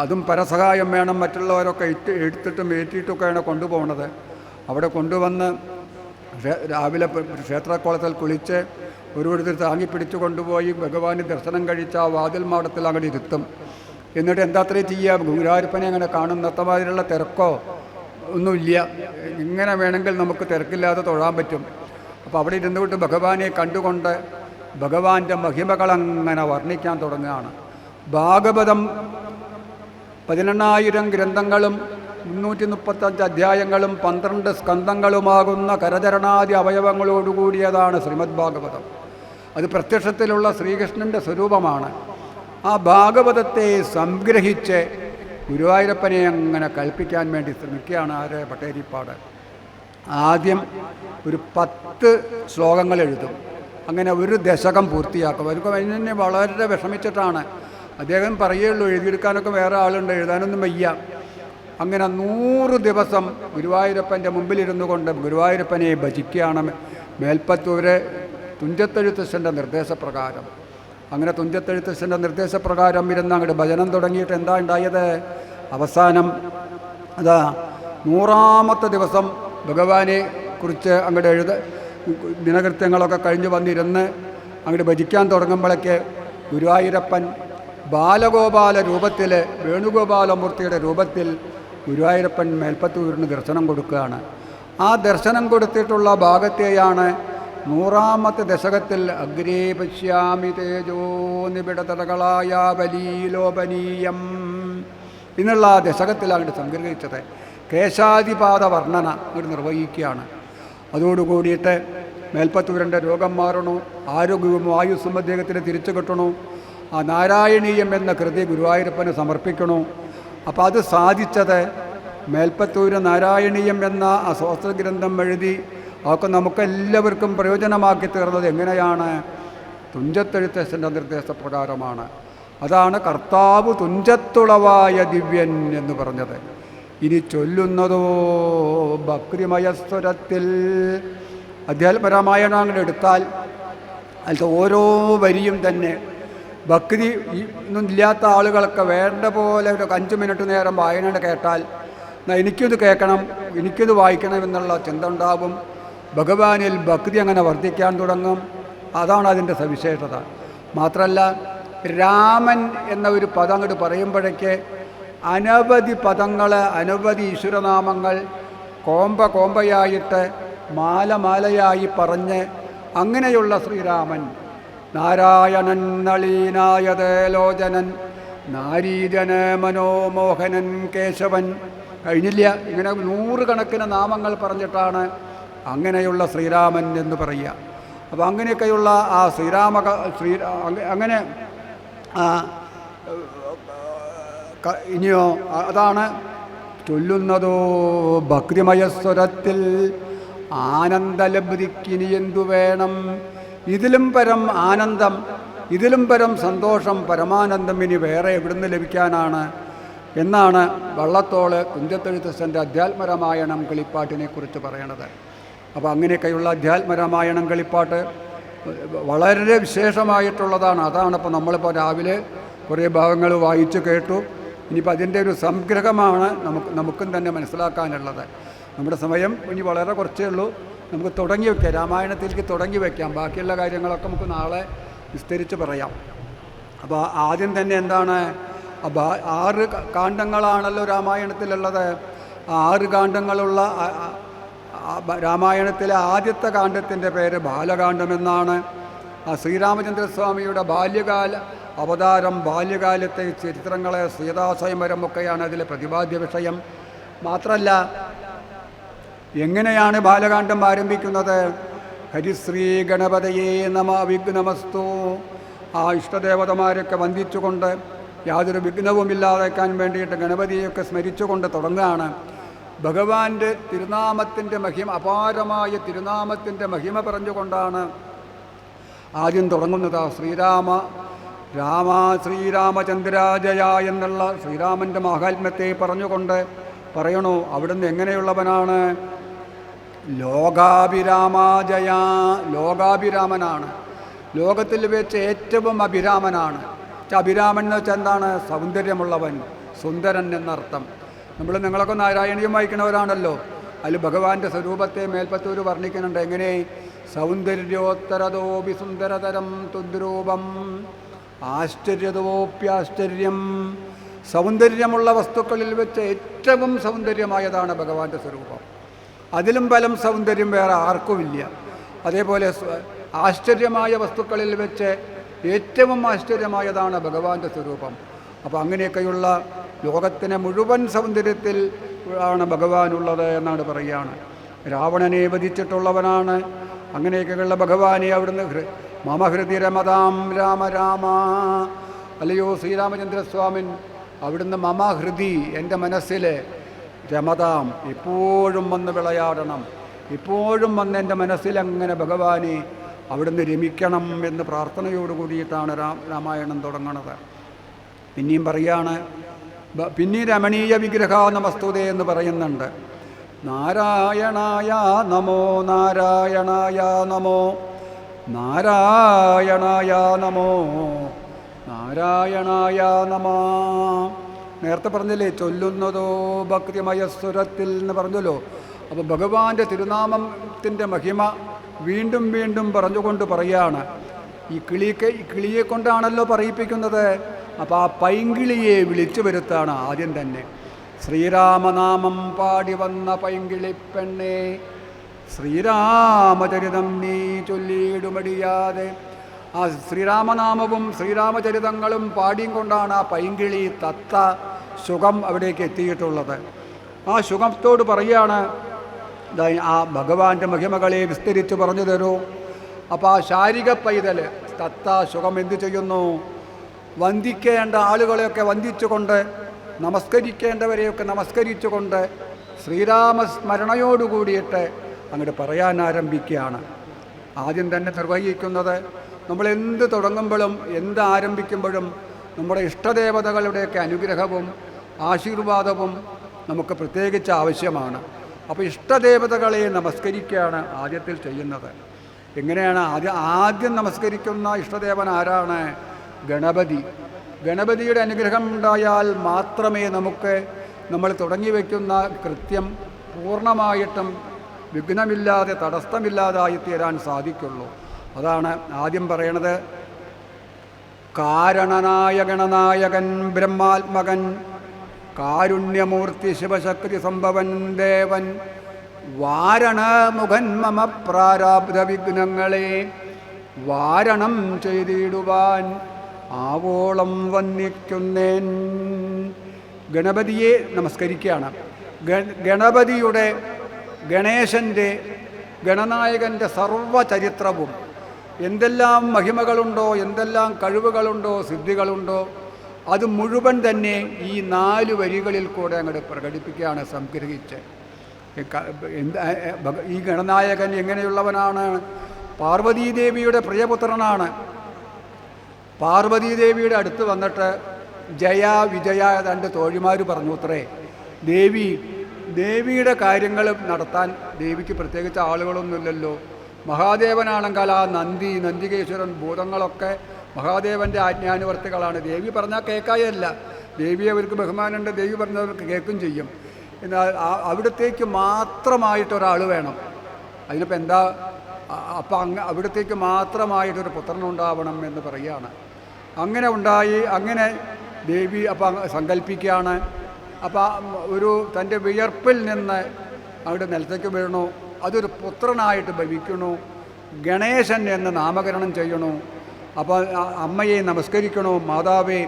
അതും പരസഹായം വേണം, മറ്റുള്ളവരൊക്കെ എടുത്തിട്ടും ഏറ്റിട്ടൊക്കെയാണ് കൊണ്ടുപോകുന്നത്. അവിടെ കൊണ്ടുവന്ന് രാവിലെ ക്ഷേത്രക്കുളത്തിൽ കുളിച്ച് ഓരോരുത്തർ താങ്ങി പിടിച്ചു കൊണ്ടുപോയി ഭഗവാന് ദർശനം കഴിച്ച ആ വാതിൽ മാടത്തിൽ അങ്ങോട്ട് ഇരുത്തും. എന്നിട്ട് എന്താ അത്രയും ചെയ്യുക? ഗുരുവായൂരപ്പനെ അങ്ങനെ കാണുന്നത്ര മാതിരിയുള്ള തിരക്കോ ഒന്നുമില്ല. ഇങ്ങനെ വേണമെങ്കിൽ നമുക്ക് തിരക്കില്ലാതെ തൊഴാൻ പറ്റും. അപ്പോൾ അവിടെ ഇരുന്നുകൊണ്ട് ഭഗവാനെ കണ്ടുകൊണ്ട് ഭഗവാന്റെ മഹിമകളങ്ങനെ വർണ്ണിക്കാൻ തുടങ്ങുകയാണ്. ഭാഗവതം 18,000 ഗ്രന്ഥങ്ങളും 335 അധ്യായങ്ങളും 12 സ്കന്ധങ്ങളുമാകുന്ന കരചരണാദി അവയവങ്ങളോടുകൂടിയതാണ് ശ്രീമദ് ഭാഗവതം. അത് പ്രത്യക്ഷത്തിലുള്ള ശ്രീകൃഷ്ണൻ്റെ സ്വരൂപമാണ്. ആ ഭാഗവതത്തെ സംഗ്രഹിച്ച് ഗുരുവായൂരപ്പനെ അങ്ങനെ കൽപ്പിക്കാൻ വേണ്ടി ശ്രമിക്കുകയാണ് ആര്? ഭട്ടേരിപ്പാട്. ആദ്യം ഒരു 10 ശ്ലോകങ്ങൾ എഴുതും. അങ്ങനെ ഒരു ദശകം പൂർത്തിയാക്കും. അവർക്ക് അതിനെ വളരെ വിഷമിച്ചിട്ടാണ്. അദ്ദേഹം പറയുള്ളൂ, എഴുതിയെടുക്കാനൊക്കെ വേറെ ആളുണ്ട്, എഴുതാനൊന്നും വയ്യ. അങ്ങനെ 100 ദിവസം ഗുരുവായൂരപ്പൻ്റെ മുമ്പിലിരുന്നു കൊണ്ട് ഗുരുവായൂരപ്പനെ ഭജിക്കുകയാണ് മേൽപ്പത്തൂര് തുഞ്ചത്തെഴുത്തച്ഛൻ്റെ നിർദ്ദേശപ്രകാരം. അങ്ങനെ തുഞ്ചത്തെഴുത്തച്ഛൻ്റെ നിർദ്ദേശപ്രകാരം ഇരുന്ന് അങ്ങോട്ട് ഭജനം തുടങ്ങിയിട്ട് എന്താ ഉണ്ടായത്? അവസാനം അതാ 100ാമത്തെ ദിവസം ഭഗവാനെ കുറിച്ച് അങ്ങോട്ട് ദിനകൃത്യങ്ങളൊക്കെ കഴിഞ്ഞ് വന്നിരുന്ന് അങ്ങോട്ട് ഭജിക്കാൻ തുടങ്ങുമ്പോഴേക്ക് ഗുരുവായൂരപ്പൻ ബാലഗോപാല രൂപത്തിൽ, വേണുഗോപാലമൂർത്തിയുടെ രൂപത്തിൽ ഗുരുവായൂരപ്പൻ മേൽപ്പത്തൂരിന് ദർശനം കൊടുക്കുകയാണ്. ആ ദർശനം കൊടുത്തിട്ടുള്ള ഭാഗത്തെയാണ് 100ാമത്തെ ദശകത്തിൽ അഗ്രേ പശ്യാമി തേജോ നിബിഡതകളായ ബലീലോപനീയം എന്നുള്ള ആ ദശകത്തിൽ അങ്ങോട്ട് സംഗ്രഹിച്ചത്. കേശാദിപാത വർണ്ണന അങ്ങോട്ട് നിർവഹിക്കുകയാണ്. അതോടുകൂടിയിട്ട് മേൽപ്പത്തൂരിൻ്റെ രോഗം മാറണു, ആരോഗ്യവും ആയുസ്സും അദ്ദേഹത്തിന് തിരിച്ചു കിട്ടണു. ആ നാരായണീയം എന്ന കൃതി ഗുരുവായൂരപ്പന് സമർപ്പിക്കണു. അപ്പോൾ അത് സാധിച്ചത് മേൽപ്പത്തൂര് നാരായണീയം എന്ന ആ സ്വസ്ത്രഗ്രന്ഥം എഴുതി അതൊക്കെ നമുക്കെല്ലാവർക്കും പ്രയോജനമാക്കി തീർന്നത് എങ്ങനെയാണ്? തുഞ്ചത്തെഴുത്തച്ഛൻ്റെ നിർദ്ദേശപ്രകാരമാണ്. അതാണ് കർത്താവ് തുഞ്ചത്തുളവായ ദിവ്യൻ എന്ന് പറഞ്ഞത്. ഇനി ചൊല്ലുന്നതോ ഭക്തിമയസ്വരത്തിൽ. അധ്യാത്മരാമായണം അങ്ങനെ എടുത്താൽ അതിലത്തെ ഓരോ വരിയും തന്നെ ഭക്തി ഒന്നും ഇല്ലാത്ത ആളുകളൊക്കെ വേണ്ട പോലെ ഒരു 5 മിനിറ്റ് നേരം വായന കേട്ടാൽ എനിക്കിത് കേൾക്കണം, എനിക്കിത് വായിക്കണം എന്നുള്ള ചിന്ത ഉണ്ടാവും. ഭഗവാനിൽ ഭക്തി അങ്ങനെ വർദ്ധിക്കാൻ തുടങ്ങും. അതാണ് അതിൻ്റെ സവിശേഷത. മാത്രമല്ല, രാമൻ എന്ന ഒരു പദം അങ്ങോട്ട് പറയുമ്പോഴേക്ക് അനവധി പദങ്ങൾ, അനവധി ഈശ്വരനാമങ്ങൾ കോമ്പയായിട്ട് മാലയായി പറഞ്ഞ് അങ്ങനെയുള്ള ശ്രീരാമൻ നാരായണൻ നളീനായതലോചനൻ നാരീജന മനോമോഹനൻ കേശവൻ കഴിഞ്ഞില്ല. ഇങ്ങനെ 100 കണക്കിന് നാമങ്ങൾ പറഞ്ഞിട്ടാണ് അങ്ങനെയുള്ള ശ്രീരാമൻ എന്ന് പറയുക. അപ്പോൾ അങ്ങനെയൊക്കെയുള്ള ആ അങ്ങനെ ഇനിയോ അതാണ് ചൊല്ലുന്നതോ ഭക്തിമയസ്വരത്തിൽ ആനന്ദലബ്ധിക്കിനി എന്തു വേണം. ഇതിലും പരം ആനന്ദം, ഇതിലും പരം സന്തോഷം, പരമാനന്ദം ഇനി വേറെ എവിടുന്ന് ലഭിക്കാനാണ് എന്നാണ് വള്ളത്തോള് തുഞ്ചത്തെഴുത്തച്ഛൻ്റെ അധ്യാത്മരാമായണം കളിപ്പാട്ടിനെ കുറിച്ച് പറയണത്. അപ്പോൾ അങ്ങനെയൊക്കെയുള്ള അധ്യാത്മരാമായണം കളിപ്പാട്ട് വളരെ വിശേഷമായിട്ടുള്ളതാണ്. അതാണിപ്പോൾ നമ്മളിപ്പോൾ രാവിലെ കുറേ ഭാഗങ്ങൾ വായിച്ചു കേട്ടു. ഇനിയിപ്പോൾ അതിൻ്റെ ഒരു സംഗ്രഹമാണ് നമുക്കും തന്നെ മനസ്സിലാക്കാനുള്ളത്. നമ്മുടെ സമയം ഇനി വളരെ കുറച്ചേ ഉള്ളൂ. നമുക്ക് തുടങ്ങി വയ്ക്കാം, രാമായണത്തിലേക്ക് തുടങ്ങി വയ്ക്കാം. ബാക്കിയുള്ള കാര്യങ്ങളൊക്കെ നമുക്ക് നാളെ വിസ്തരിച്ച് പറയാം. അപ്പോൾ ആദ്യം തന്നെ എന്താണ്, 6 കാണ്ഡങ്ങളാണല്ലോ രാമായണത്തിലുള്ളത്. 6 കാണ്ഡങ്ങളുള്ള രാമായണത്തിലെ ആദ്യത്തെ കാണ്ഡത്തിൻ്റെ പേര് ബാലകാണ്ഡമെന്നാണ്. ശ്രീരാമചന്ദ്രസ്വാമിയുടെ ബാല്യകാല അവതാരം, ബാല്യകാലത്തെ ചരിത്രങ്ങളെ, സീതാസ്വയംവരമൊക്കെയാണ് അതിലെ പ്രതിപാദ്യ വിഷയം. മാത്രമല്ല, എങ്ങനെയാണ് ബാലകാണ്ഡം ആരംഭിക്കുന്നത്? ഹരിശ്രീ ഗണപതയേ നമ വിഘ്നമസ്തു. ആ ഇഷ്ടദേവതമാരൊക്കെ വന്ദിച്ചുകൊണ്ട് യാതൊരു വിഘ്നവുമില്ലാതാക്കാൻ വേണ്ടിയിട്ട് ഗണപതിയൊക്കെ സ്മരിച്ചുകൊണ്ട് തുടങ്ങുകയാണ്. ഭഗവാന്റെ തിരുനാമത്തിൻ്റെ മഹിമ, അപാരമായ തിരുനാമത്തിൻ്റെ മഹിമ പറഞ്ഞുകൊണ്ടാണ് ആദ്യം തുടങ്ങുന്നത്. ശ്രീരാമചന്ദ്രാജയ എന്നുള്ള ശ്രീരാമൻ്റെ മാഹാത്മ്യത്തെ പറഞ്ഞുകൊണ്ട് പറയണു. അവിടുന്ന് എങ്ങനെയുള്ളവനാണ്? ലോകാഭിരാമാജയ, ലോകാഭിരാമനാണ്, ലോകത്തിൽ വെച്ച് ഏറ്റവും അഭിരാമനാണ്. അഭിരാമൻ എന്ന് വെച്ചാൽ എന്താണ്? സൗന്ദര്യമുള്ളവൻ, സുന്ദരൻ എന്നർത്ഥം. നിങ്ങളൊക്കെ നാരായണീയം വായിക്കണവരാണല്ലോ. അതിൽ ഭഗവാന്റെ സ്വരൂപത്തെ മേൽപ്പത്തൂർ വർണ്ണിക്കുന്നുണ്ട്. എങ്ങനെ? സൗന്ദര്യോത്തരതോപി സുന്ദരതരം തുദ്രൂപം ആശ്ചര്യതോപ്യാശ്ചര്യം. സൗന്ദര്യമുള്ള വസ്തുക്കളിൽ വെച്ച് ഏറ്റവും സൗന്ദര്യമായതാണ് ഭഗവാന്റെ സ്വരൂപം. അതിലും ബലം സൗന്ദര്യം വേറെ ആർക്കുമില്ല. അതേപോലെ ആശ്ചര്യമായ വസ്തുക്കളിൽ വെച്ച് ഏറ്റവും ആശ്ചര്യമായതാണ് ഭഗവാന്റെ സ്വരൂപം. അപ്പോൾ അങ്ങനെയൊക്കെയുള്ള ലോകത്തിനെ മുഴുവൻ സൗന്ദര്യത്തിൽ ആണ് ഭഗവാനുള്ളത് എന്നാണ് പറയുകയാണ്. രാവണനെ വധിച്ചിട്ടുള്ളവനാണ്. അങ്ങനെയൊക്കെയുള്ള ഭഗവാനെ അവിടുന്ന് മമഹൃതി രമതാം രാമ രാമ. അല്ലയോ ശ്രീരാമചന്ദ്രസ്വാമിൻ, അവിടുന്ന് മമഹൃതി, എൻ്റെ മനസ്സിൽ, രമതാം, എപ്പോഴും വന്ന് വിളയാടണം, എപ്പോഴും വന്ന് എൻ്റെ മനസ്സിലങ്ങനെ ഭഗവാനെ അവിടുന്ന് രമിക്കണം എന്ന് പ്രാർത്ഥനയോട് കൂടിയിട്ടാണ് രാമായണം തുടങ്ങുന്നത്. പിന്നെയും പറയാണ്, പിന്നെ രമണീയ വിഗ്രഹ നമസ്തുതേ എന്ന് പറയുന്നുണ്ട്. നാരായണായ നമോ, നാരായണായ നമോ, നാരായണായ നമോ, നാരായണായ നമോ. നേരത്തെ പറഞ്ഞില്ലേ, ചൊല്ലുന്നതോ ഭക്തിമയസ്വരത്തിൽ എന്ന് പറഞ്ഞല്ലോ. അപ്പോൾ ഭഗവാന്റെ തിരുനാമത്തിൻ്റെ മഹിമ വീണ്ടും വീണ്ടും പറഞ്ഞുകൊണ്ട് പറയാണ്. ഈ കിളിയെ കൊണ്ടാണല്ലോ പറയിപ്പിക്കുന്നത്. അപ്പോൾ ആ പൈങ്കിളിയെ വിളിച്ചു വരുത്താണ് ആദ്യം തന്നെ. ശ്രീരാമനാമം പാടി വന്ന പൈങ്കിളിപ്പെണ്ണേ, ശ്രീരാമചരിതം നീ ചൊല്ലിയിടുമടിയാതെ. ആ ശ്രീരാമനാമവും ശ്രീരാമചരിതങ്ങളും പാടിയും കൊണ്ടാണ് ആ പൈങ്കിളി തത്ത സുഖം അവിടേക്ക് എത്തിയിട്ടുള്ളത്. ആ സുഖത്തോട് പറയുകയാണ്, ആ ഭഗവാന്റെ മഹിമകളെ വിസ്തരിച്ച് പറഞ്ഞു തരൂ. അപ്പോൾ ആ ശാരിക പൈതൽ തത്ത സുഖം എന്തു ചെയ്യുന്നു? വന്ദിക്കേണ്ട ആളുകളെയൊക്കെ വന്ദിച്ചുകൊണ്ട്, നമസ്കരിക്കേണ്ടവരെയൊക്കെ നമസ്കരിച്ചുകൊണ്ട് ശ്രീരാമസ്മരണയോടുകൂടിയിട്ട് അങ്ങോട്ട് പറയാൻ ആരംഭിക്കുകയാണ്. ആദ്യം തന്നെ നിർവഹിക്കുന്നത്, നമ്മൾ എന്ത് തുടങ്ങുമ്പോഴും എന്ത് ആരംഭിക്കുമ്പോഴും നമ്മുടെ ഇഷ്ടദേവതകളുടെയൊക്കെ അനുഗ്രഹവും ആശീർവാദവും നമുക്ക് പ്രത്യേകിച്ച് ആവശ്യമാണ്. അപ്പോൾ ഇഷ്ടദേവതകളെ നമസ്കരിക്കുകയാണ് ആദ്യത്തിൽ ചെയ്യുന്നത്. എങ്ങനെയാണ്? ആദ്യം നമസ്കരിക്കുന്ന ഇഷ്ടദേവൻ ആരാണ്? ഗണപതി. ഗണപതിയുടെ അനുഗ്രഹം ഉണ്ടായാൽ മാത്രമേ നമുക്ക് നമ്മൾ തുടങ്ങി വയ്ക്കുന്ന കൃത്യം പൂർണ്ണമായിട്ടും വിഘ്നമില്ലാതെ തടസ്സമില്ലാതായി തീരാൻ സാധിക്കുള്ളൂ. അതാണ് ആദ്യം പറയണത്. കാരണനായ ഗണനായകൻ ബ്രഹ്മാത്മകൻ കാരുണ്യമൂർത്തി ശിവശക്തി സംഭവൻ ദേവൻ വാരണമുഖൻ മമ പ്രാരാബ്ധ വിഘ്നങ്ങളെ വാരണം ചെയ്തിടുവാൻ ആവോളം വന്നിക്കുന്നേൻ. ഗണപതിയെ നമസ്കരിക്കുകയാണ്. ഗണപതിയുടെ, ഗണേശൻ്റെ, ഗണനായകൻ്റെ സർവചരിത്രവും എന്തെല്ലാം മഹിമകളുണ്ടോ, എന്തെല്ലാം കഴിവുകളുണ്ടോ, സിദ്ധികളുണ്ടോ, അത് മുഴുവൻ തന്നെ ഈ 4 വരികളിൽ കൂടെ അങ്ങോട്ട് പ്രകടിപ്പിക്കുകയാണ് സംഗ്രഹിച്ച്. ഈ ഗണനായകൻ എങ്ങനെയുള്ളവനാണ്? പാർവതീദേവിയുടെ പ്രിയപുത്രനാണ്. പാർവതീദേവിയുടെ അടുത്ത് വന്നിട്ട് ജയ വിജയ 2 തോഴിമാർ പറഞ്ഞു അത്രേ, ദേവിയുടെ കാര്യങ്ങൾ നടത്താൻ ദേവിക്ക് പ്രത്യേകിച്ച് ആളുകളൊന്നുമില്ലല്ലോ. മഹാദേവനാണെങ്കിൽ ആ നന്ദികേശ്വരൻ ഭൂതങ്ങളൊക്കെ മഹാദേവൻ്റെ ആജ്ഞാനുവർത്തികളാണ്. ദേവി പറഞ്ഞാൽ കേൾക്കായല്ല, ദേവി അവർക്ക് ബഹുമാനമുണ്ട്, ദേവി പറഞ്ഞവർക്ക് കേൾക്കും ചെയ്യും. എന്നാൽ അവിടത്തേക്ക് മാത്രമായിട്ടൊരാൾ വേണം. അതിനിപ്പോൾ എന്താ, അപ്പം അവിടത്തേക്ക് മാത്രമായിട്ടൊരു പുത്രനുണ്ടാവണം എന്ന് പറയുകയാണ്. അങ്ങനെ ഉണ്ടായി. അങ്ങനെ ദേവി അപ്പം സങ്കല്പിക്കുകയാണ്. അപ്പം ഒരു തൻ്റെ വിയർപ്പിൽ നിന്ന് അവിടെ നിലത്തേക്ക് വീണു. അതൊരു പുത്രനായിട്ട് ഭവിക്കണു. ഗണേശൻ എന്ന് നാമകരണം ചെയ്യണു. അപ്പോൾ അമ്മയെ നമസ്കരിക്കണു. മാതാവേ,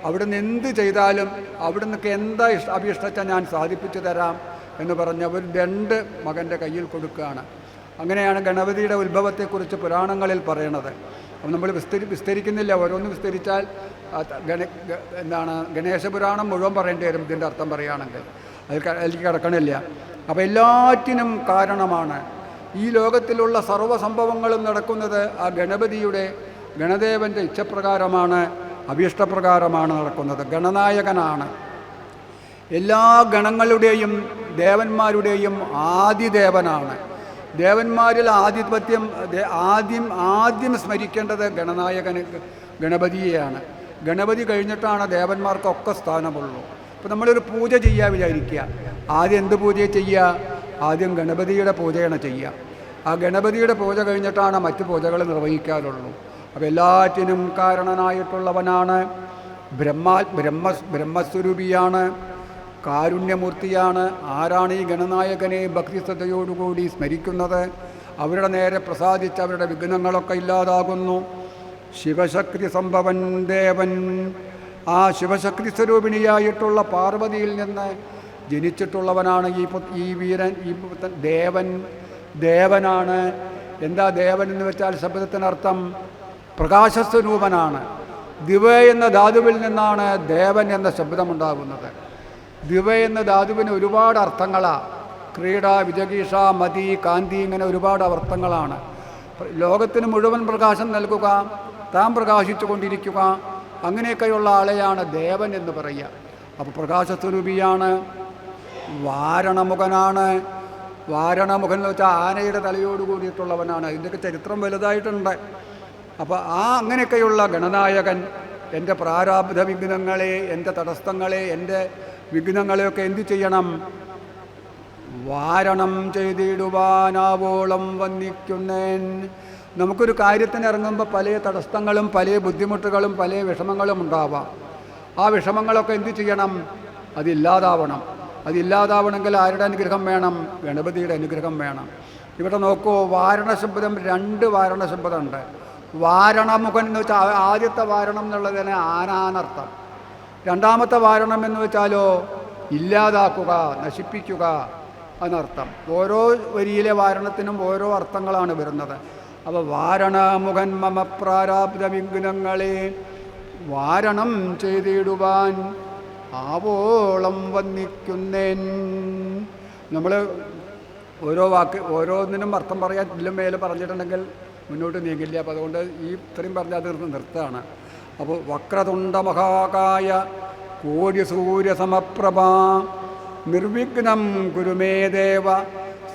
അവിടുന്ന് എന്ത് ചെയ്താലും അവിടുന്നൊക്കെ എന്താ അഭീഷ്ടച്ച ഞാൻ സാധിപ്പിച്ചു തരാം എന്ന് പറഞ്ഞ് അവർ 2 മകൻ്റെ കയ്യിൽ കൊടുക്കുകയാണ്. അങ്ങനെയാണ് ഗണപതിയുടെ ഉത്ഭവത്തെക്കുറിച്ച് പുരാണങ്ങളിൽ പറയണത്. അപ്പം നമ്മൾ വിസ്തരിക്കുന്നില്ല. ഓരോന്ന് വിസ്തരിച്ചാൽ ഗണേശ പുരാണം മുഴുവൻ പറയേണ്ടി വരും ഇതിൻ്റെ അർത്ഥം പറയുകയാണെങ്കിൽ. അതിൽ കിടക്കണില്ല. അപ്പോൾ എല്ലാറ്റിനും കാരണമാണ് ഈ ലോകത്തിലുള്ള സർവ്വ സംഭവങ്ങളും നടക്കുന്നത് ആ ഗണദേവൻ്റെ ഇച്ഛപ്രകാരമാണ്, അഭീഷ്ടപ്രകാരമാണ് നടക്കുന്നത്. ഗണനായകനാണ്. എല്ലാ ഗണങ്ങളുടെയും ദേവന്മാരുടെയും ആദിദേവനാണ്. ദേവന്മാരിൽ ആദ്യം സ്മരിക്കേണ്ടത് ഗണപതിയെയാണ്. ഗണപതി കഴിഞ്ഞിട്ടാണ് ദേവന്മാർക്കൊക്കെ സ്ഥാനമുള്ളൂ. ഇപ്പോൾ നമ്മളൊരു പൂജ ചെയ്യാൻ വിചാരിക്കുക. ആദ്യം എന്ത് പൂജ ചെയ്യുക? ആദ്യം ഗണപതിയുടെ പൂജയാണ് ചെയ്യുക. ആ ഗണപതിയുടെ പൂജ കഴിഞ്ഞിട്ടാണ് മറ്റു പൂജകൾ നിർവഹിക്കാറുള്ളൂ. അപ്പോൾ എല്ലാറ്റിനും കാരണനായിട്ടുള്ളവനാണ്. ബ്രഹ്മസ്വരൂപിയാണ്, കാരുണ്യമൂർത്തിയാണ്. ആരാണ് ഈ ഗണനായകനെ ഭക്തിശ്രദ്ധയോടുകൂടി സ്മരിക്കുന്നത്? അവരുടെ നേരെ പ്രസാദിച്ച് അവരുടെ വിഘ്നങ്ങളൊക്കെ ഇല്ലാതാകുന്നു. ശിവശക്തി സംഭവൻ ദേവൻ. ആ ശിവശക്തി സ്വരൂപിണിയായിട്ടുള്ള പാർവതിയിൽ നിന്ന് ജനിച്ചിട്ടുള്ളവനാണ് ഈ വീരൻ, ഈ ദേവനാണ്. എന്താ ദേവൻ എന്ന് വെച്ചാൽ ശബ്ദത്തിനർത്ഥം പ്രകാശസ്വരൂപനാണ്. ദിവ എന്ന ധാതുവിൽ നിന്നാണ് ദേവൻ എന്ന ശബ്ദമുണ്ടാകുന്നത്. ദിവ എന്ന ധാതുവിന് ഒരുപാട് അർത്ഥങ്ങളാണ്. ക്രീഡ, വിജഗീഷ, മതി, കാന്തി, ഇങ്ങനെ ഒരുപാട് അർത്ഥങ്ങളാണ്. ലോകത്തിന് മുഴുവൻ പ്രകാശം നൽകുക, താൻ പ്രകാശിച്ചു കൊണ്ടിരിക്കുക, അങ്ങനെയൊക്കെയുള്ള ആളെയാണ് ദേവൻ എന്ന് പറയുക. അപ്പോൾ പ്രകാശസ്വരൂപിയാണ്. വാരണമുഖനാണ്. വാരണമുഖൻ എന്ന് വെച്ചാൽ ആനയുടെ തലയോട് കൂടിയിട്ടുള്ളവനാണ്. ഇതിൻ്റെയൊക്കെ ചരിത്രം വലുതായിട്ടുണ്ട്. അപ്പോൾ അങ്ങനെയൊക്കെയുള്ള ഗണനായകൻ എൻ്റെ പ്രാരാബ്ധ വിഘ്നങ്ങളെ, എൻ്റെ തടസ്സങ്ങളെ, എൻ്റെ വിഘ്നങ്ങളെയൊക്കെ എന്ത് ചെയ്യണം? വാരണം ചെയ്തിടുവാനാവോളം വന്നിക്കുന്നേൻ. നമുക്കൊരു കാര്യത്തിന് ഇറങ്ങുമ്പോൾ പല തടസ്സങ്ങളും പല ബുദ്ധിമുട്ടുകളും പല വിഷമങ്ങളും ഉണ്ടാവാം. ആ വിഷമങ്ങളൊക്കെ എന്ത് ചെയ്യണം? അതില്ലാതാവണം. അതില്ലാതാവണമെങ്കിൽ ആരുടെ അനുഗ്രഹം വേണം? ഗണപതിയുടെ അനുഗ്രഹം വേണം. ഇവിടെ നോക്കൂ, വാരണശബ്ദം 2 വാരണശബ്ദമുണ്ട്. വാരണമുഖൻ എന്ന് വെച്ചാൽ ആദ്യത്തെ വാരണം എന്നുള്ളതിന് ആനാനർത്ഥം. രണ്ടാമത്തെ വാരണം എന്ന് വെച്ചാലോ ഇല്ലാതാക്കുക, നശിപ്പിക്കുക എന്നർത്ഥം. ഓരോ വരിയിലെ വാരണത്തിനും ഓരോ അർത്ഥങ്ങളാണ് വരുന്നത്. അപ്പോൾ വാരണമുഖൻ മമ പ്രാരാബ്ധ വിഘ്നങ്ങളെ വാരണം ചെയ്തിടുവാൻ ആവോളം വന്നിക്കുന്നേൻ. നമ്മൾ ഓരോന്നിനും അർത്ഥം പറയാൻ ഇതിലും മേലെ പറഞ്ഞിട്ടുണ്ടെങ്കിൽ മുന്നോട്ട് നീങ്ങില്ല. അപ്പോൾ അതുകൊണ്ട് ഇത്രയും പറഞ്ഞാൽ അത് നിർത്തുകയാണ്. അപ്പോൾ വക്രതുണ്ട മഹാകായ കോടി സൂര്യസമപ്രഭ നിർവിഘ്നം കുരുമേ ദേവ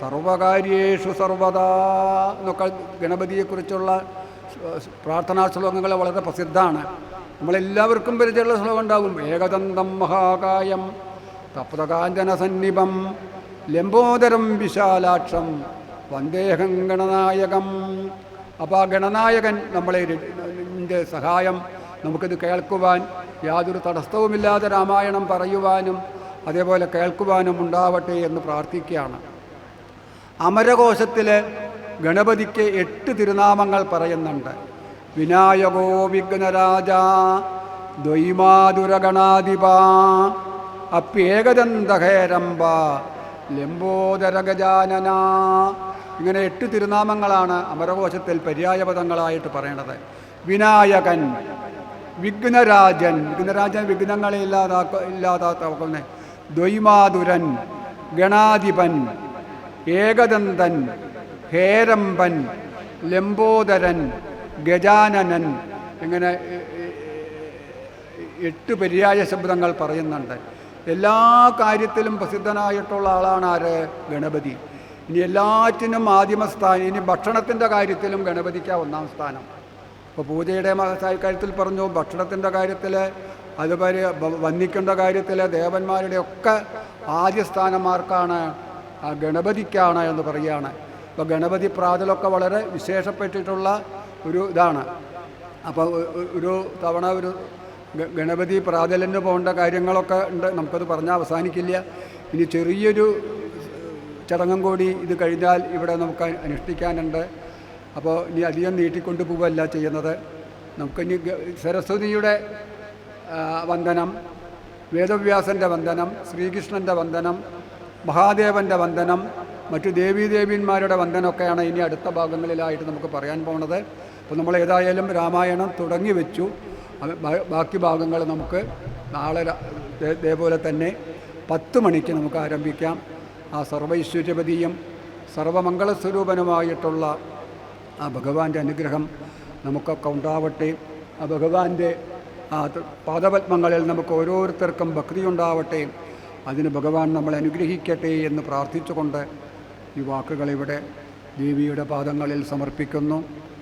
സർവകാര്യേഷു സർവദാ എന്നൊക്കെ ഗണപതിയെക്കുറിച്ചുള്ള പ്രാർത്ഥനാ ശ്ലോകങ്ങൾ വളരെ പ്രസിദ്ധമാണ്. നമ്മളെല്ലാവർക്കും പരിചയമുള്ള ശ്ലോകം ഉണ്ടാകും. ഏകദന്തം മഹാകായം തപ്തകാഞ്ചന സന്നിഭം ലംബോദരം വിശാലാക്ഷം വന്ദേഹം ഗണനായകം. അപ്പോൾ ആ ഗണനായകൻ നമ്മളെ സഹായം നമുക്കിത് കേൾക്കുവാൻ യാതൊരു തടസ്സവുമില്ലാതെ രാമായണം പറയുവാനും അതേപോലെ കേൾക്കുവാനും ഉണ്ടാവട്ടെ എന്ന് പ്രാർത്ഥിക്കുകയാണ്. അമരകോശത്തിൽ ഗണപതിക്ക് 8 തിരുനാമങ്ങൾ പറയുന്നുണ്ട്. വിനായകോ വിഘ്നരാജ ദ്വൈമാതുരഗണാധിപ അപ്യേകദന്തഹേരംബ ലംബോദര ഗജാനന. ഇങ്ങനെ 8 തിരുനാമങ്ങളാണ് അമരകോശത്തിൽ പര്യായപദങ്ങളായിട്ട് പറയണത്. വിനായകൻ, വിഘ്നരാജൻ, വിഘ്നങ്ങളെ ഇല്ലാതാക്കുന്ന, ദ്വൈമാതുരൻ, ഗണാധിപൻ, ഏകദന്തൻ, ഹേരംബൻ, ലംബോദരൻ, ഗജാനനൻ. ഇങ്ങനെ 8 പര്യായ ശബ്ദങ്ങൾ പറയുന്നുണ്ട്. എല്ലാ കാര്യത്തിലും പ്രസിദ്ധനായിട്ടുള്ള ആളാണ് ആര്? ഗണപതി. ഇനി എല്ലാറ്റിനും ആദിമസ്ഥാനം. ഇനി ഭക്ഷണത്തിൻ്റെ കാര്യത്തിലും ഗണപതിക്കാണ് 1-ാം സ്ഥാനം. ഇപ്പോൾ പൂജയുടെ കാര്യത്തിൽ പറഞ്ഞു, ഭക്ഷണത്തിൻ്റെ കാര്യത്തിൽ, അതുപോലെ വന്ദിക്കേണ്ട കാര്യത്തിൽ, ദേവന്മാരുടെ ഒക്കെ ആദ്യ സ്ഥാനമാർക്കാണ്? ഗണപതിക്കാണ് എന്ന് പറയുകയാണ്. അപ്പോൾ ഗണപതി പ്രാതലൊക്കെ വളരെ വിശേഷപ്പെട്ടിട്ടുള്ള ഒരു ഇതാണ്. അപ്പോൾ ഒരു തവണ ഒരു ഗണപതി പ്രാതലിന് പോകേണ്ട കാര്യങ്ങളൊക്കെ ഉണ്ട്. നമുക്കത് പറഞ്ഞാൽ അവസാനിക്കില്ല. ഇനി ചെറിയൊരു ചടങ്ങും കൂടി ഇത് കഴിഞ്ഞാൽ ഇവിടെ നമുക്ക് അനുഷ്ഠിക്കാനുണ്ട്. അപ്പോൾ ഇനി അധികം നീട്ടിക്കൊണ്ട് പോവുകയല്ല ചെയ്യുന്നത്. നമുക്കിനി സരസ്വതിയുടെ വന്ദനം, വേദവ്യാസൻ്റെ വന്ദനം, ശ്രീകൃഷ്ണൻ്റെ വന്ദനം, മഹാദേവൻ്റെ വന്ദനം, മറ്റു ദേവീദേവന്മാരുടെ വന്ദനമൊക്കെയാണ് ഇനി അടുത്ത ഭാഗങ്ങളിലായിട്ട് നമുക്ക് പറയാൻ പോകുന്നത്. അപ്പോൾ നമ്മൾ ഏതായാലും രാമായണം തുടങ്ങി വെച്ചു. ബാക്കി ഭാഗങ്ങൾ നമുക്ക് നാളെ ഇതേപോലെ തന്നെ 10 മണിക്ക് നമുക്ക് ആരംഭിക്കാം. ആ സർവൈശ്വര്യപതിയും സർവമംഗളസ്വരൂപനുമായിട്ടുള്ള ആ ഭഗവാന്റെ അനുഗ്രഹം നമുക്കൊക്കെ ഉണ്ടാവട്ടെ. ആ ഭഗവാന്റെ ആ പാദപത്മങ്ങളിൽ നമുക്ക് ഓരോരുത്തർക്കും ഭക്തി ഉണ്ടാവട്ടെ. അതിന് ഭഗവാൻ നമ്മളെ അനുഗ്രഹിക്കട്ടെ എന്ന് പ്രാർത്ഥിച്ചുകൊണ്ട് ഈ വാക്കുകളിവിടെ ദേവിയുടെ പാദങ്ങളിൽ സമർപ്പിക്കുന്നു.